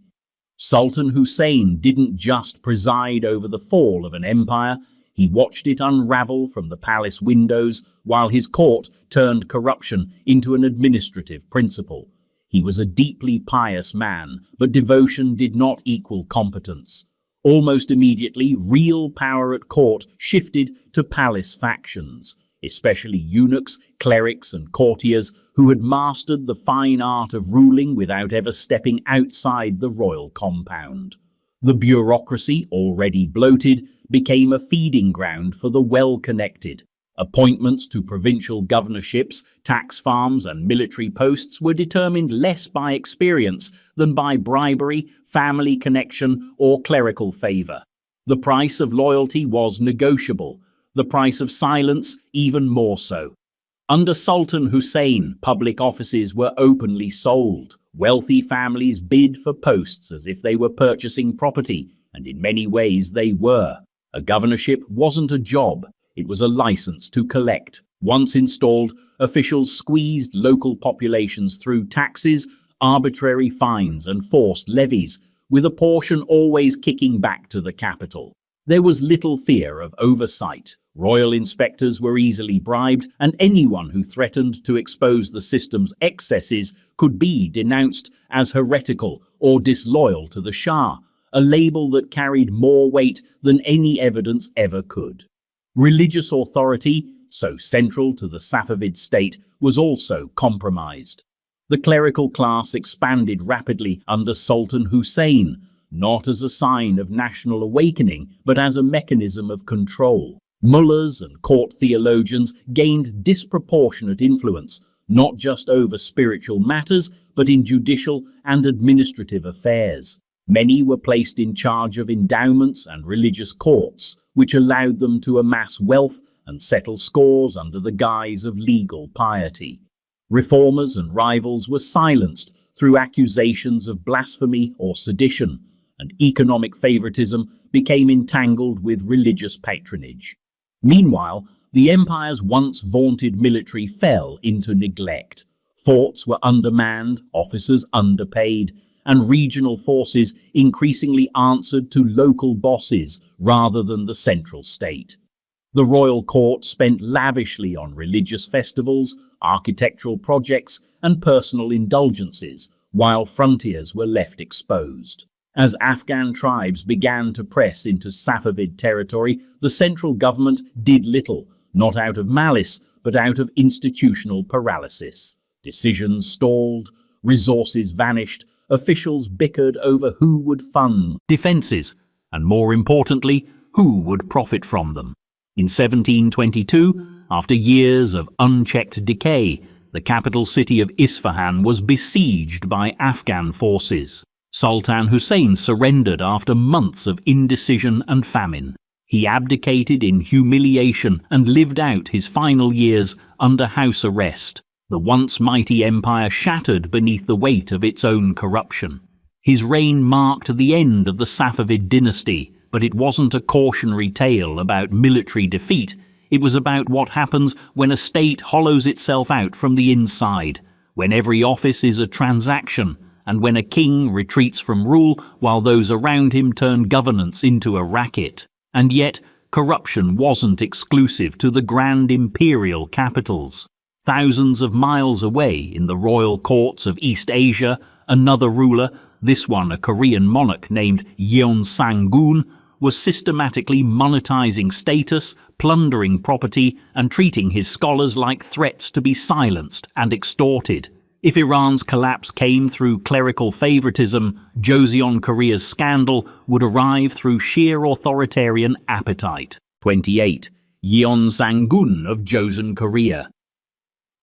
Sultan Hussein didn't just preside over the fall of an empire, He watched it unravel from the palace windows while his court turned corruption into an administrative principle. He was a deeply pious man, but devotion did not equal competence. Almost immediately, real power at court shifted to palace factions, especially eunuchs, clerics, and courtiers who had mastered the fine art of ruling without ever stepping outside the royal compound. The bureaucracy, already bloated, became a feeding ground for the well-connected. Appointments to provincial governorships, tax farms, and military posts were determined less by experience than by bribery, family connection, or clerical favor. The price of loyalty was negotiable, the price of silence even more so. Under Sultan Hussein, public offices were openly sold. Wealthy families bid for posts as if they were purchasing property, and in many ways they were. A governorship wasn't a job, it was a license to collect. Once installed, officials squeezed local populations through taxes, arbitrary fines, and forced levies, with a portion always kicking back to the capital. There was little fear of oversight. Royal inspectors were easily bribed, and anyone who threatened to expose the system's excesses could be denounced as heretical or disloyal to the Shah, a label that carried more weight than any evidence ever could. Religious authority, so central to the Safavid state, was also compromised. The clerical class expanded rapidly under Sultan Hussein, not as a sign of national awakening, but as a mechanism of control. Mullahs and court theologians gained disproportionate influence, not just over spiritual matters, but in judicial and administrative affairs. Many were placed in charge of endowments and religious courts, which allowed them to amass wealth and settle scores under the guise of legal piety. Reformers and rivals were silenced through accusations of blasphemy or sedition, and economic favoritism became entangled with religious patronage. Meanwhile, the empire's once vaunted military fell into neglect. Forts were undermanned, officers underpaid, and regional forces increasingly answered to local bosses rather than the central state. The royal court spent lavishly on religious festivals, architectural projects, and personal indulgences, while frontiers were left exposed. As Afghan tribes began to press into Safavid territory, the central government did little, not out of malice, but out of institutional paralysis. Decisions stalled, resources vanished, officials bickered over who would fund defences, and more importantly, who would profit from them. In 1722, after years of unchecked decay, the capital city of Isfahan was besieged by Afghan forces. Sultan Hussein surrendered after months of indecision and famine. He abdicated in humiliation and lived out his final years under house arrest. The once mighty empire shattered beneath the weight of its own corruption. His reign marked the end of the Safavid dynasty, but it wasn't a cautionary tale about military defeat. It was about what happens when a state hollows itself out from the inside, when every office is a transaction, and when a king retreats from rule while those around him turn governance into a racket. And yet, corruption wasn't exclusive to the grand imperial capitals. Thousands of miles away, in the royal courts of East Asia, another ruler, this one a Korean monarch named Yeonsangun, was systematically monetizing status, plundering property, and treating his scholars like threats to be silenced and extorted. If Iran's collapse came through clerical favoritism, Joseon Korea's scandal would arrive through sheer authoritarian appetite. 28. Yeonsangun of Joseon Korea.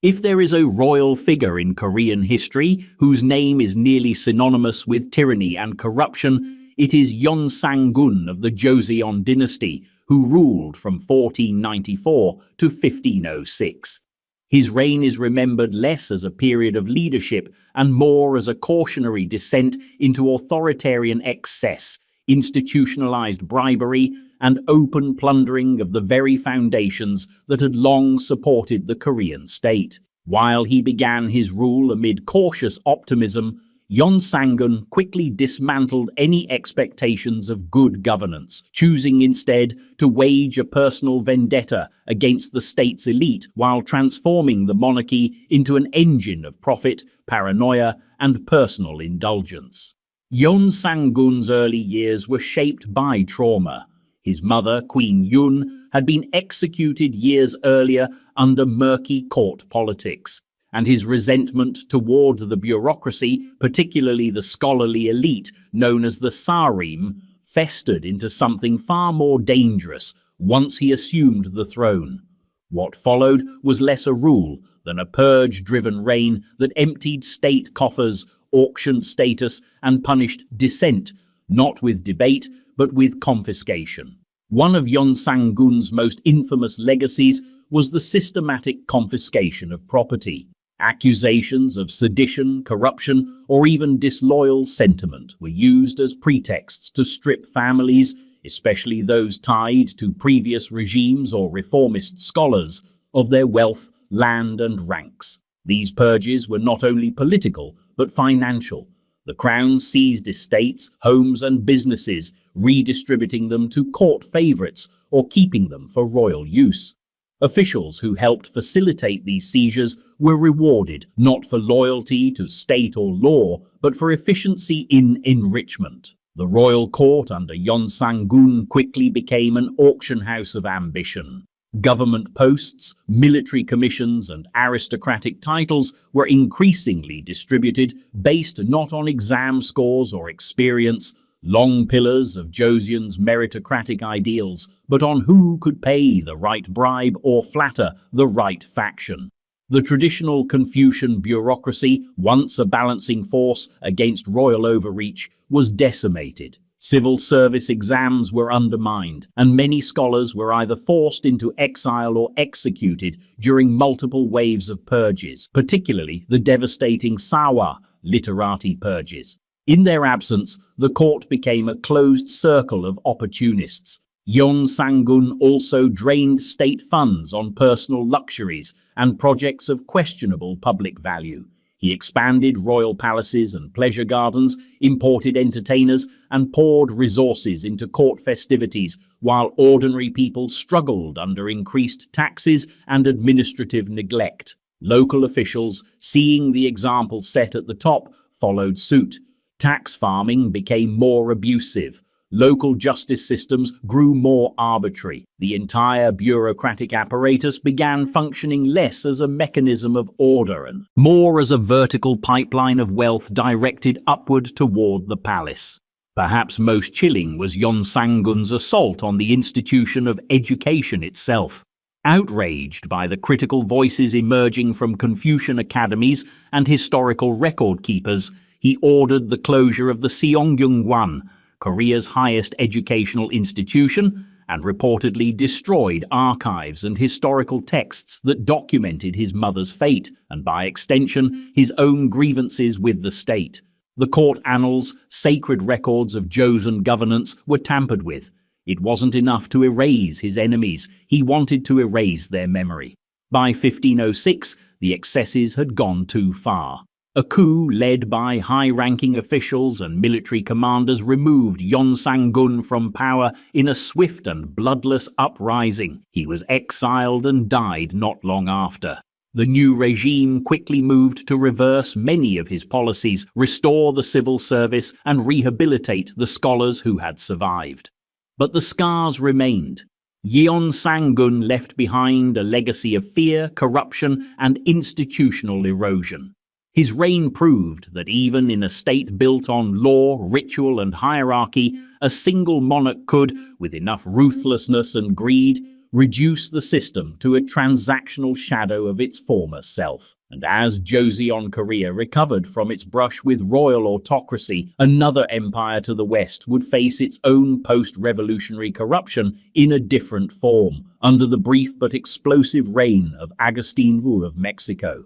If there is a royal figure in Korean history whose name is nearly synonymous with tyranny and corruption, it is Yeonsangun of the Joseon dynasty, who ruled from 1494 to 1506. His reign is remembered less as a period of leadership and more as a cautionary descent into authoritarian excess, institutionalized bribery, and open plundering of the very foundations that had long supported the Korean state. While he began his rule amid cautious optimism, Yonsangun quickly dismantled any expectations of good governance, choosing instead to wage a personal vendetta against the state's elite while transforming the monarchy into an engine of profit, paranoia, and personal indulgence. Yonsangun's early years were shaped by trauma. His mother, Queen Yun, had been executed years earlier under murky court politics, and his resentment toward the bureaucracy, particularly the scholarly elite known as the Sarim, festered into something far more dangerous once he assumed the throne. What followed was less a rule than a purge-driven reign that emptied state coffers, auctioned status, and punished dissent, not with debate, but with confiscation. One of Yonsangun's most infamous legacies was the systematic confiscation of property. Accusations of sedition, corruption, or even disloyal sentiment were used as pretexts to strip families, especially those tied to previous regimes or reformist scholars, of their wealth, land, and ranks. These purges were not only political, but financial. The crown seized estates, homes, and businesses, redistributing them to court favorites or keeping them for royal use. Officials who helped facilitate these seizures were rewarded not for loyalty to state or law, but for efficiency in enrichment. The royal court under Yonsangun quickly became an auction house of ambition. Government posts, military commissions, and aristocratic titles were increasingly distributed based not on exam scores or experience, long pillars of Joseon's meritocratic ideals, but on who could pay the right bribe or flatter the right faction. The traditional Confucian bureaucracy, once a balancing force against royal overreach, was decimated. Civil service exams were undermined, and many scholars were either forced into exile or executed during multiple waves of purges, particularly the devastating Sawa literati purges. In their absence, the court became a closed circle of opportunists. Yonsangun also drained state funds on personal luxuries and projects of questionable public value. He expanded royal palaces and pleasure gardens, imported entertainers, and poured resources into court festivities, while ordinary people struggled under increased taxes and administrative neglect. Local officials, seeing the example set at the top, followed suit. Tax farming became more abusive. Local justice systems grew more arbitrary. The entire bureaucratic apparatus began functioning less as a mechanism of order and more as a vertical pipeline of wealth directed upward toward the palace. Perhaps most chilling was Yonsangun's assault on the institution of education itself. Outraged by the critical voices emerging from Confucian academies and historical record keepers, he ordered the closure of the Seongyungwan, Korea's highest educational institution, and reportedly destroyed archives and historical texts that documented his mother's fate and, by extension, his own grievances with the state. The court annals, sacred records of Joseon governance, were tampered with. It wasn't enough to erase his enemies, he wanted to erase their memory. By 1506, the excesses had gone too far. A coup led by high-ranking officials and military commanders removed Yonsangun from power in a swift and bloodless uprising. He was exiled and died not long after. The new regime quickly moved to reverse many of his policies, restore the civil service, and rehabilitate the scholars who had survived. But the scars remained. Yonsangun left behind a legacy of fear, corruption, and institutional erosion. His reign proved that even in a state built on law, ritual, and hierarchy, a single monarch could, with enough ruthlessness and greed, reduce the system to a transactional shadow of its former self. And as Joseon Korea recovered from its brush with royal autocracy, another empire to the west would face its own post-revolutionary corruption in a different form, under the brief but explosive reign of Agustin Wu of Mexico.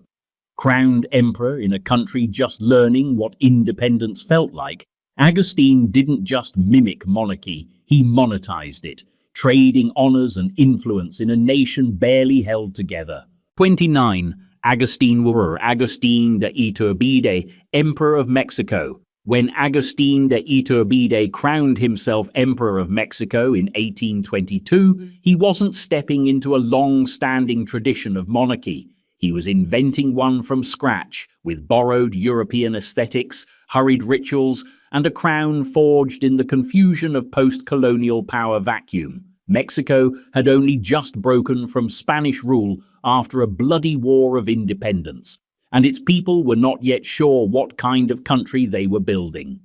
Crowned emperor in a country just learning what independence felt like, Agustin didn't just mimic monarchy, he monetized it, trading honors and influence in a nation barely held together. 29. Agustín de Iturbide, Emperor of Mexico. When Agustín de Iturbide crowned himself Emperor of Mexico in 1822, he wasn't stepping into a long-standing tradition of monarchy. He was inventing one from scratch, with borrowed European aesthetics, hurried rituals, and a crown forged in the confusion of post-colonial power vacuum. Mexico had only just broken from Spanish rule after a bloody war of independence, and its people were not yet sure what kind of country they were building.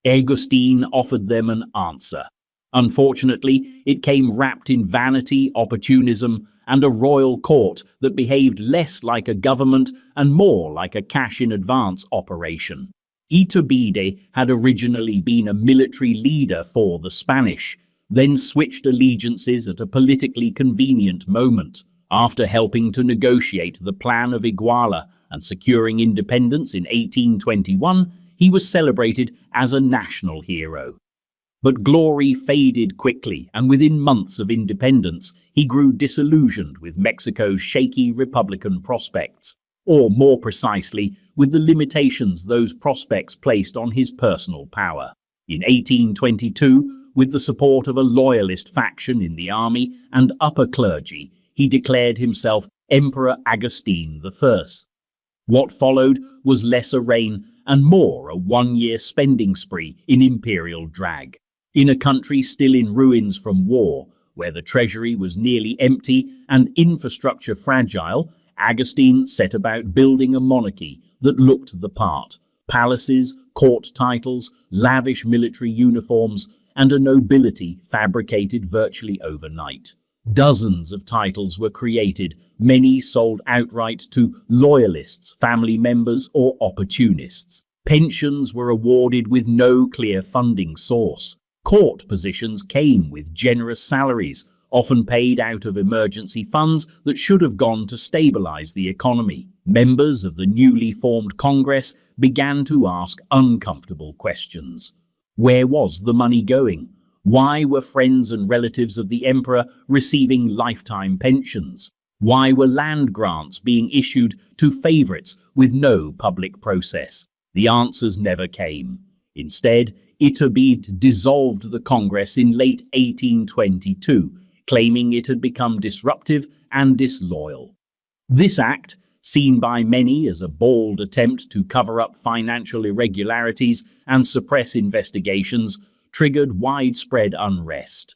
Agustín offered them an answer. Unfortunately, it came wrapped in vanity, opportunism, and a royal court that behaved less like a government and more like a cash-in-advance operation. Iturbide had originally been a military leader for the Spanish, then switched allegiances at a politically convenient moment. After helping to negotiate the Plan of Iguala and securing independence in 1821, he was celebrated as a national hero. But glory faded quickly, and within months of independence, he grew disillusioned with Mexico's shaky republican prospects, or more precisely, with the limitations those prospects placed on his personal power. In 1822, with the support of a loyalist faction in the army and upper clergy, he declared himself Emperor Agustín I. What followed was less a reign and more a one-year spending spree in imperial drag. In a country still in ruins from war, where the treasury was nearly empty and infrastructure fragile, Agustín set about building a monarchy that looked the part. Palaces, court titles, lavish military uniforms, and a nobility fabricated virtually overnight. Dozens of titles were created, many sold outright to loyalists, family members, or opportunists. Pensions were awarded with no clear funding source. Court positions came with generous salaries, often paid out of emergency funds that should have gone to stabilize the economy. Members of the newly formed Congress began to ask uncomfortable questions. Where was the money going? Why were friends and relatives of the emperor receiving lifetime pensions? Why were land grants being issued to favorites with no public process? The answers never came. Instead, Iturbide dissolved the Congress in late 1822, claiming it had become disruptive and disloyal. This act, seen by many as a bold attempt to cover up financial irregularities and suppress investigations, triggered widespread unrest.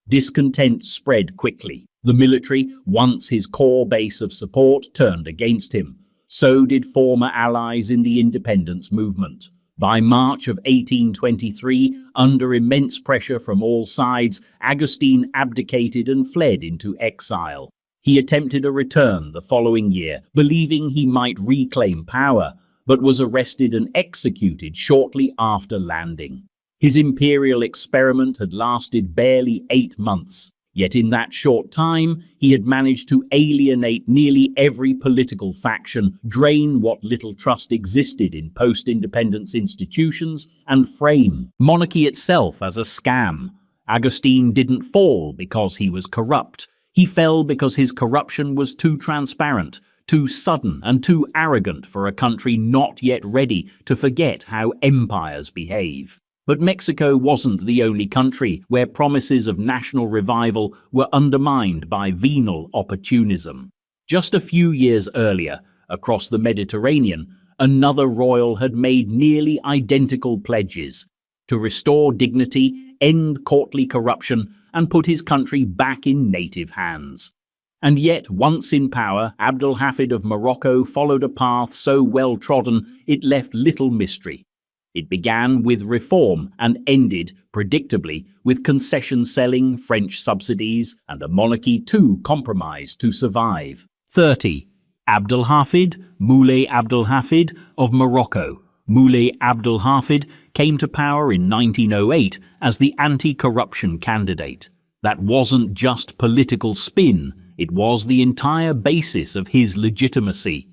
Discontent spread quickly. The military, once his core base of support, turned against him. So did former allies in the independence movement. By March of 1823, under immense pressure from all sides, Agustín abdicated and fled into exile. He attempted a return the following year, believing he might reclaim power, but was arrested and executed shortly after landing. His imperial experiment had lasted barely 8 months, yet in that short time he had managed to alienate nearly every political faction, drain what little trust existed in post-independence institutions, and frame monarchy itself as a scam. Agustín didn't fall because he was corrupt. He fell because his corruption was too transparent, too sudden, and too arrogant for a country not yet ready to forget how empires behave. But Mexico wasn't the only country where promises of national revival were undermined by venal opportunism. Just a few years earlier, across the Mediterranean, another royal had made nearly identical pledges to restore dignity, end courtly corruption, and put his country back in native hands. And yet, once in power, Abdelhafid of Morocco followed a path so well trodden it left little mystery. It began with reform and ended, predictably, with concession selling, French subsidies, and a monarchy too compromised to survive. 30. Abdelhafid, Moulay Abdelhafid of Morocco. Moulay Abdelhafid came to power in 1908 as the anti-corruption candidate. That wasn't just political spin, it was the entire basis of his legitimacy.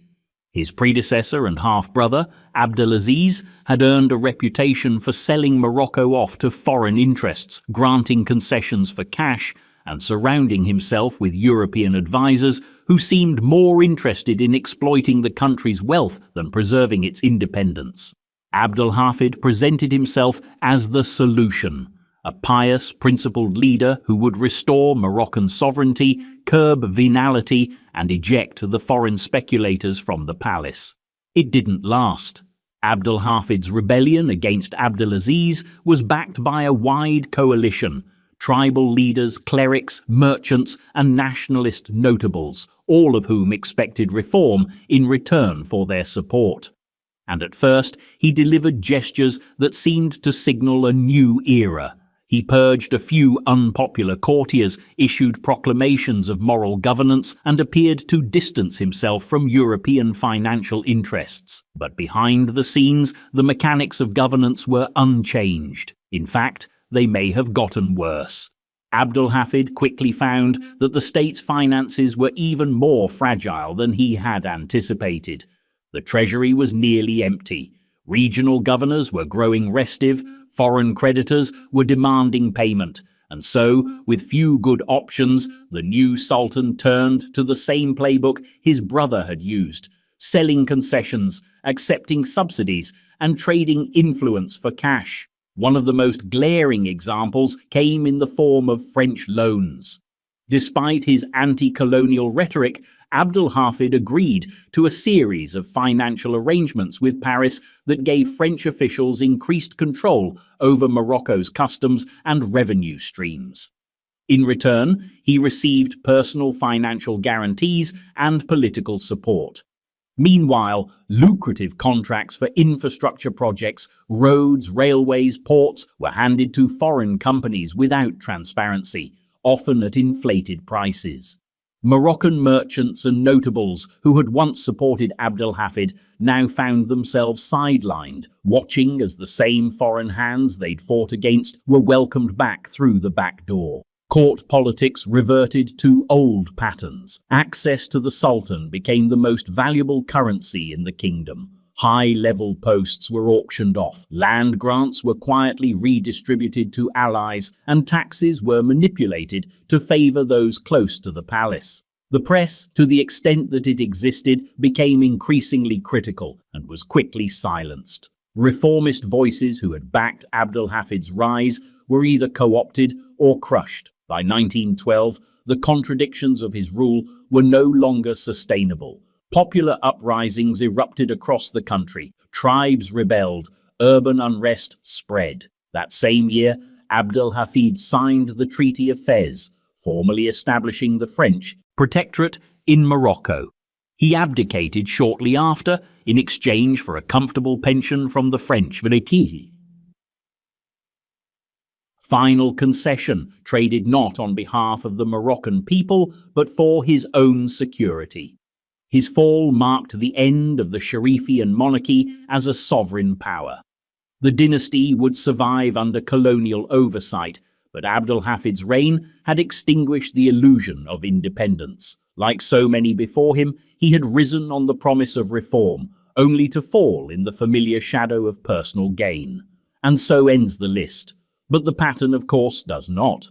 His predecessor and half-brother, Abdelaziz, had earned a reputation for selling Morocco off to foreign interests, granting concessions for cash, and surrounding himself with European advisors who seemed more interested in exploiting the country's wealth than preserving its independence. Abdulhafid presented himself as the solution, a pious, principled leader who would restore Moroccan sovereignty, curb venality, and eject the foreign speculators from the palace. It didn't last. Abdulhafid's rebellion against Abdulaziz was backed by a wide coalition: tribal leaders, clerics, merchants, and nationalist notables, all of whom expected reform in return for their support. And at first, he delivered gestures that seemed to signal a new era. He purged a few unpopular courtiers, issued proclamations of moral governance, and appeared to distance himself from European financial interests. But behind the scenes, the mechanics of governance were unchanged. In fact, they may have gotten worse. Abdulhafid quickly found that the state's finances were even more fragile than he had anticipated. The treasury was nearly empty. Regional governors were growing restive, foreign creditors were demanding payment, and so, with few good options, the new sultan turned to the same playbook his brother had used: selling concessions, accepting subsidies, and trading influence for cash. One of the most glaring examples came in the form of French loans. Despite his anti-colonial rhetoric, Abdulhafid agreed to a series of financial arrangements with Paris that gave French officials increased control over Morocco's customs and revenue streams. In return, he received personal financial guarantees and political support. Meanwhile, lucrative contracts for infrastructure projects, roads, railways, ports, were handed to foreign companies without transparency, often at inflated prices. Moroccan merchants and notables who had once supported Abdulhafid now found themselves sidelined, watching as the same foreign hands they'd fought against were welcomed back through the back door. Court politics reverted to old patterns. Access to the Sultan became the most valuable currency in the kingdom. High-level posts were auctioned off, land grants were quietly redistributed to allies, and taxes were manipulated to favor those close to the palace. The press, to the extent that it existed, became increasingly critical and was quickly silenced. Reformist voices who had backed Abdulhafid's rise were either co-opted or crushed. By 1912, the contradictions of his rule were no longer sustainable. Popular uprisings erupted across the country, tribes rebelled, urban unrest spread. That same year, Abdulhafid signed the Treaty of Fez, formally establishing the French protectorate in Morocco. He abdicated shortly after in exchange for a comfortable pension from the French legacies. Final concession, traded not on behalf of the Moroccan people, but for his own security. His fall marked the end of the Sharifian monarchy as a sovereign power. The dynasty would survive under colonial oversight, but Abdulhafid's reign had extinguished the illusion of independence. Like so many before him, he had risen on the promise of reform, only to fall in the familiar shadow of personal gain. And so ends the list. But the pattern, of course, does not.